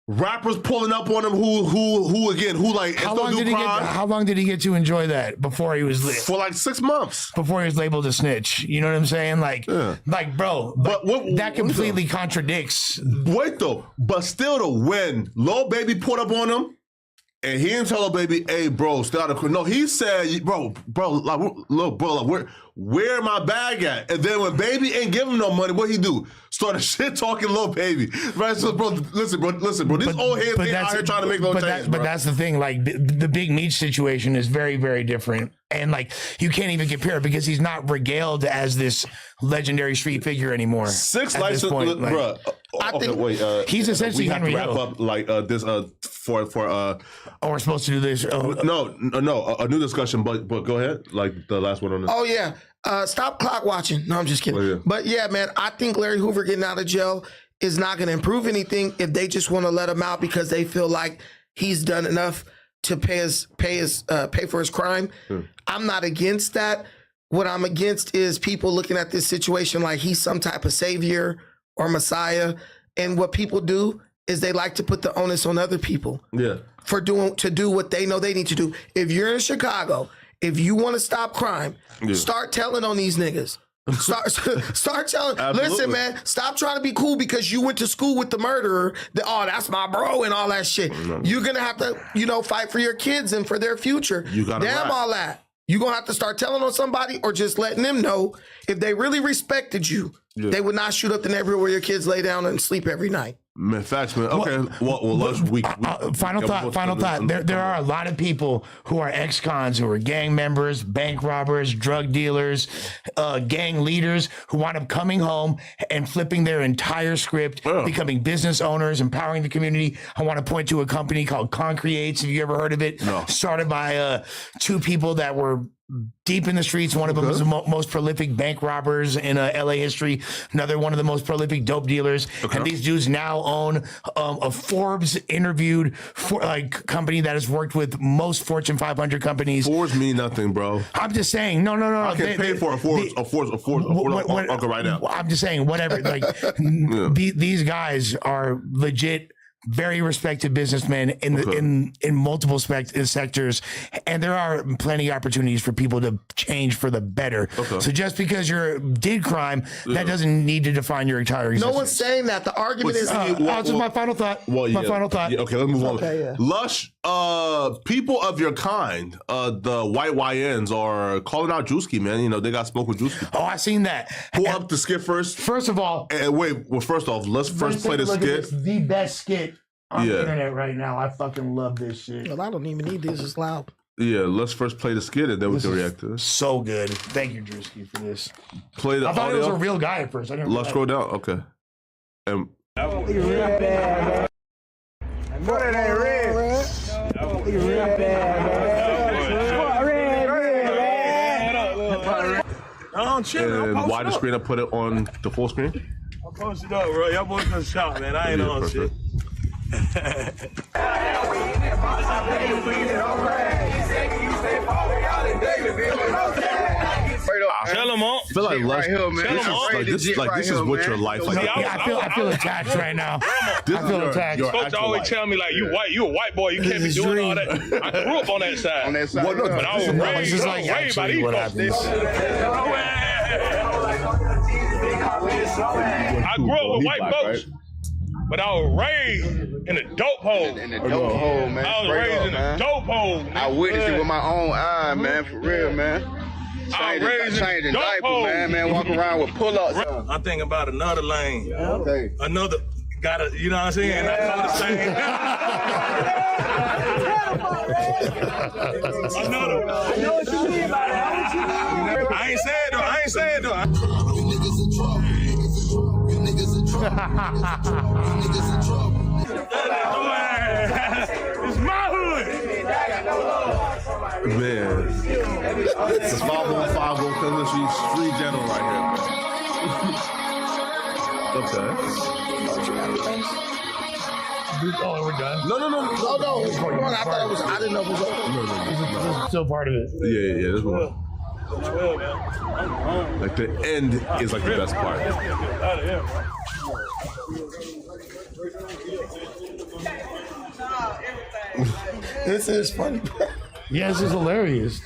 rappers pulling up on him who like how long did he get to enjoy that before he was lit? For like 6 months. Before he was labeled a snitch. You know what I'm saying? Like, bro, But that completely contradicts. Wait though, but still to win, Lil Baby put up on him. And he didn't tell Lil Baby, hey, bro, stay out of No, he said, bro, like, look, bro, like, where my bag at? And then when Baby ain't give him no money, what he do? Started shit talking Lil Baby. Right? So, bro, listen, bro. These old heads ain't out here trying to make no change, But that's the thing. Like, the Big Meech situation is very, very different. And, like, you can't even compare it because he's not regaled as this legendary street figure anymore. 6 license, bro. I think he's essentially we have Henry to wrap Hill. up like this for we're supposed to do this. no, a new discussion, but go ahead, like the last one on this. Oh yeah, stop clock watching. No, I'm just kidding. Oh, yeah. But yeah, man, I think Larry Hoover getting out of jail is not going to improve anything if they just want to let him out because they feel like he's done enough to pay for his crime. I'm not against that. What I'm against is people looking at this situation like he's some type of savior or messiah, and what people do is they like to put the onus on other people. Yeah. To do what they know they need to do. If you're in Chicago, if you want to stop crime, start telling on these niggas. Start telling. Listen, man, stop trying to be cool because you went to school with the murderer. That's my bro and all that shit. You're gonna have to, fight for your kids and for their future. You gotta Damn rap. all that. You're gonna have to start telling on somebody or just letting them know if they really respected you, they would not shoot up the neighborhood where your kids lay down and sleep every night. Man, facts, man. Okay. Final thought. There are a lot of people who are ex-cons, who are gang members, bank robbers, drug dealers, gang leaders who wind up coming home and flipping their entire script, becoming business owners, empowering the community. I want to point to a company called Concreates. Have you ever heard of it? No. Started by 2 people that were deep in the streets. One of them was the most prolific bank robbers in LA history. Another one of the most prolific dope dealers. And these dudes now own a Forbes interviewed company that has worked with most Fortune 500 companies. Forbes mean nothing, bro. I'm just saying, no. I can pay for a Forbes uncle right now. I'm just saying, whatever. Like these guys are legit. Very respected businessmen in multiple sectors, and there are plenty of opportunities for people to change for the better. So just because you did crime, that doesn't need to define your entire existence. No one's saying that. The argument is my final thought. Final thought. Yeah, okay, let's move on. Lush, people of your kind, the white YNs are calling out Drewski, man. They got smoke with Drewski. Oh, I seen that. Pull up the skit first. First of all, first off, let's first play the skit. It's the best skit on the internet right now. I fucking love this shit. Well, I don't even need this. It's loud. Yeah, let's first play the skit and then we can react to this. So good. Thank you, Drewski, for this. Play the I thought audio. it was a real guy at first. I didn't. Let's scroll down. Okay. And wide the screen, I put it on the full screen. I posted up, bro. Y'all boys gonna shot, man. I ain't on shit. Tell them all. feel like right here, man. this is what your life is. I feel attacked right now. I feel attacked. Folks always tell me like, you a white boy, you can't be doing all that. I grew up on that side. On that side. But I was raised by these folks. I grew up with white folks. But I was raised in a dope hole. In a dope hole, man. I was raised in a dope hole. I witnessed it with my own eye, man. For real, man. Changing diaper, man. Walking around with pull-ups. I'm thinking about another lane. Okay. Another, you know what I'm saying? I call the same. Another. I know what you mean by that. I ain't saying though. It's my hood. Man, it's 515 Cleveland Street General right here. Okay. Oh, we're done. No. Oh, no. It's going on. I thought it was, I didn't know it was over. It's still part of it. Yeah. This one. Like the end is like the best part. This is funny. Yeah, this is hilarious.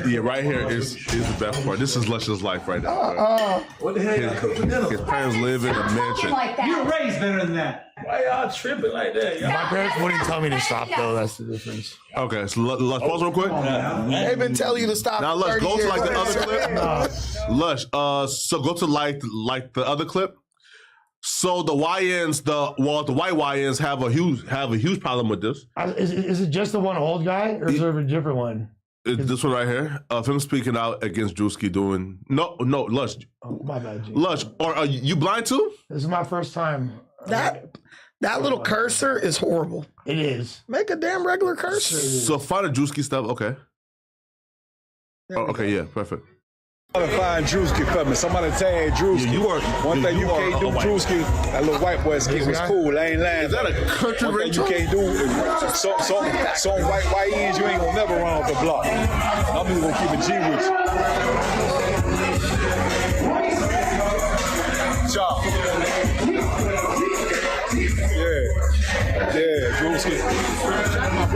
Yeah, right here is the best part. This is Lush's life right now. What the hell? His parents live in a mansion. You were raised better than that. Why y'all tripping like that? My parents wouldn't tell me to stop, though. That's the difference. Okay, so Lush, pause real quick. They've been telling you to stop. Now, Lush, go to like the other clip. Lush, so go to like the other clip. So the YNs, the white YNs have a huge problem with this. Is it just the one old guy, or is there a different one? This one right here, of him speaking out against Drewski doing no, Lush. Oh, my bad, G. Lush, or are you blind too? This is my first time. That little cursor is horrible. It is. Make a damn regular cursor. So find the Drewski stuff, okay. Okay, yeah, perfect. Find Drewski for me. Somebody tag Drewski. One thing you can't do, Drewski, that little white boy skit was cool. I ain't lying. Is that a country ring? You can't do some white ends, you ain't gonna never run off the block. I'm just gonna keep a G with you. Chop. Yeah, Drewski.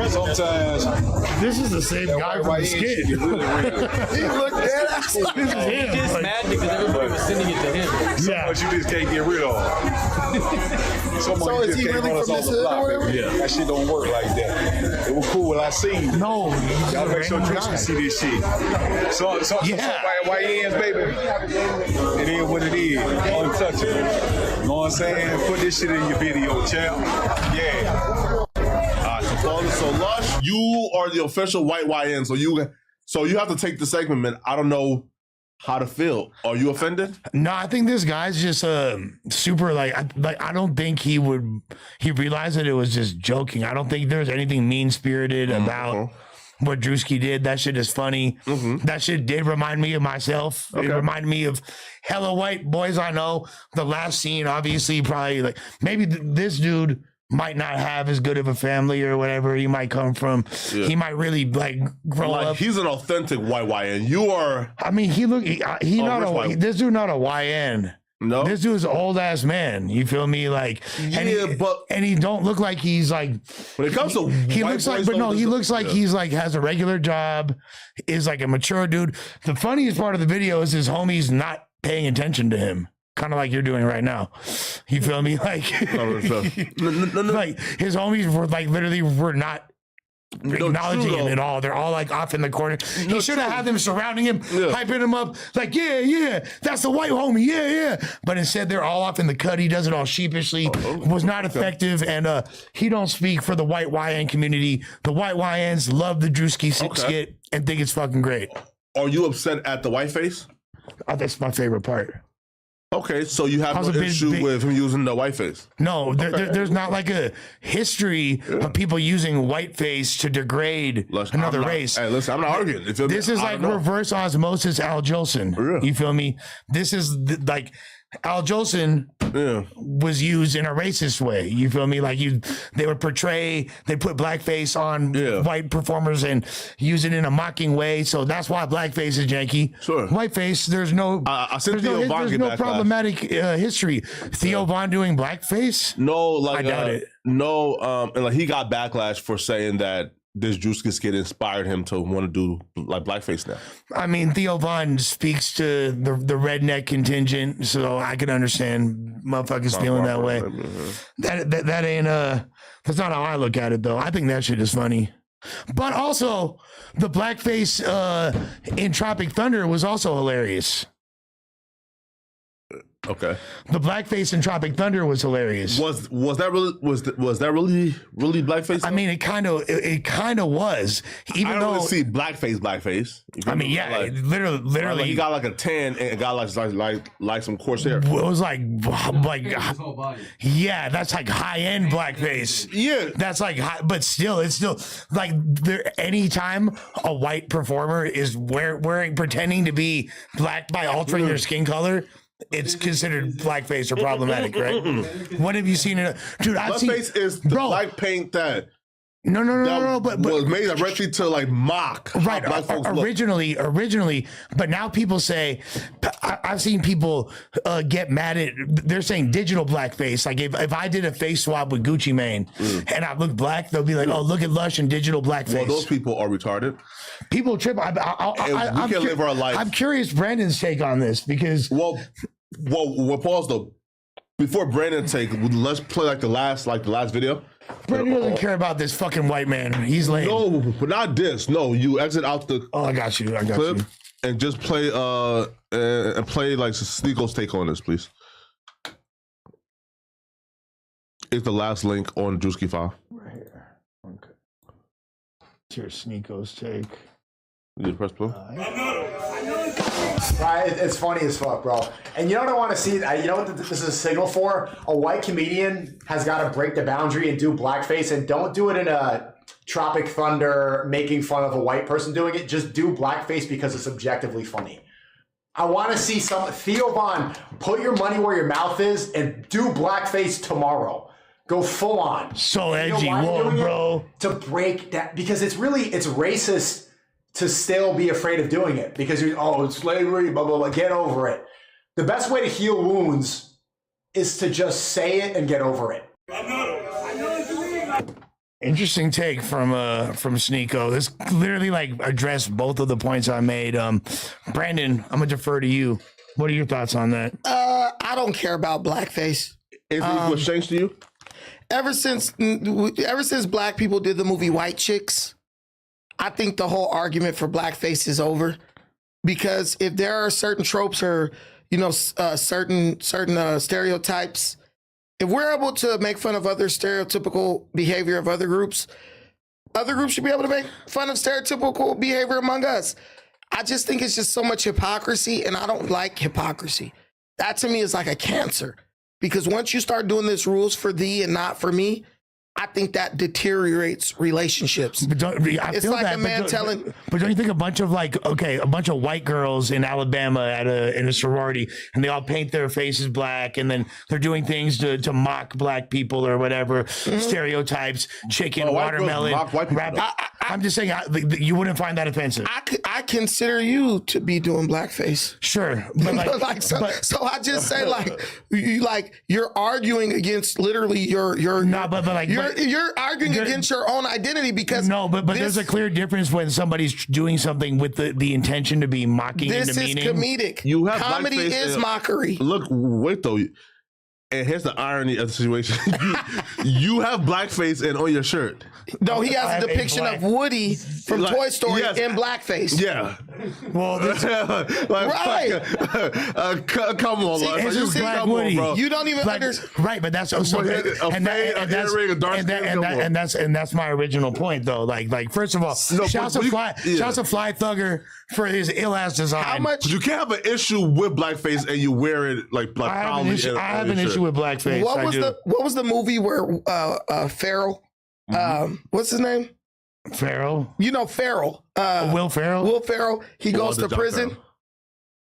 Sometimes this is the same guy from the skit. He looked at This is him. Just mad because everybody was sending it to him. so much you just can't get rid of. So is he really from this hood or whatever? Yeah. That shit don't work like that. It was cool when I seen it. No, Y'all make sure Drewski see this shit. So white ends, baby. It is what it is. Untouchable. You know what I'm saying? Put this shit in your video, champ. Yeah. So Lush, you are the official white YN, so you have to take the segment, man. I don't know how to feel. Are you offended? No, I think this guy's just super I don't think he realized that it was just joking. I don't think there's anything mean-spirited about what Drewski did. That shit is funny. That shit did remind me of myself. It reminded me of hella white boys I know. The last scene, obviously, probably like maybe this dude might not have as good of a family or whatever he might come from. Yeah. He might really grow up. He's an authentic white YN. You are. I mean, this dude not a YN. No, this dude's an old ass man. You feel me? Like, and he don't look like he's like. When it comes to he looks like, but no, he looks like he's like has a regular job, is like a mature dude. The funniest part of the video is his homies not paying attention to him. Kind of like you're doing right now. You feel me? Like, like his homies were like literally were not acknowledging him at all. They're all like off in the corner. He should have had them surrounding him, hyping him up, like, yeah, that's the white homie, yeah. But instead, they're all off in the cut. He does it all sheepishly. Was not effective, and he don't speak for the white YN community. The white YNs love the Drewski skit and think it's fucking great. Are you upset at the whiteface? That's my favorite part. Okay, so you have an issue with him using the whiteface? No, there's not like a history of people using whiteface to degrade another race. Hey, listen, I'm not arguing. This is like reverse osmosis Al Jolson. You feel me? This is like Al Jolson was used in a racist way. You feel me? Like they would portray, they put blackface on white performers and use it in a mocking way. So that's why blackface is janky. Sure. Whiteface, there's no problematic history. Theo Von doing blackface? No, like I doubt it. No, and like he got backlash for saying that this Drewski skit inspired him to want to do like blackface now. I mean, Theo Von speaks to the redneck contingent, so I can understand motherfuckers feeling that way. That ain't that's not how I look at it though. I think that shit is funny. But also the blackface in Tropic Thunder was also hilarious. Okay. The blackface in Tropic Thunder was hilarious. Was that really blackface? I mean, it kind of was. Even I don't though really see blackface. I mean, yeah, like, literally, like he got like a tan and got like some coarse hair. It was like yeah, that's like high end blackface. Yeah, that's like high, but still, it's still like anytime a white performer is pretending to be black by altering their skin color, it's considered blackface or problematic, right? What have you seen? Dude, I've seen blackface is the black paint that. No, but was made directly to like mock right originally, but now people say I've seen people get mad at, they're saying digital blackface. Like if I did a face swap with Gucci Mane and I look black, they'll be like, oh, look at Lush and digital blackface. Well, those people are retarded. People trip. We can't live our life. I'm curious Brandon's take on this because well, pause though. Before Brandon take, let's play like the last video. Brandon doesn't care about this fucking white man. He's lame. No, but not this. No, you exit out the. Oh, I got you. Clip and just play and play like Sneako's take on this, please. It's the last link on Drewski file. Right here. Okay. Here's Sneako's take. You press play. Right, it's funny as fuck, bro. And you know what I want to see? You know what this is a signal for? A white comedian has got to break the boundary and do blackface, and don't do it in a Tropic Thunder making fun of a white person doing it. Just do blackface because it's objectively funny. I want to see some Theo Von, put your money where your mouth is and do blackface tomorrow. Go full on. So edgy, whoa, bro. To break that, because it's racist to still be afraid of doing it because it's slavery, blah, blah, blah. Get over it. The best way to heal wounds is to just say it and get over it. Interesting take from Sneako. This literally like addressed both of the points I made. Brandon, I'm gonna defer to you. What are your thoughts on that? I don't care about blackface. Is it what changed to you? Ever since black people did the movie White Chicks, I think the whole argument for blackface is over, because if there are certain tropes or certain stereotypes, if we're able to make fun of other stereotypical behavior of other groups should be able to make fun of stereotypical behavior among us. I just think it's just so much hypocrisy, and I don't like hypocrisy. That to me is like a cancer, because once you start doing this rules for thee and not for me, I think that deteriorates relationships. But it's like a man telling. But don't you think a bunch of white girls in Alabama in a sorority, and they all paint their faces black, and then they're doing things to mock black people or whatever, stereotypes, chicken, watermelon, rabbit. I'm just saying, you wouldn't find that offensive. I consider you to be doing blackface. Sure, but so I just say you're arguing against literally you're arguing against your own identity, because but there's a clear difference when somebody's doing something with the intention to be mocking and demeaning. This is comedic. Comedy is mockery. Look, wait though. And here's the irony of the situation. you have blackface and on your shirt. No, he has a depiction of Woody from Toy Story in blackface. Yeah. Well, right. Come on, it's just Black Woody. On, you don't even understand. Right, but that's also and that's my original point though. Like first of all, shouts to Fly Thugger for his ill ass design. How much? You can't have an issue with blackface and you wear it like proudly. I have an issue with blackface. What was the movie where Farrell? What's his name? Farrell. You know Farrell. Will Ferrell. Will Ferrell. He goes to prison.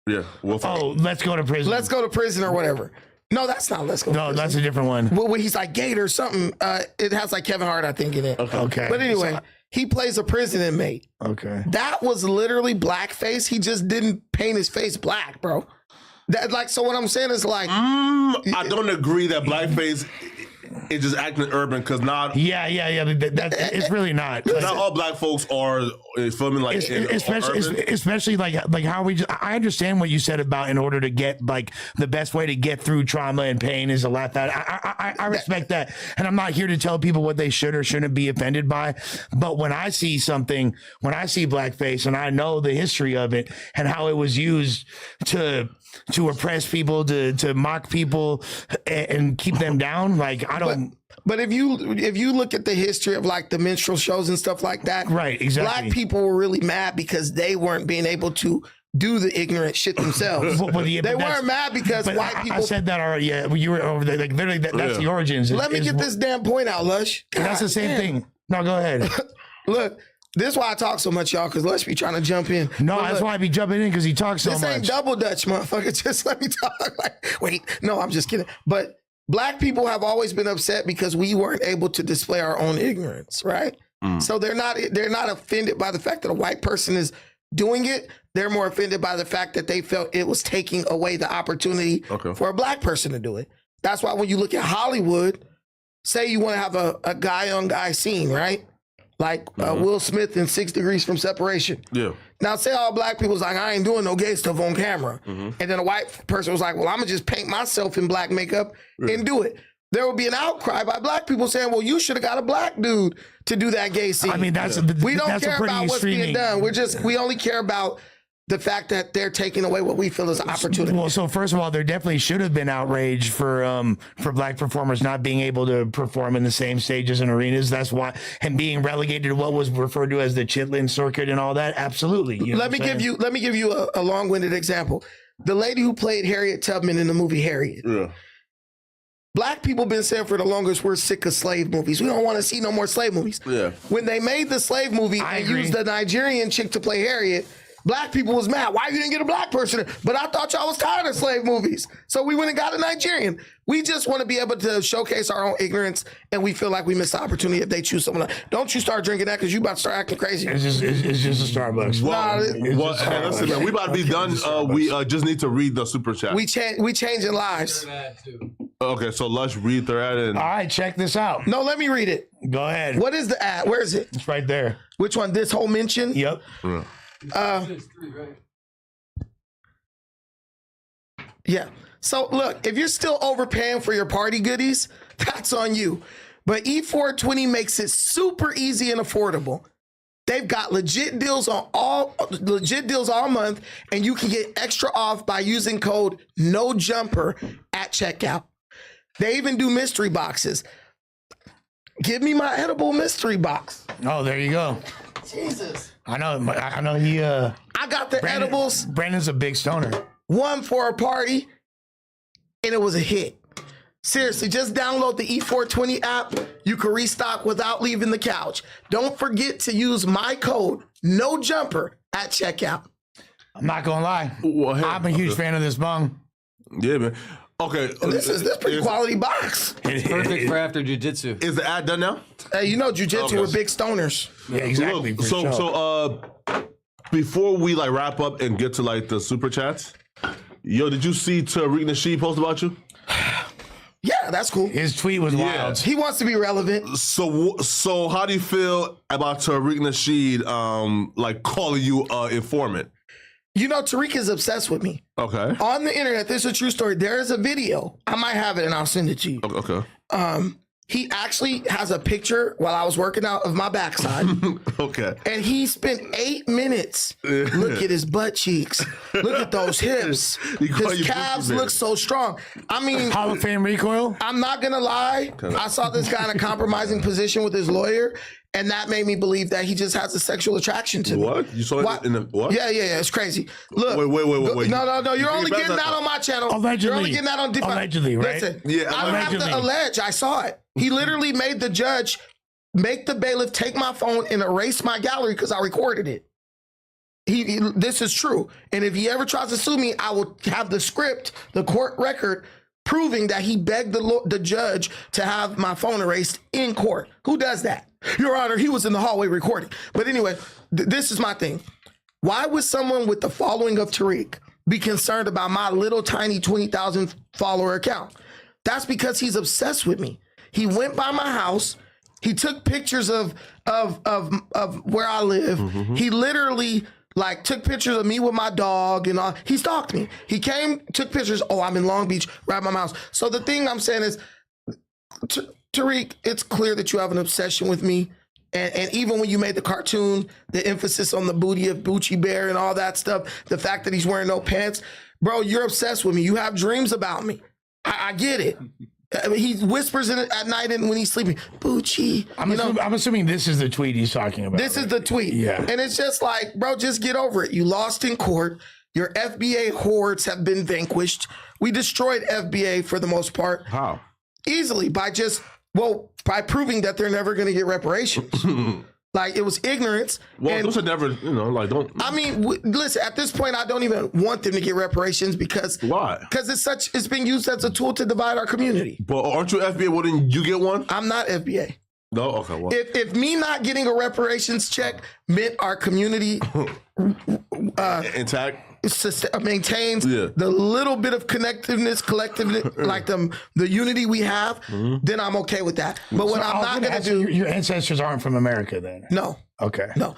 Yeah. Let's Go to Prison. Let's Go to Prison or whatever. No, that's not Let's Go to Prison. No, that's a different one. Well, when he's like Gator something, it has like Kevin Hart, I think, in it. Okay. But anyway, he plays a prison inmate. Okay. That was literally blackface. He just didn't paint his face black, bro. That like, so what I'm saying is like, I don't agree that blackface is just acting urban because not. Yeah. It's really not. Not all black folks are filming like especially like how we. I understand what you said about in order to get like the best way to get through trauma and pain is to laugh at. I respect that, and I'm not here to tell people what they should or shouldn't be offended by. But when I see something, when I see blackface, and I know the history of it and how it was used to oppress people, to mock people and keep them down, like I don't. But if you look at the history of like the minstrel shows and stuff like that, right? Exactly. Black people were really mad because they weren't being able to do the ignorant shit themselves. They weren't mad because white people. I said that already. Yeah, you were over there. Like literally, that's the origins. Let me get this damn point out, Lush. That's the same thing. No, go ahead. Look. This is why I talk so much, y'all, because Lush be trying to jump in. No, that's why I be jumping in, because he talks so much. This ain't double Dutch, motherfucker. Just let me talk. Like, wait, no, I'm just kidding. But black people have always been upset because we weren't able to display our own ignorance, right? So they're not offended by the fact that a white person is doing it. They're more offended by the fact that they felt it was taking away the opportunity for a black person to do it. That's why when you look at Hollywood, say you want to have a guy-on-guy scene, right? Like Will Smith in 6 Degrees from Separation. Yeah. Now, say all black people's like, I ain't doing no gay stuff on camera. And then a white person was like, well, I'm going to just paint myself in black makeup and do it. There would be an outcry by black people saying, well, you should have got a black dude to do that gay scene. I mean, we don't care about what's being done. We only care about the fact that they're taking away what we feel is an opportunity. Well, so first of all, there definitely should have been outrage for black performers not being able to perform in the same stages and arenas. That's why, and being relegated to what was referred to as the Chitlin circuit and all that. Absolutely. Let me give you a long-winded example. The lady who played Harriet Tubman in the movie Harriet. Yeah. Black people been saying for the longest, we're sick of slave movies. We don't want to see no more slave movies. Yeah. When they made the slave movie and used the Nigerian chick to play Harriet, black people was mad. Why you didn't get a black person? But I thought y'all was tired of slave movies. So we went and got a Nigerian. We just want to be able to showcase our own ignorance, and we feel like we missed the opportunity if they choose someone else. Don't you start drinking that because you about to start acting crazy. It's just a Starbucks. Listen, man, we about to be done. We just need to read the super chat. We changing lives. Okay, so let's read their ad. All right, check this out. No, let me read it. Go ahead. What is the ad? Where is it? It's right there. Which one? This whole mention? Yep. Yeah. So look, if you're still overpaying for your party goodies, that's on you. But E420 makes it super easy and affordable. They've got legit deals all month, and you can get extra off by using code NOJUMPER at checkout. They even do mystery boxes. Give me my edible mystery box. Oh, there you go. Jesus. I know he I got the edibles. Brandon's a big stoner. One for a party, and it was a hit. Seriously, just download the E420 app. You can restock without leaving the couch. Don't forget to use my code NOJUMPER at checkout. I'm not gonna lie. Well, hey, I'm a huge fan of this bong. Yeah, man. Okay, and this pretty quality box. It's perfect for after jiu-jitsu. Is the ad done now? Hey, you know jiu-jitsu were big stoners. Yeah, exactly. Look, so before we like wrap up and get to like the super chats, yo, did you see Tariq Nasheed post about you? Yeah, that's cool. His tweet was wild. He wants to be relevant. So how do you feel about Tariq Nasheed like calling you informant? You know, Tariq is obsessed with me. Okay. On the internet, this is a true story. There is a video. I might have it and I'll send it to you. Okay. He actually has a picture while I was working out of my backside. Okay. And he spent 8 minutes. Look at his butt cheeks. Look at those hips. His calves look so strong. I mean, Hall of Fame recoil. I'm not gonna lie. I saw this guy in a compromising position with his lawyer, and that made me believe that he just has a sexual attraction to me. What? You saw it in the what? Yeah. It's crazy. Look. Wait. No. You're only getting that on my channel. Allegedly. You're only getting that on Allegedly, right? Listen, yeah. I don't have to allege. I saw it. He literally made the judge make the bailiff take my phone and erase my gallery because I recorded it. This is true. And if he ever tries to sue me, I will have the script, the court record, proving that he begged the judge to have my phone erased in court. Who does that? Your Honor, he was in the hallway recording. But anyway, this is my thing. Why would someone with the following of Tariq be concerned about my little tiny 20,000 follower account? That's because he's obsessed with me. He went by my house. He took pictures of where I live. Mm-hmm. He literally took pictures of me with my dog and all. He stalked me. He came, took pictures. Oh, I'm in Long Beach, right by my house. So the thing I'm saying is, Tariq, it's clear that you have an obsession with me. And even when you made the cartoon, the emphasis on the booty of Bucci Bear and all that stuff, the fact that he's wearing no pants, bro, you're obsessed with me. You have dreams about me. I get it. I mean, he whispers in it at night and when he's sleeping, Bucci. I'm assuming this is the tweet he's talking about. This is the tweet. Yeah. And it's just like, bro, just get over it. You lost in court. Your FBA hordes have been vanquished. We destroyed FBA for the most part. How? Easily by proving that they're never going to get reparations. It was ignorance. Well, those are never, don't. I mean, listen, at this point, I don't even want them to get reparations because. Why? Because it's being used as a tool to divide our community. But aren't you FBA? Wouldn't you get one? I'm not FBA. No? Okay. Well. If me not getting a reparations check meant our community intact. Maintains the little bit of collectiveness, the unity we have, then I'm okay with that. But what I'm not going to do... Your ancestors aren't from America then? No. Okay. No.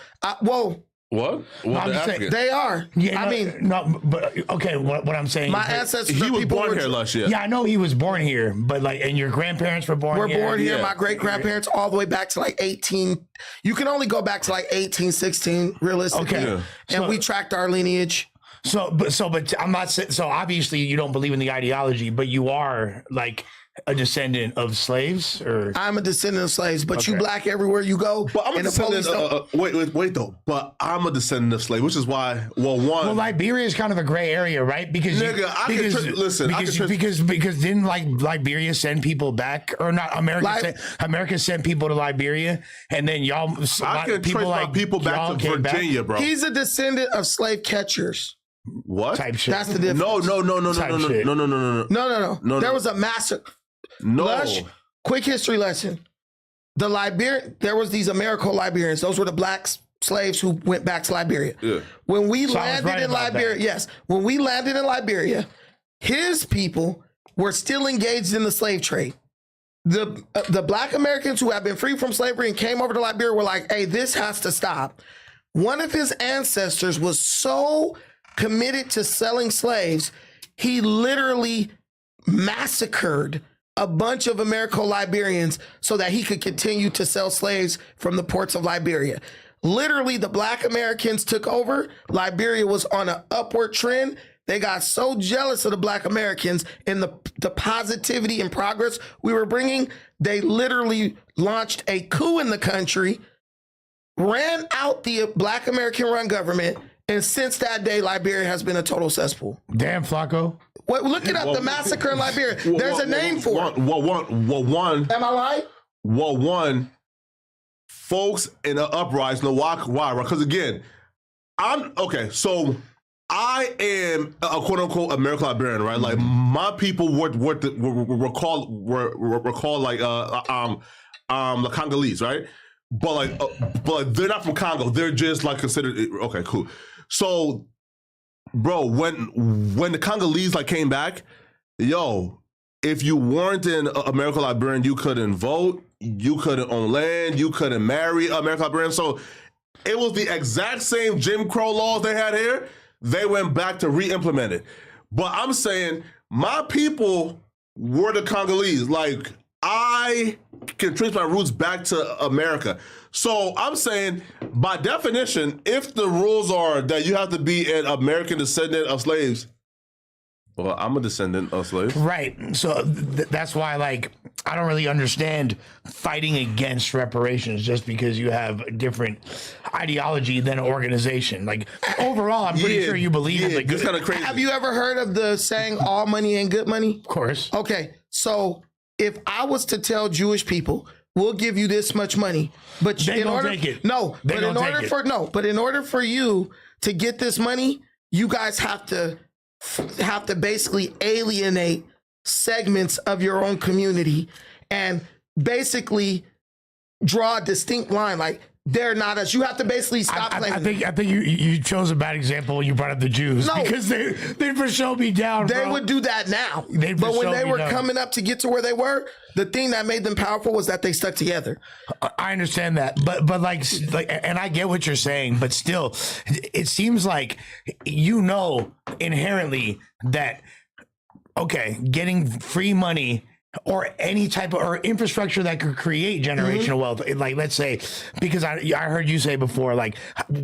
What? No, I'm just saying, they are. Yeah, but okay. What I'm saying, my ancestors. He was born here last year. Yeah, I know he was born here, but and your grandparents were born here. We're born here. My great grandparents, all the way back to 18. You can only go back to 1816, realistically. Okay, and we tracked our lineage. But I'm not saying. So obviously you don't believe in the ideology, but you are a descendant of slaves, or I'm a descendant of slaves, but you black everywhere you go. But I'm a descendant. Wait though. But I'm a descendant of slaves, which is why. Well, Liberia is kind of a gray area, right? Because because didn't Liberia send people back, or not? America sent people to Liberia, and then y'all. I can trace people back to Virginia, bro. He's a descendant of slave catchers. What type shit? That's the difference. No. There was a massacre. No. Lush, quick history lesson. There was these Americo-Liberians. Those were the black slaves who went back to Liberia. Yeah. When we landed in Liberia, when we landed in Liberia, his people were still engaged in the slave trade. The black Americans who had been free from slavery and came over to Liberia were like, hey, this has to stop. One of his ancestors was so committed to selling slaves, he literally massacred a bunch of Americo-Liberians so that he could continue to sell slaves from the ports of Liberia. Literally, the black Americans took over. Liberia was on an upward trend. They got so jealous of the black Americans and the positivity and progress we were bringing, they literally launched a coup in the country, ran out the black American-run government, and since that day, Liberia has been a total cesspool. Damn, Flacco. Look it up, the massacre in Liberia. There's a name for it. One. Am I right? Folks in the uprising, why? Because again, so I am a quote unquote American Liberian, right? Like my people were called the Congolese, right? But they're not from Congo. They're just considered okay, cool. So, bro, when the Congolese came back, if you weren't an American Liberian, you couldn't vote, you couldn't own land, you couldn't marry American Liberian. So it was the exact same Jim Crow laws they had here. They went back to re-implement it. But I'm saying my people were the Congolese. I can trace my roots back to America. So I'm saying, by definition, if the rules are that you have to be an American descendant of slaves, well, I'm a descendant of slaves. Right. So that's why, I don't really understand fighting against reparations just because you have a different ideology than an organization. Overall, I'm pretty sure you believe in it's kind of crazy. Have you ever heard of the saying, all money ain't good money? Of course. Okay. So if I was to tell Jewish people, we'll give you this much money. But They in gonna order, take it. no, They but in gonna order take for it. no, but in order for you to get this money, you guys have to basically alienate segments of your own community and basically draw a distinct line. Like, they're not us. You have to basically stop playing. I think you chose a bad example when you brought up the Jews. No. Because they for sure be down, They bro. would do that now. They'd But for when sure they be were down. coming up to get to where they were, the thing that made them powerful was that they stuck together. I understand that, but like, and I get what you're saying, but still, it seems like inherently that getting free money or any type of or infrastructure that could create generational wealth, like let's say, because I heard you say before, like,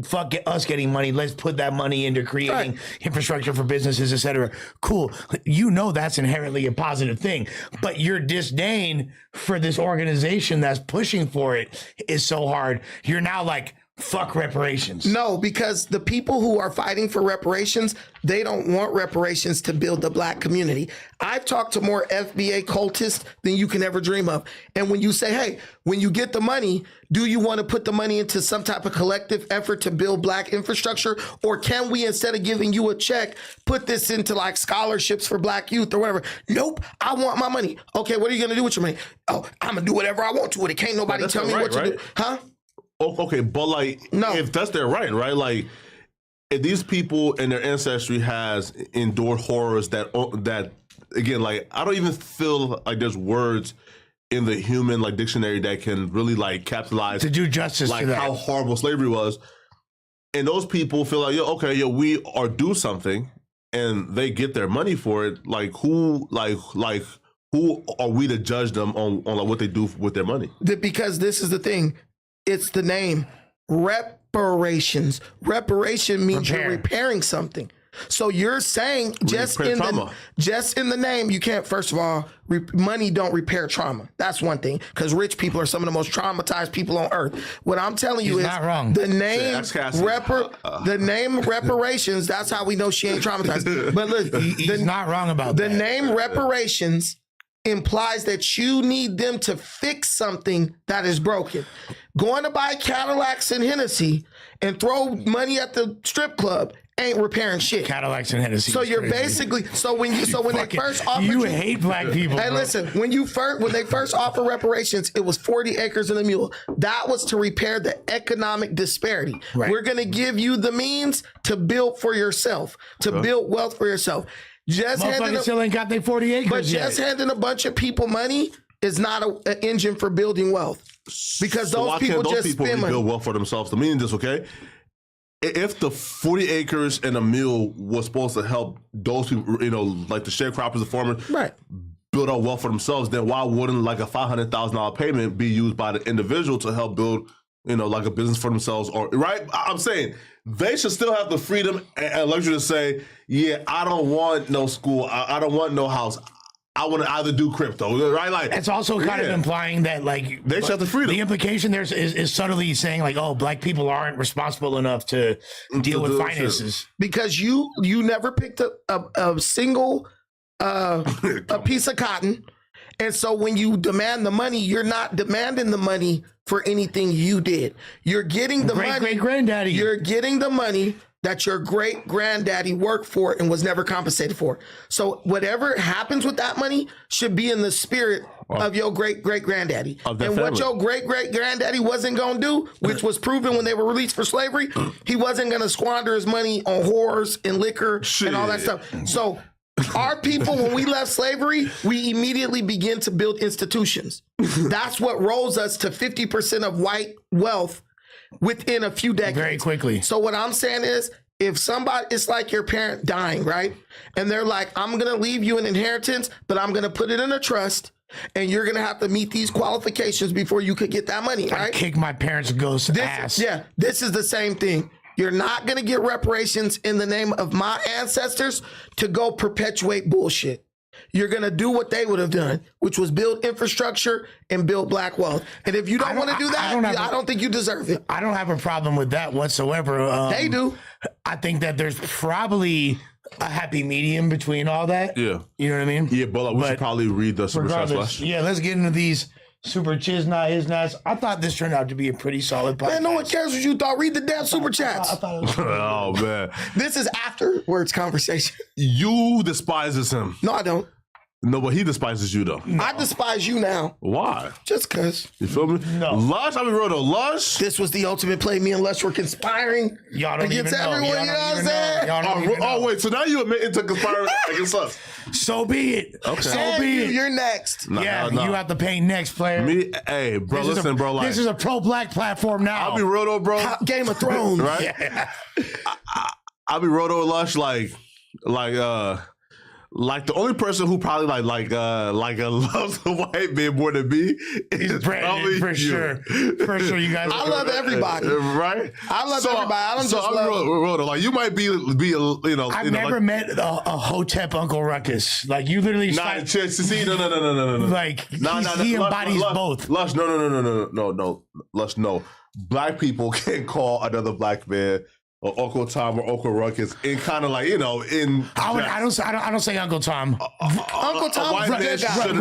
fuck us getting money, let's put that money into creating infrastructure for businesses, etc. Cool, that's inherently a positive thing, but your disdain for this organization that's pushing for it is so hard. You're now like, fuck reparations. No, because the people who are fighting for reparations, they don't want reparations to build the black community. I've talked to more FBA cultists than you can ever dream of. And when you say, hey, when you get the money, do you want to put the money into some type of collective effort to build black infrastructure? Or can we, instead of giving you a check, put this into like scholarships for black youth or whatever? Nope, I want my money. Okay, what are you going to do with your money? Oh, I'm going to do whatever I want to with it. Can't nobody tell me what to do. Huh? Okay, but like, if that's their right? Like, if these people and their ancestry has endured horrors that again, like, I don't even feel like there's words in the human like dictionary that can really like capitalize to do justice like to that. how horrible slavery was. And those people feel like, we are due something, and they get their money for it. Like, who are we to judge them on like what they do with their money? Because this is the thing. It's the name reparations. Reparation means you're repairing something. So you're saying just in the name, you can't. First of all, money don't repair trauma. That's one thing, because rich people are some of the most traumatized people on earth. What I'm telling you is not wrong. The name reparations. That's how we know she ain't traumatized. But look, he's not wrong about the that. name reparations implies that you need them to fix something that is broken. Going to buy Cadillacs and Hennessy and throw money at the strip club ain't repairing shit. Cadillacs and Hennessy. So you're basically when they first offered you hate black people. Hey, bro. listen, when they first offered reparations, it was 40 acres and a mule. That was to repair the economic disparity. Right. We're gonna give you the means to build for yourself, to build wealth for yourself. Motherfuckers still ain't got their 40 acres but just handing a bunch of people money is not an engine for building wealth, because those people just spend money. Build wealth for themselves. The meaning is, okay, if the 40 acres and a mule was supposed to help those people, like the sharecroppers, the farmers, build up wealth for themselves, then why wouldn't like a $500,000 payment be used by the individual to help build, like a business for themselves? Or right? I'm saying they should still have the freedom and luxury to say, yeah, I don't want no school, I don't want no house, I want to either do crypto, right? Like, it's also kind of implying that, like, they should have the freedom. The implication there is subtly saying, like, oh, black people aren't responsible enough to deal with finances. Because you never picked a single a piece of cotton. And so when you demand the money, you're not demanding the money for anything you did. You're getting the money. Great-granddaddy. You're getting the money that your great-granddaddy worked for and was never compensated for. So whatever happens with that money should be in the spirit of your great-great-granddaddy. And what your great-great-granddaddy wasn't going to do, which was proven when they were released for slavery, he wasn't going to squander his money on whores and liquor and all that stuff. So our people, when we left slavery, we immediately begin to build institutions. That's what rose us to 50% of white wealth within a few decades. Very quickly. So what I'm saying is, if somebody, it's like your parent dying, right? And they're like, I'm going to leave you an inheritance, but I'm going to put it in a trust, and you're going to have to meet these qualifications before you could get that money, right? I kick my parents' ghost ass. Yeah, this is the same thing. You're not going to get reparations in the name of my ancestors to go perpetuate bullshit. You're going to do what they would have done, which was build infrastructure and build black wealth. And if you don't want to do that, I don't think you deserve it. I don't have a problem with that whatsoever. They do. I think that there's probably a happy medium between all that. Yeah. You know what I mean? Yeah, but we should probably read the super chat flash. Yeah, let's get into these Super Chizna, Isnas. I thought this turned out to be a pretty solid podcast. Man, no one cares what you thought. Read the damn super chats. I thought it was Oh man, This is afterwards conversation. you despises him. No, I don't. No, but he despises you though. I despise you now. Why? Just because. You feel me? No. Lush, I mean, real though. Lush. This was the ultimate play. Me and Lush were conspiring Y'all don't against even know. everyone. Y'all You know don't what I'm even know. saying? Y'all don't even know. Wait. So now you admit to conspiring against us? So be it. Okay. So And be it. you're next. Yeah, you have to pay next, player. Me, hey, bro. This is Listen, bro. Like, this is a pro-black platform now. I'll be real though, bro. Game of Thrones. Right? Yeah. I'll be real though, Lush. Like the only person who probably loves the white man more than me is Brandon, probably for you. sure. For sure, you guys. I love everybody. Right? I love everybody. I don't just I'm love. real though. Like you might be you know. I've you know, never like, met a Hotep Uncle Ruckus. Like you literally. Nah, see, no. Like he embodies both. Lush, no. Lush, no. Black people can't call another black man or Uncle Tom or Uncle Ruckus in kind of like, you know, in. I don't say Uncle Tom. Uncle Tom is a good guy.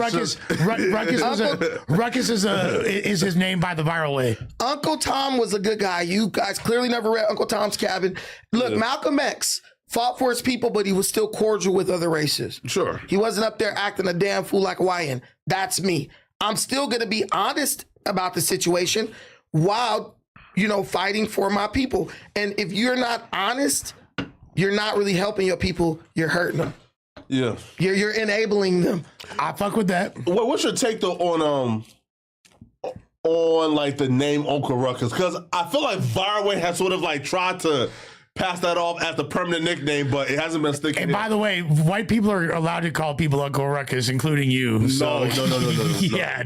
Ruckus is his name by the viral way. Uncle Tom was a good guy. You guys clearly never read Uncle Tom's Cabin. Look, Malcolm X fought for his people, but he was still cordial with other races. Sure. He wasn't up there acting a damn fool like Hawaiian. That's me. I'm still going to be honest about the situation while, you know, fighting for my people. And if you're not honest, you're not really helping your people. You're hurting them. Yeah. You're enabling them. I fuck with that. What's your take though on like the name Uncle Ruckus? Because I feel like Vireway has sort of like tried to pass that off as the permanent nickname, but it hasn't been sticking. And by the way, white people are allowed to call people Uncle Ruckus, including you. So. No. Yeah,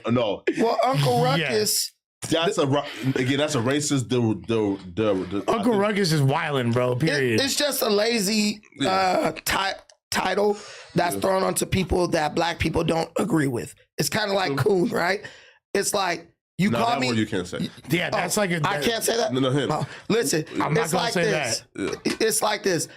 no. Well, Uncle Ruckus. That's a racist. The Uncle Ruckus is wildin', bro. Period. It's just a lazy title that's thrown onto people that black people don't agree with. It's kind of like coon, right? It's like you call that me. word you can't say. Yeah, that's like I can't say that. No, him. Listen, I'm not it's gonna like say this. that. It's like this.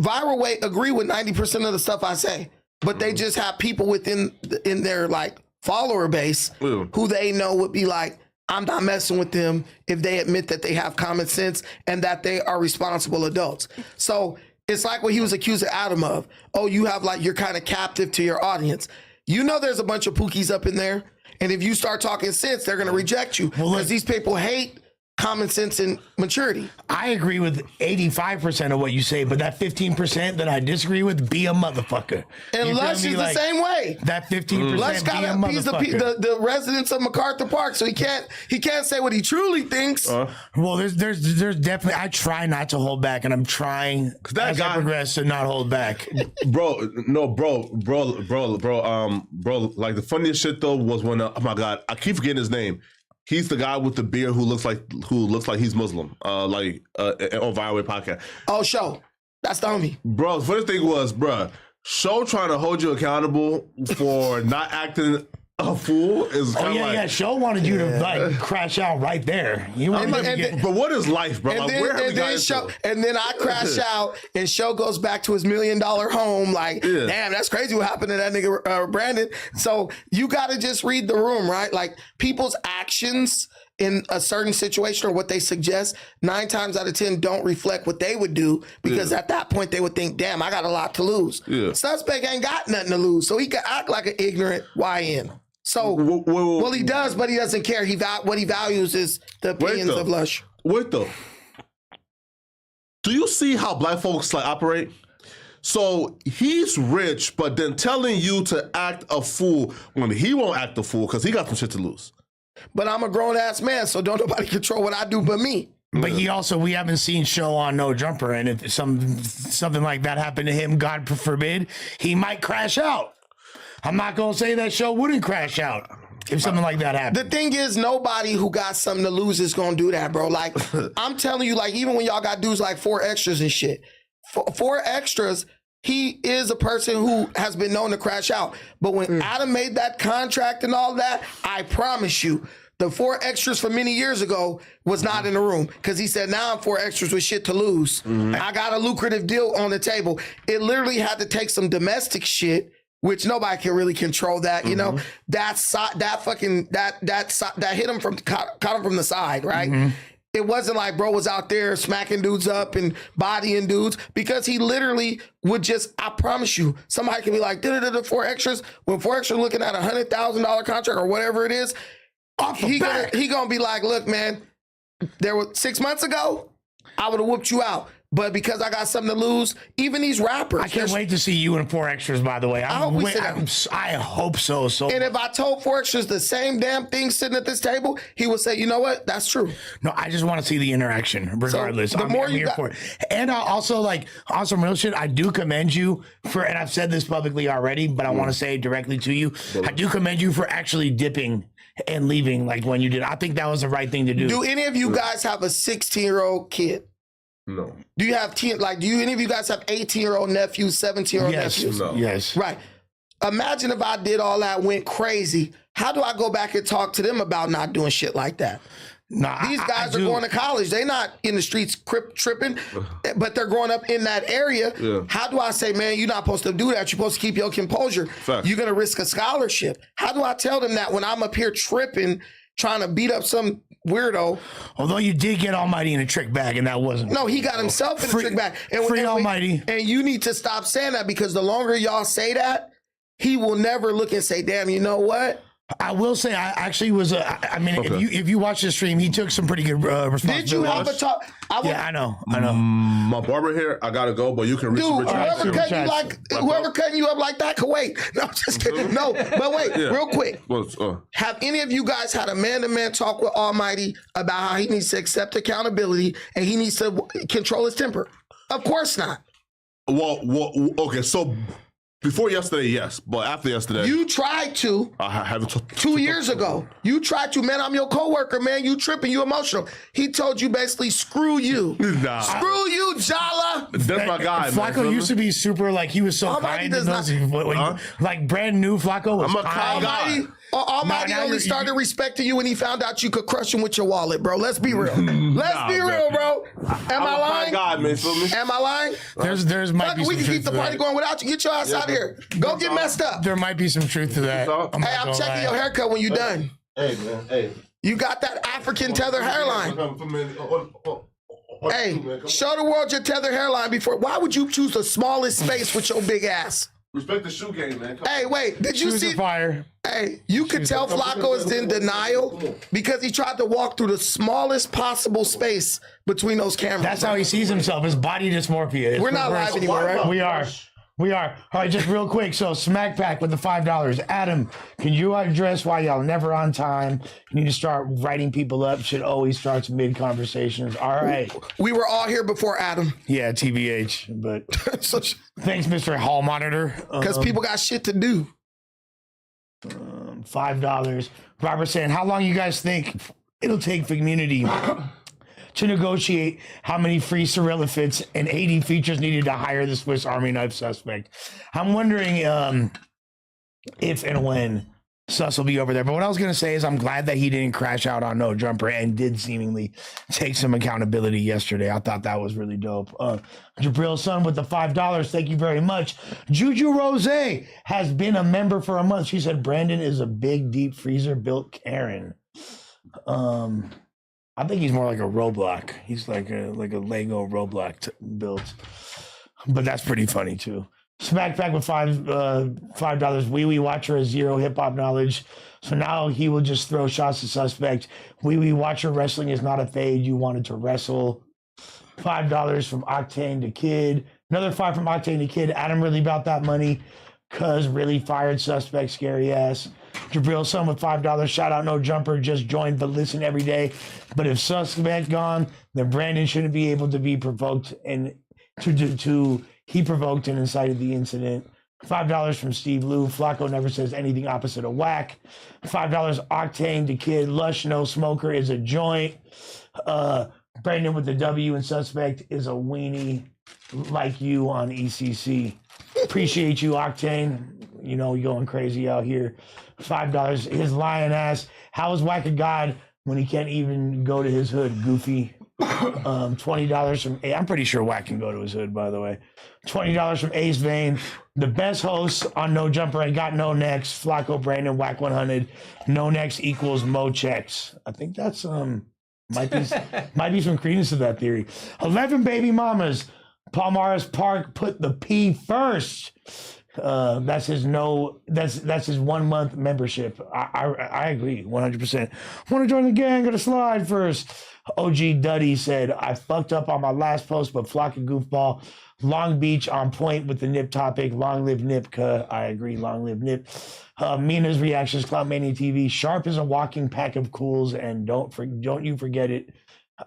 Viral way agree with 90% of the stuff I say, but they just have people within in their like follower base who they know would be like, I'm not messing with them if they admit that they have common sense and that they are responsible adults. So it's like what he was accusing Adam of. Oh, you have like, you're kind of captive to your audience. You know, there's a bunch of pookies up in there. And if you start talking sense, they're going to reject you because these people hate common sense and maturity. I agree with 85% of what you say, but that 15% that I disagree with, be a motherfucker. And Lush is the same way. That 15%. Lush got to appease the residents of MacArthur Park, so he can't say what he truly thinks. Well, there's definitely. I try not to hold back, and I'm trying as I progress to not hold back. Bro. Like the funniest shit though was when oh my god, I keep forgetting his name. He's the guy with the beard who looks like he's Muslim. On Viral podcast. Oh, Show. That's the homie. Bro, the funny thing was, bro, Show trying to hold you accountable for not acting a fool is kind of like... Show wanted you to like crash out right there. But what is life, bro? Like, and then I crash out, and Show goes back to his $1 million home. Like, damn, that's crazy what happened to that nigga Brandon. So you got to just read the room, right? Like people's actions in a certain situation or what they suggest, 9 times out of 10 don't reflect what they would do because at that point they would think, damn, I got a lot to lose. Suspect ain't got nothing to lose, so he can act like an ignorant YN. So, well, he does, but he doesn't care. What he values is the opinions of Lush. Wait, though. Do you see how black folks like operate? So he's rich, but then telling you to act a fool when he won't act a fool because he got some shit to lose. But I'm a grown ass man, so don't nobody control what I do but me. But we haven't seen Show on No Jumper, and if something like that happened to him, God forbid, he might crash out. I'm not going to say that Show wouldn't crash out if something like that happened. The thing is, nobody who got something to lose is going to do that, bro. Like, I'm telling you, like, even when y'all got dudes like 4 Extras and shit, 4 Extras, he is a person who has been known to crash out. But when Adam made that contract and all that, I promise you, the 4 Extras from many years ago was not in the room because he said, now I'm 4 Extras with shit to lose. I got a lucrative deal on the table. It literally had to take some domestic shit which nobody can really control that. You know, that hit him caught him from the side, right? It wasn't like bro was out there smacking dudes up and bodying dudes, because he literally would just, I promise you, somebody can be like, 4 extras. When 4 extras looking at $100,000 contract or whatever it is, he gonna be like, look, man, there was 6 months ago, I would have whooped you out. But because I got something to lose, even these rappers. I can't wait to see you in 4 extras, by the way. I hope so. And if I told 4 extras the same damn thing sitting at this table, he would say, you know what? That's true. No, I just want to see the interaction, regardless. So the more you got, for it. And also, like, on some real shit, I do commend you for, and I've said this publicly already, but I want to say it directly to you. I do commend you for actually dipping and leaving, like, when you did. I think that was the right thing to do. Do any of you guys have a 16-year-old kid? No. Do you have do any of you guys have 18-year-old nephews, 17-year-old nephews? No. Yes. Right. Imagine if I did all that, went crazy. How do I go back and talk to them about not doing shit like that? Nah, These guys are going to college. They're not in the streets tripping, but they're growing up in that area. Yeah. How do I say, man, you're not supposed to do that. You're supposed to keep your composure. Facts. You're going to risk a scholarship. How do I tell them that when I'm up here tripping, trying to beat up some weirdo? Although you did get Almighty in a trick bag, and that wasn't. No, he got himself in a trick bag. And free Almighty. And you need to stop saying that, because the longer y'all say that, he will never look and say, damn, you know what? I will say, I actually was. If you watch the stream, he took some pretty good responsibility. Did you have a talk? Yeah, I know. My barber here, I gotta go, but you can reach Dude, Richard. whoever cutting you up like that can wait. No, I'm just kidding. No, but wait, real quick. Have any of you guys had a man-to-man talk with Almighty about how he needs to accept accountability and he needs to control his temper? Of course not. Well, okay, so before yesterday, yes, but after yesterday, you tried to. I haven't. 2 years ago, you tried to. Man, I'm your coworker. Man, you tripping. You emotional. He told you basically, screw you. Nah. Screw you, Jala. That's my guy. Flacco used to be super, like, he was so Almighty kind. Like brand new Flacco was I'm a kind guy. Almighty only started respecting you when he found out you could crush him with your wallet, bro. Let's be real. Let's be real, bro. Am I lying? God, man, feel me? Am I lying? There's might be we some can keep truth the to party that. going without you. Get your ass out of here. Go get messed up. There might be some truth to that. Hey, I'm checking your haircut when you're done. Hey, man. Hey. You got that African tether hairline. Hey, show the world your tether hairline before. Why would you choose the smallest space with your big ass? Respect the shoe game, man. Hey, wait, did you see? Fire. Hey, you could tell Flacco is in denial because he tried to walk through the smallest possible space between those cameras. That's how he sees himself, his body dysmorphia. We're not live anymore, right? We are. All right, just real quick. So, Smack Pack with the $5. Adam, can you address why y'all never on time? You need to start writing people up. Shit always starts mid-conversations. All right. We were all here before Adam. Yeah, TBH. But thanks, Mr. Hall Monitor. Because people got shit to do. $5. Robert saying, how long you guys think it'll take for community to negotiate how many free Cirilla fits and 80 features needed to hire the Swiss Army knife suspect? I'm wondering if and when Sus will be over there. But what I was going to say is I'm glad that he didn't crash out on No Jumper and did seemingly take some accountability yesterday. I thought that was really dope. Jabril Son with the $5. Thank you very much. Juju Rose has been a member for a month. She said Brandon is a big deep freezer built Karen. I think he's more like a Roblox. He's like a Lego Roblox built. But that's pretty funny too. Smack Pack with $5. Wee Wee Watcher has zero hip hop knowledge, so now he will just throw shots to suspect. Wee Wee Watcher, wrestling is not a fade. You wanted to wrestle. $5 from Octane to Kid. Another $5 from Octane to Kid. Adam really about that money, cause really fired suspect, scary ass. Jabril Son with $5. Shout out No Jumper, just joined but listen every day. But if suspect gone, then Brandon shouldn't be able to be provoked and he provoked and incited the incident. $5 from Steve Lou. Flacco never says anything opposite of whack. $5 Octane to Kid. Lush No Smoker is a joint. Brandon with the W and suspect is a weenie like you on ECC. Appreciate you, Octane. You know, you're going crazy out here. $5. His lion ass. How is Whack a God when he can't even go to his hood, Goofy? $20 from I'm pretty sure Wack can go to his hood, by the way. $20 from Ace Vane. The best hosts on No Jumper. I got No Next. Flacco Brandon, Wack 100. No Next equals Mo Checks. I think that's might be some credence to that theory. 11 baby mamas. Palmares Park put the P first. That's his 1 month membership. I agree 100%. Want to join the gang? Gotta slide first. OG Duddy said, I fucked up on my last post, but flock and goofball. Long Beach on point with the Nip topic. Long live Nipka. I agree. Long live Nip. Mina's reactions. Clout Mania TV. Sharp is a walking pack of cools, and don't you forget it.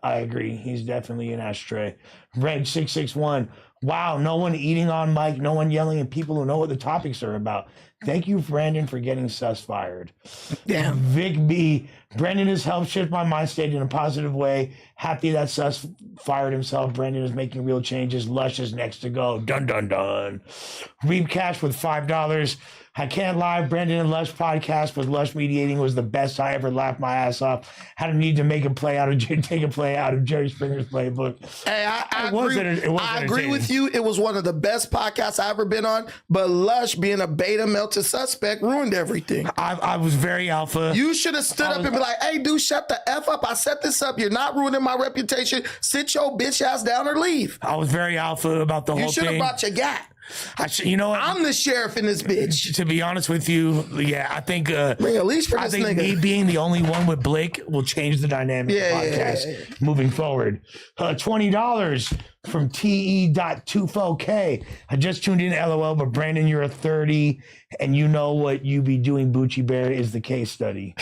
I agree. He's definitely an ashtray. Red 661. Wow, no one eating on mic, no one yelling at people who know what the topics are about. Thank you, Brandon, for getting sus fired. Damn. Vic B. Brandon has helped shift my mind state in a positive way. Happy that sus fired himself. Brandon is making real changes. Lush is next to go. Dun, dun, dun. Reap Cash with $5. I can't lie. Brandon and Lush podcast with Lush mediating was the best. I ever laughed my ass off. Had a need to take a play out of Jerry Springer's playbook. Hey, I agree with you. It was one of the best podcasts I ever been on. But Lush being a beta melted suspect ruined everything. I was very alpha. You should have stood up and be like, "Hey, dude, shut the F up. I set this up. You're not ruining my reputation. Sit your bitch ass down or leave." I was very alpha about the whole thing. You should have brought your gat. You know what? I'm the sheriff in this bitch. To be honest with you, yeah, I think bring a leash for I this think nigga. Me being the only one with Blake will change the dynamic of the podcast moving forward. $20 from TE.24K. I just tuned in, LOL, but Brandon, you're a 30, and you know what you be doing, Bucci Bear, is the case study.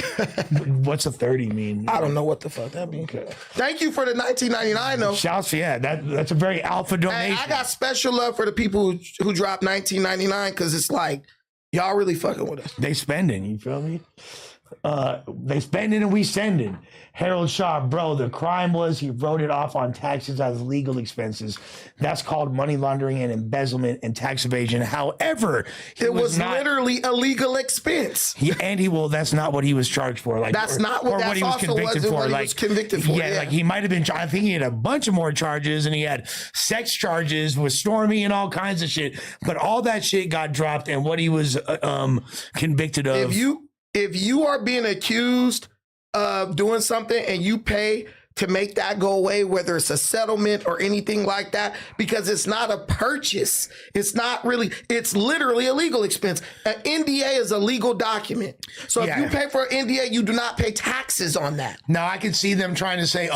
What's a 30 mean? I don't know what the fuck that means. Okay. Thank you for the $19.99 though. Shouts, yeah, that's a very alpha donation. Hey, I got special love for the people who dropped $19.99 because it's like, y'all really fucking with us. They spending, you feel me? They spending and we sending. Harold Shaw, bro, the crime was he wrote it off on taxes as legal expenses. That's called money laundering and embezzlement and tax evasion. However, it was literally a legal expense. That's not what he was charged for. Like that's not what he was convicted for. He was convicted for. Yeah, like he might have been. I think he had a bunch of more charges, and he had sex charges with Stormy and all kinds of shit. But all that shit got dropped, and what he was convicted of. If you are being accused of doing something and you pay to make that go away, whether it's a settlement or anything like that, because it's not a purchase. It's literally a legal expense. An NDA is a legal document. So if you pay for an NDA, you do not pay taxes on that. Now I can see them trying to say,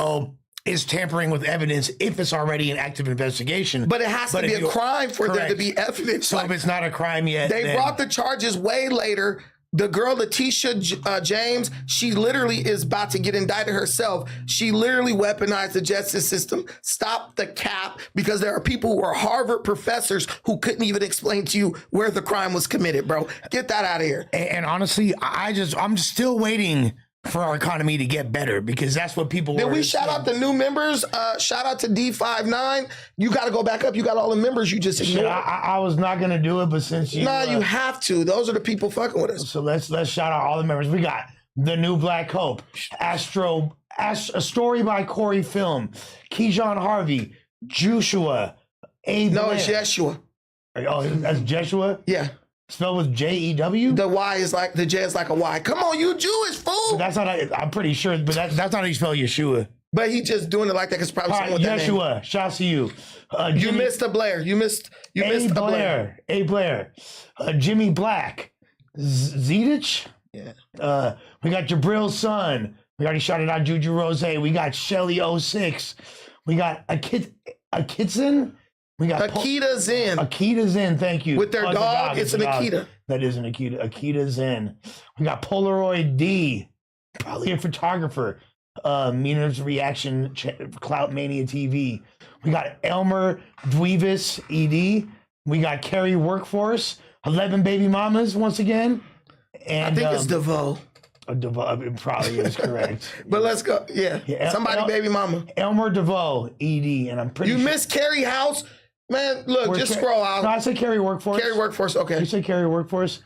is tampering with evidence if it's already an active investigation. But it has to be a crime for there to be evidence. So if it's not a crime yet, they brought the charges way later. The girl, Letitia James, she literally is about to get indicted herself. She literally weaponized the justice system. Stop the cap, because there are people who are Harvard professors who couldn't even explain to you where the crime was committed, bro. Get that out of here. And honestly, I'm still waiting for our economy to get better, because that's what people Did we shout out the new members? Shout out to D59. You got to go back up. You got all the members you just ignored. I was not going to do it, but since you... Nah, you have to. Those are the people fucking with us. So let's shout out all the members. We got The New Black Hope, A Story by Corey Film, Keyshawn Harvey, Joshua, A. No, it's Yeshua. Oh, that's Jeshua? Yeah. Spelled with J-E-W? The Y is like, the J is like a Y. Come on, you Jewish fool. But that's not, I'm pretty sure, but that's not how you spell Yeshua. But he just doing it like that because probably someone with that name. Yeshua, shouts to you. You missed a Blair. You missed a Blair. A. Blair. Jimmy Black. Zedich? Yeah. We got Jabril's son. We already shouted out Juju Rose. We got Shelly06. We got Akitson. We got Akita Zen. Akita Zen, thank you. With their dog, it's an Akita. That is an Akita. Akita Zen. We got Polaroid D, probably a photographer. Mina's reaction, Clout Mania TV. We got Elmer Dweevis ED. We got Carrie Workforce. 11 baby mamas once again. And I think it's DeVoe. It probably is correct. But let's go. Yeah. Somebody baby mama. Elmer DeVoe ED, and I'm pretty sure. You missed Carrie House. Man, look, just scroll out. No, I said Carrie Workforce. Carrie Workforce, okay. You said Carrie Workforce.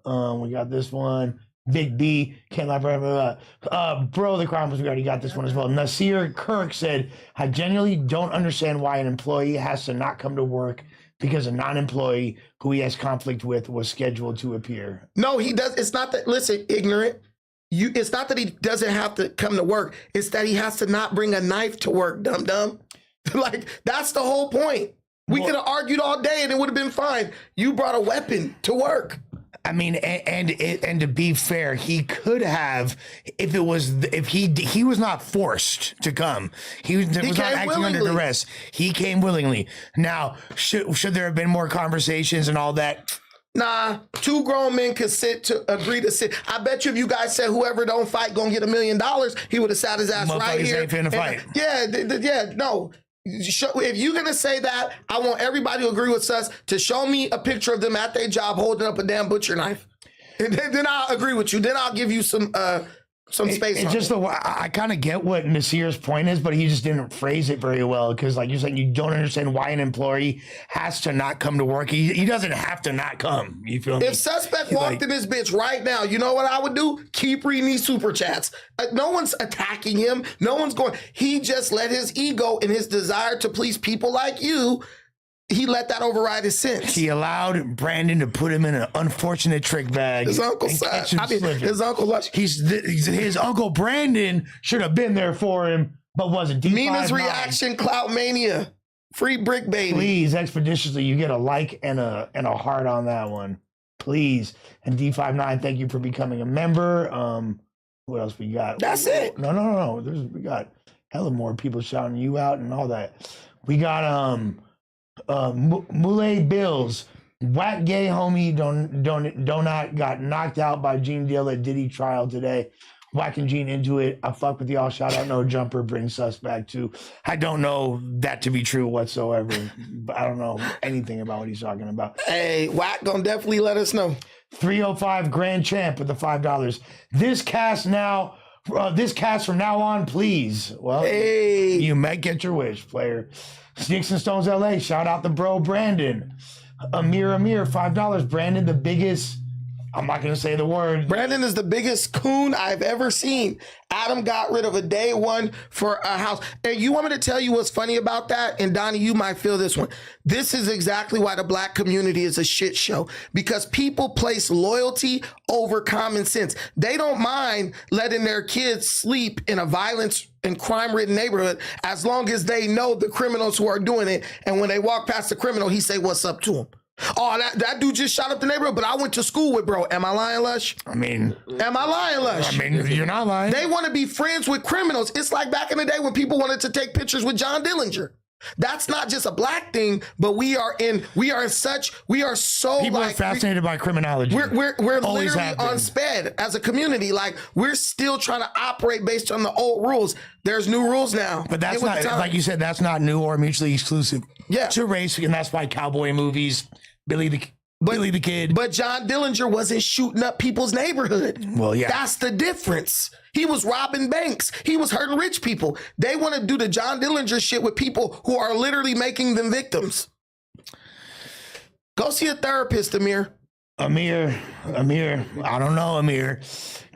We got this one. Big B, can't lie, bro, the Chronicles, we already got this one as well. Nasir Kirk said, I genuinely don't understand why an employee has to not come to work because a non-employee who he has conflict with was scheduled to appear. No, he does. It's not that, listen, ignorant. It's not that he doesn't have to come to work. It's that he has to not bring a knife to work, dum-dum. Like, that's the whole point. We could have argued all day and it would have been fine. You brought a weapon to work. I mean, and to be fair, he could have if he was not forced to come. He was not acting under duress. He came willingly. Now, should there have been more conversations and all that? Nah, 2 grown men could agree to sit. I bet you if you guys said whoever don't fight gonna get $1 million, he would have sat his ass right here. Ain't finna fight. Yeah, no. If you're gonna say that, I want everybody to agree with us to show me a picture of them at their job holding up a damn butcher knife. And then I'll agree with you. Then I'll give you some space. It's just I kind of get what Nasir's point is, but he just didn't phrase it very well. Because like you're saying, you don't understand why an employee has to not come to work. He doesn't have to not come. You feel me? If suspect walked in this bitch right now, you know what I would do? Keep reading these super chats. No one's attacking him. No one's going. He just let his ego and his desire to please people like you. He let that override his sense. He allowed Brandon to put him in an unfortunate trick bag. His uncle said, his uncle. His uncle Brandon should have been there for him, but wasn't. Mina's reaction, Clout Mania, free Brick Baby. Please, expeditiously, you get a like and a heart on that one, please. And D59, thank you for becoming a member. What else we got? That's it. No. We got hella more people shouting you out and all that. We got Mule Bills, whack gay homie Donut got knocked out by Gene Deal at Diddy trial today. Whacking Gene into it. I fuck with y'all. Shout out No Jumper. Bring suspect too. I don't know that to be true whatsoever. But I don't know anything about what he's talking about. Hey, Whack gonna definitely let us know. 305 Grand Champ with the $5. This cast from now on, please. Well, hey, you might get your wish, player. Sticks and Stones LA, shout out the bro Brandon. Amir, $5. Brandon, the biggest, I'm not going to say the word. Brandon is the biggest coon I've ever seen. Adam got rid of a day one for a house. And you want me to tell you what's funny about that? And Donnie, you might feel this one. This is exactly why the black community is a shit show. Because people place loyalty over common sense. They don't mind letting their kids sleep in a violence and crime-ridden neighborhood as long as they know the criminals who are doing it. And when they walk past the criminal, he say, what's up to him? Oh, that dude just shot up the neighborhood, but I went to school with bro. Am I lying, Lush? I mean, am I lying, Lush? I mean, you're not lying. They want to be friends with criminals. It's like back in the day when people wanted to take pictures with John Dillinger. That's not just a black thing, but we are so people are fascinated by criminology. We're literally on sped as a community. Like we're still trying to operate based on the old rules. There's new rules now. But that's not, like you said, that's not new or mutually exclusive to race. And that's why cowboy movies, Billy the Kid. But John Dillinger wasn't shooting up people's neighborhood. Well, yeah. That's the difference. He was robbing banks. He was hurting rich people. They want to do the John Dillinger shit with people who are literally making them victims. Go see a therapist, Amir. Amir. I don't know, Amir.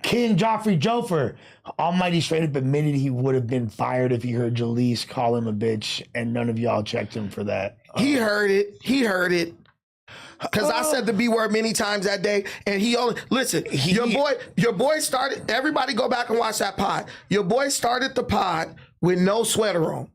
Ken Joffrey Joffer. Almighty straight up admitted he would have been fired if he heard Jalise call him a bitch, and none of y'all checked him for that. He heard it. Because I said the B word many times that day, and he only listen. Your boy started. Everybody, go back and watch that pod. Your boy started the pod with no sweater on.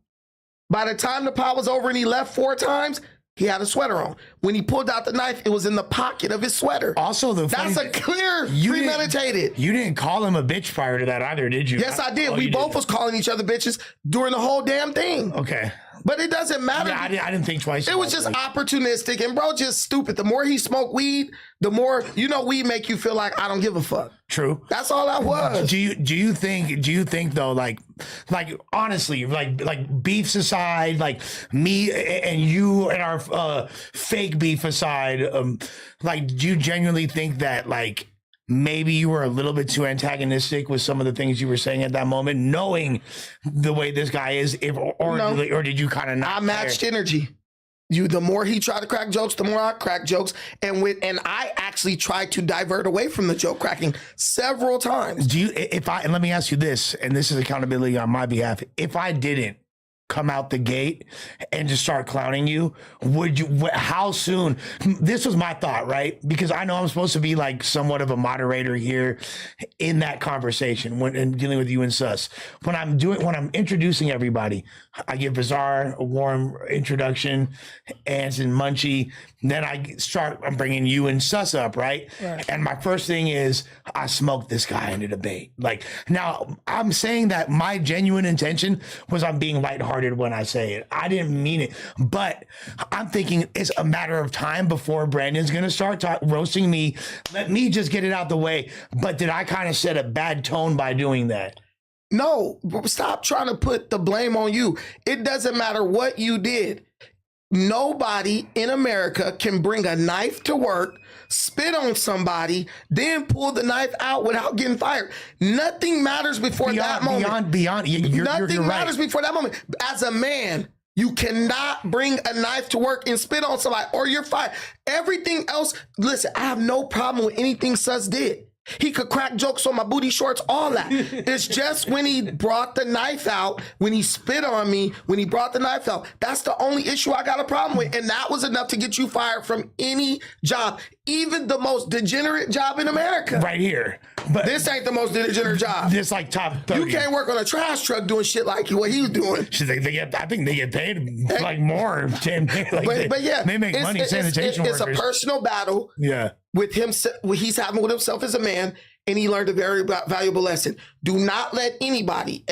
By the time the pod was over and he left 4 times, he had a sweater on. When he pulled out the knife, it was in the pocket of his sweater. Also, that's a clear premeditated. You didn't call him a bitch prior to that either, did you? Yes, I did. We both was calling each other bitches during the whole damn thing. Okay. But it doesn't matter. Yeah, I didn't think twice. It was just opportunistic, and bro, just stupid. The more he smoked weed, the more weed make you feel like I don't give a fuck. True. That's all I was. Do you think though, like honestly, like beefs aside, like me and you and our fake beef aside, like do you genuinely think that like maybe you were a little bit too antagonistic with some of the things you were saying at that moment, knowing the way this guy is, or did you kind of not? I matched energy. The more he tried to crack jokes, the more I crack jokes. And I actually tried to divert away from the joke cracking several times. And let me ask you this, and this is accountability on my behalf. If I didn't come out the gate and just start clowning you, how soon? This was my thought, right? Because I know I'm supposed to be like somewhat of a moderator here in that conversation and dealing with you and Sus. When I'm introducing everybody, I give Bizarre a warm introduction, Anson, Munchie, then I'm bringing you and Sus up, right? And my first thing is I smoked this guy in a debate. Like, now I'm saying that my genuine intention was I'm being lighthearted when I say it. I didn't mean it, but I'm thinking it's a matter of time before Brandon's going to start roasting me. Let me just get it out the way. But did I kind of set a bad tone by doing that? No, stop trying to put the blame on you. It doesn't matter what you did. Nobody in America can bring a knife to work, spit on somebody, then pull the knife out without getting fired. Nothing matters before that moment. Nothing matters before that moment. As a man, you cannot bring a knife to work and spit on somebody or you're fired. Everything else, listen, I have no problem with anything Sus did. He could crack jokes on my booty shorts, all that. It's just when he brought the knife out, when he spit on me, when he brought the knife out, that's the only issue I got a problem with. And that was enough to get you fired from any job, even the most degenerate job in America. Right here. But this ain't the most degenerate job. This like top 30. You can't work on a trash truck doing shit like what he was doing. I think they get paid like more. But yeah, they make money, sanitation workers. It's a personal battle. Yeah. With him, he's having with himself as a man, and he learned a very valuable lesson. Do not let anybody.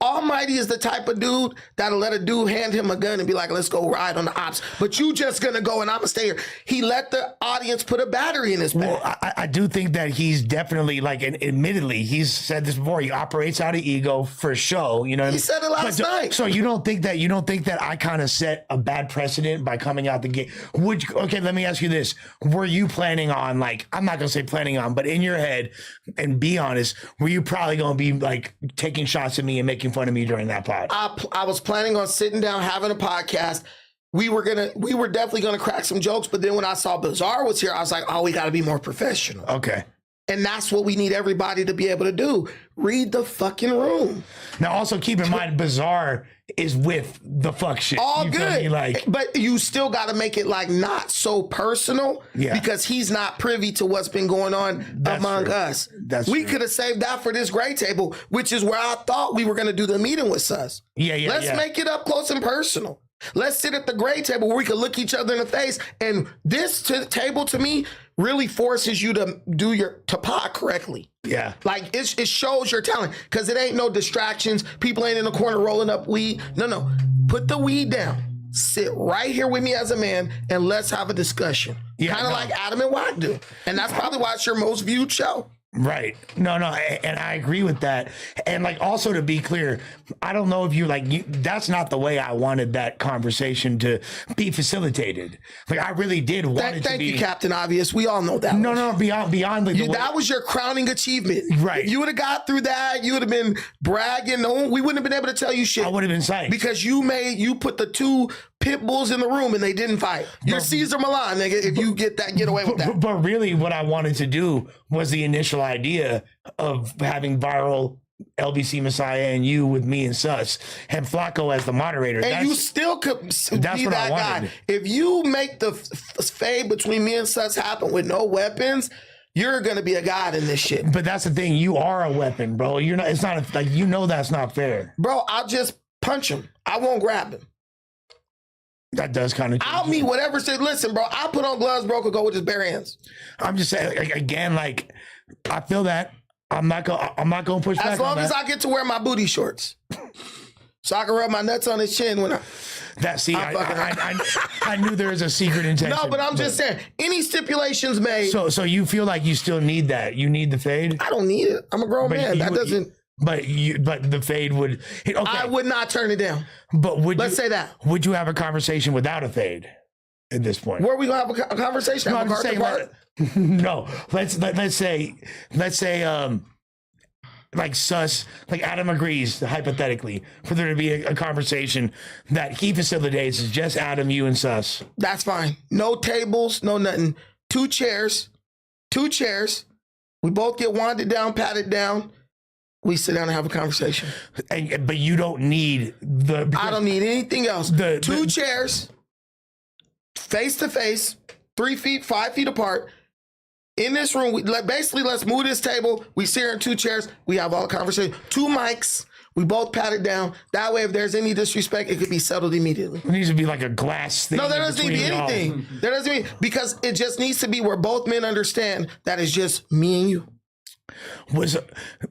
Almighty is the type of dude that'll let a dude hand him a gun and be like, let's go ride on the ops. But you just gonna go and I'm gonna stay here. He let the audience put a battery in his back. Well, I do think that he's definitely like, and admittedly, he's said this before. He operates out of ego for show. You know, he said it last night. So you don't think that I kind of set a bad precedent by coming out the gate? Okay, let me ask you this: were you planning on, like, I'm not gonna say planning on, but in your head, and be honest, were you probably gonna be like taking shots at me and making fun of me during that pod? I was planning on sitting down having a podcast. We were definitely gonna crack some jokes, but then when I saw Bizarre was here, I was like, oh, we gotta be more professional. Okay. And that's what we need everybody to be able to do. Read the fucking room. Now, also keep in mind, Bizarre is with the fuck shit. All good. But you still got to make it like not so personal, because he's not privy to what's been going on among us. We could have saved that for this gray table, which is where I thought we were going to do the meeting with Sus. Let's make it up close and personal. Let's sit at the gray table where we can look each other in the face. And this table, to me, really forces you to do to pod correctly. Yeah. Like, it shows your talent, because it ain't no distractions. People ain't in the corner rolling up weed. No. Put the weed down. Sit right here with me as a man, and let's have a discussion. Kind of like Adam and Wack do. And that's probably why it's your most viewed show. Right. No, and I agree with that. And like, also to be clear, I don't know if that's not the way I wanted that conversation to be facilitated. Like, I really did want it to be. Thank you, Captain Obvious. We all know that. No, beyond that was your crowning achievement. Right. If you would have got through that, you would have been bragging. We wouldn't have been able to tell you shit. I would have been psyched. Because you put the two pit bulls in the room and they didn't fight. You're Caesar Milan, nigga, if you get away with that. But really what I wanted to do was the initial idea of having viral LBC Messiah and you with me and Sus and Flacco as the moderator. And you still could be that guy. If you make the fade between me and Sus happen with no weapons, you're gonna be a god in this shit. But that's the thing. You are a weapon, bro. You're not. It's not like, that's not fair, bro. I'll just punch him. I won't grab him. That does kind of. I'll meet whatever said. Listen, bro. I'll put on gloves, bro. Could go with his bare hands. I'm just saying again. Like, I feel that I'm not gonna push back. As long as I get to wear my booty shorts, so I can rub my nuts on his chin when I. I knew there was a secret intention. No, but I'm just saying, any stipulations made. So you feel like you still need that? You need the fade? I don't need it. I'm a grown man. That doesn't. But the fade would. Okay. I would not turn it down. But let's say that. Would you have a conversation without a fade at this point? Where are we gonna have a conversation? No, I'm just saying. No, let's say like sus, like Adam agrees, hypothetically, for there to be a conversation that he facilitates is just Adam, you, and sus. That's fine. No tables, no nothing. 2 chairs. We both get wanded down, patted down. We sit down and have a conversation. But you don't need I don't need anything else. 2 chairs, face to face, 3 feet, 5 feet apart. In this room, let's move this table. We sit here in 2 chairs. We have all the conversation. 2 mics. We both pat it down. That way, if there's any disrespect, it could be settled immediately. It needs to be like a glass thing. No, there doesn't need to be anything. There doesn't need, because it just needs to be where both men understand that it's just me and you.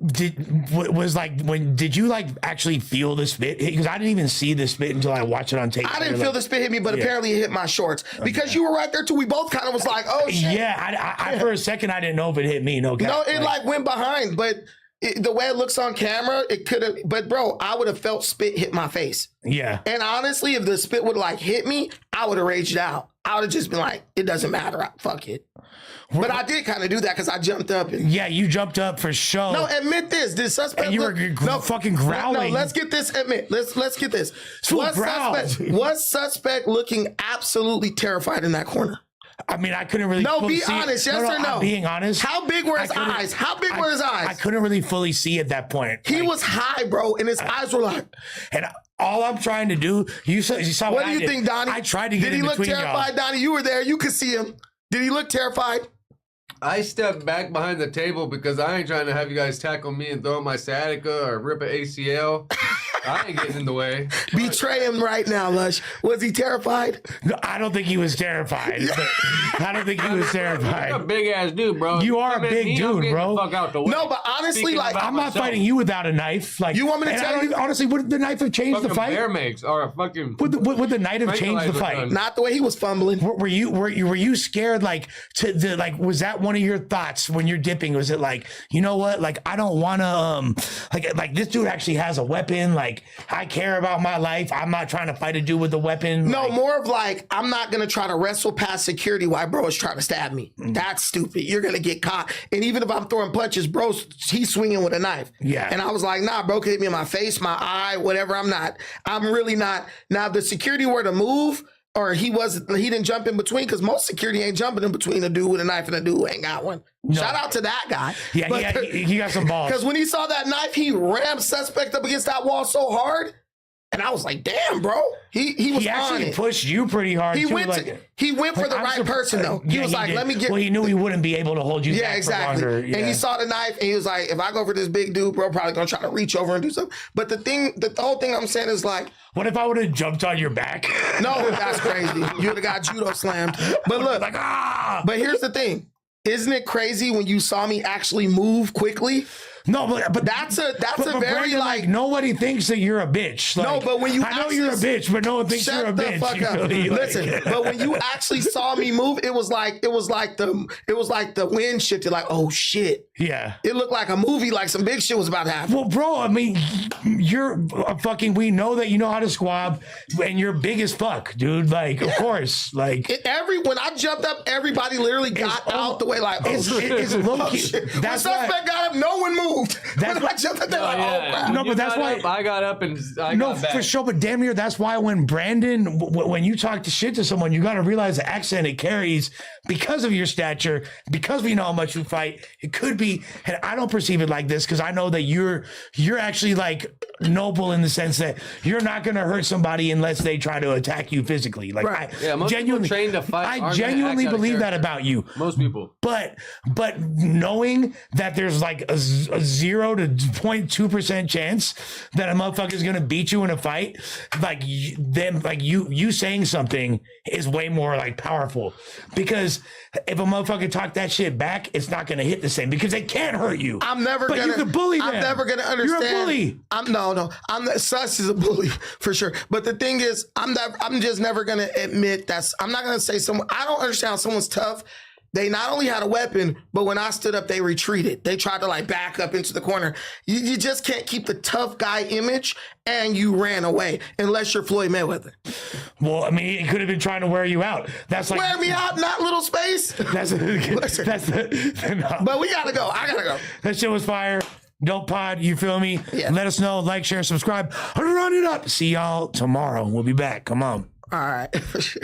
Did you like actually feel the spit? Because I didn't even see the spit until I watched it on tape. I didn't feel the spit hit me, but apparently it hit my shorts because you were right there too. We both kind of was like, oh shit. Yeah, I for a second I didn't know if it hit me. No, it like went behind, but the way it looks on camera, it could have. But bro, I would have felt spit hit my face. Yeah. And honestly, if the spit would like hit me, I would have raged out. I would have just been like, it doesn't matter. Fuck it. But I did kind of do that because I jumped up. Yeah, you jumped up for sure. No, admit this. Did suspect and you were fucking growling. No, let's get this. Let's get this. Was suspect looking absolutely terrified in that corner? I mean, I couldn't really. No, be honest. Yes or no? I'm being honest. How big were his eyes? I couldn't really fully see at that point. He was high, bro, and his eyes were like. And all I'm trying to do, you saw what do you think, Donnie? I tried to get in between y'all. Did he look terrified, Donnie? You were there. You could see him. Did he look terrified? I stepped back behind the table because I ain't trying to have you guys tackle me and throw my sciatica or rip an ACL. I ain't getting in the way. Betray him right now, Lush. Was he terrified? No, I don't think he was terrified. I don't think he was terrified. You're a big ass dude, bro. You are a big dude, bro. Fuck out the way. No, but honestly, like I'm not fighting you without a knife. Like you want me to tell you? Honestly, would the knife have changed the fight? Bear makes or a fucking. Would the knife have changed the fight? Not the way he was fumbling. Were you scared? Like was that one of your thoughts when you're dipping? Was it like, you know what? Like I don't want to like this dude actually has a weapon. Like I care about my life. I'm not trying to fight a dude with a weapon. No, more of like, I'm not going to try to wrestle past security while bro is trying to stab me. That's stupid. You're going to get caught. And even if I'm throwing punches, bro, he's swinging with a knife. Yeah. And I was like, nah, bro could hit me in my face, my eye, whatever. I'm really not. Now, if the security were to move, or he didn't jump in between, because most security ain't jumping in between a dude with a knife and a dude who ain't got one. No. Shout out to that guy. Yeah, he got some balls. Because when he saw that knife, he rammed suspect up against that wall so hard. And I was like, damn, bro. He was actually pushed you pretty hard. He went for the right person, though. He was like, let me get. Well, he knew he wouldn't be able to hold you back exactly. for longer. Yeah. And he saw the knife and he was like, if I go for this big dude, bro, probably gonna try to reach over and do something. But the whole thing I'm saying is like, what if I would have jumped on your back? No, that's crazy. You would have got judo slammed. But look, like, But here's the thing. Isn't it crazy when you saw me actually move quickly? No, but that's a very Brandon, like nobody thinks that you're a bitch. Like, no, but when you I know you're a bitch, but no one thinks you're a bitch. Fuck up. Really, listen, but when you actually saw me move, it was like the wind shifted. Like, oh shit. Yeah. It looked like a movie. Like some big shit was about to happen. Well, bro, I mean, you're fucking. We know that you know how to squab, and you're big as fuck, dude. Like, of course, like when I jumped up, everybody literally got out the way. Like, it's low key. That's when suspect got up. No one moved. That's why I jumped up there. No, but that's why I got up and I got back. For sure. But damn near, that's why when Brandon, when you talk to shit to someone, you got to realize the accent it carries because of your stature, because we know how much you fight. It could be, and I don't perceive it like this because I know that you're actually like noble in the sense that you're not going to hurt somebody unless they try to attack you physically. Like, right. Most genuinely trained to fight. I genuinely believe that about you. Most people. But knowing that there's like a 0 to 0.2% chance that a motherfucker is gonna beat you in a fight, like you saying something is way more like powerful, because if a motherfucker talk that shit back, it's not gonna hit the same because they can't hurt you. I'm never but gonna. You can bully them. I'm never gonna understand. You're a bully. Sus is a bully for sure. But the thing is, I'm just never gonna admit I'm not gonna say someone. I don't understand how someone's tough. They not only had a weapon, but when I stood up, they retreated. They tried to like back up into the corner. You just can't keep the tough guy image, and you ran away unless you're Floyd Mayweather. Well, I mean, he could have been trying to wear you out. That's like wear me out, not little space. No. But we gotta go. I gotta go. That shit was fire. Dope pod, you feel me? Yeah. Let us know, like, share, subscribe. Run it up. See y'all tomorrow. We'll be back. Come on. All right, for sure.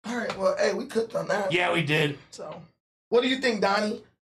All right, well, hey, we cooked on that. Yeah, we did. So, what do you think, Donnie?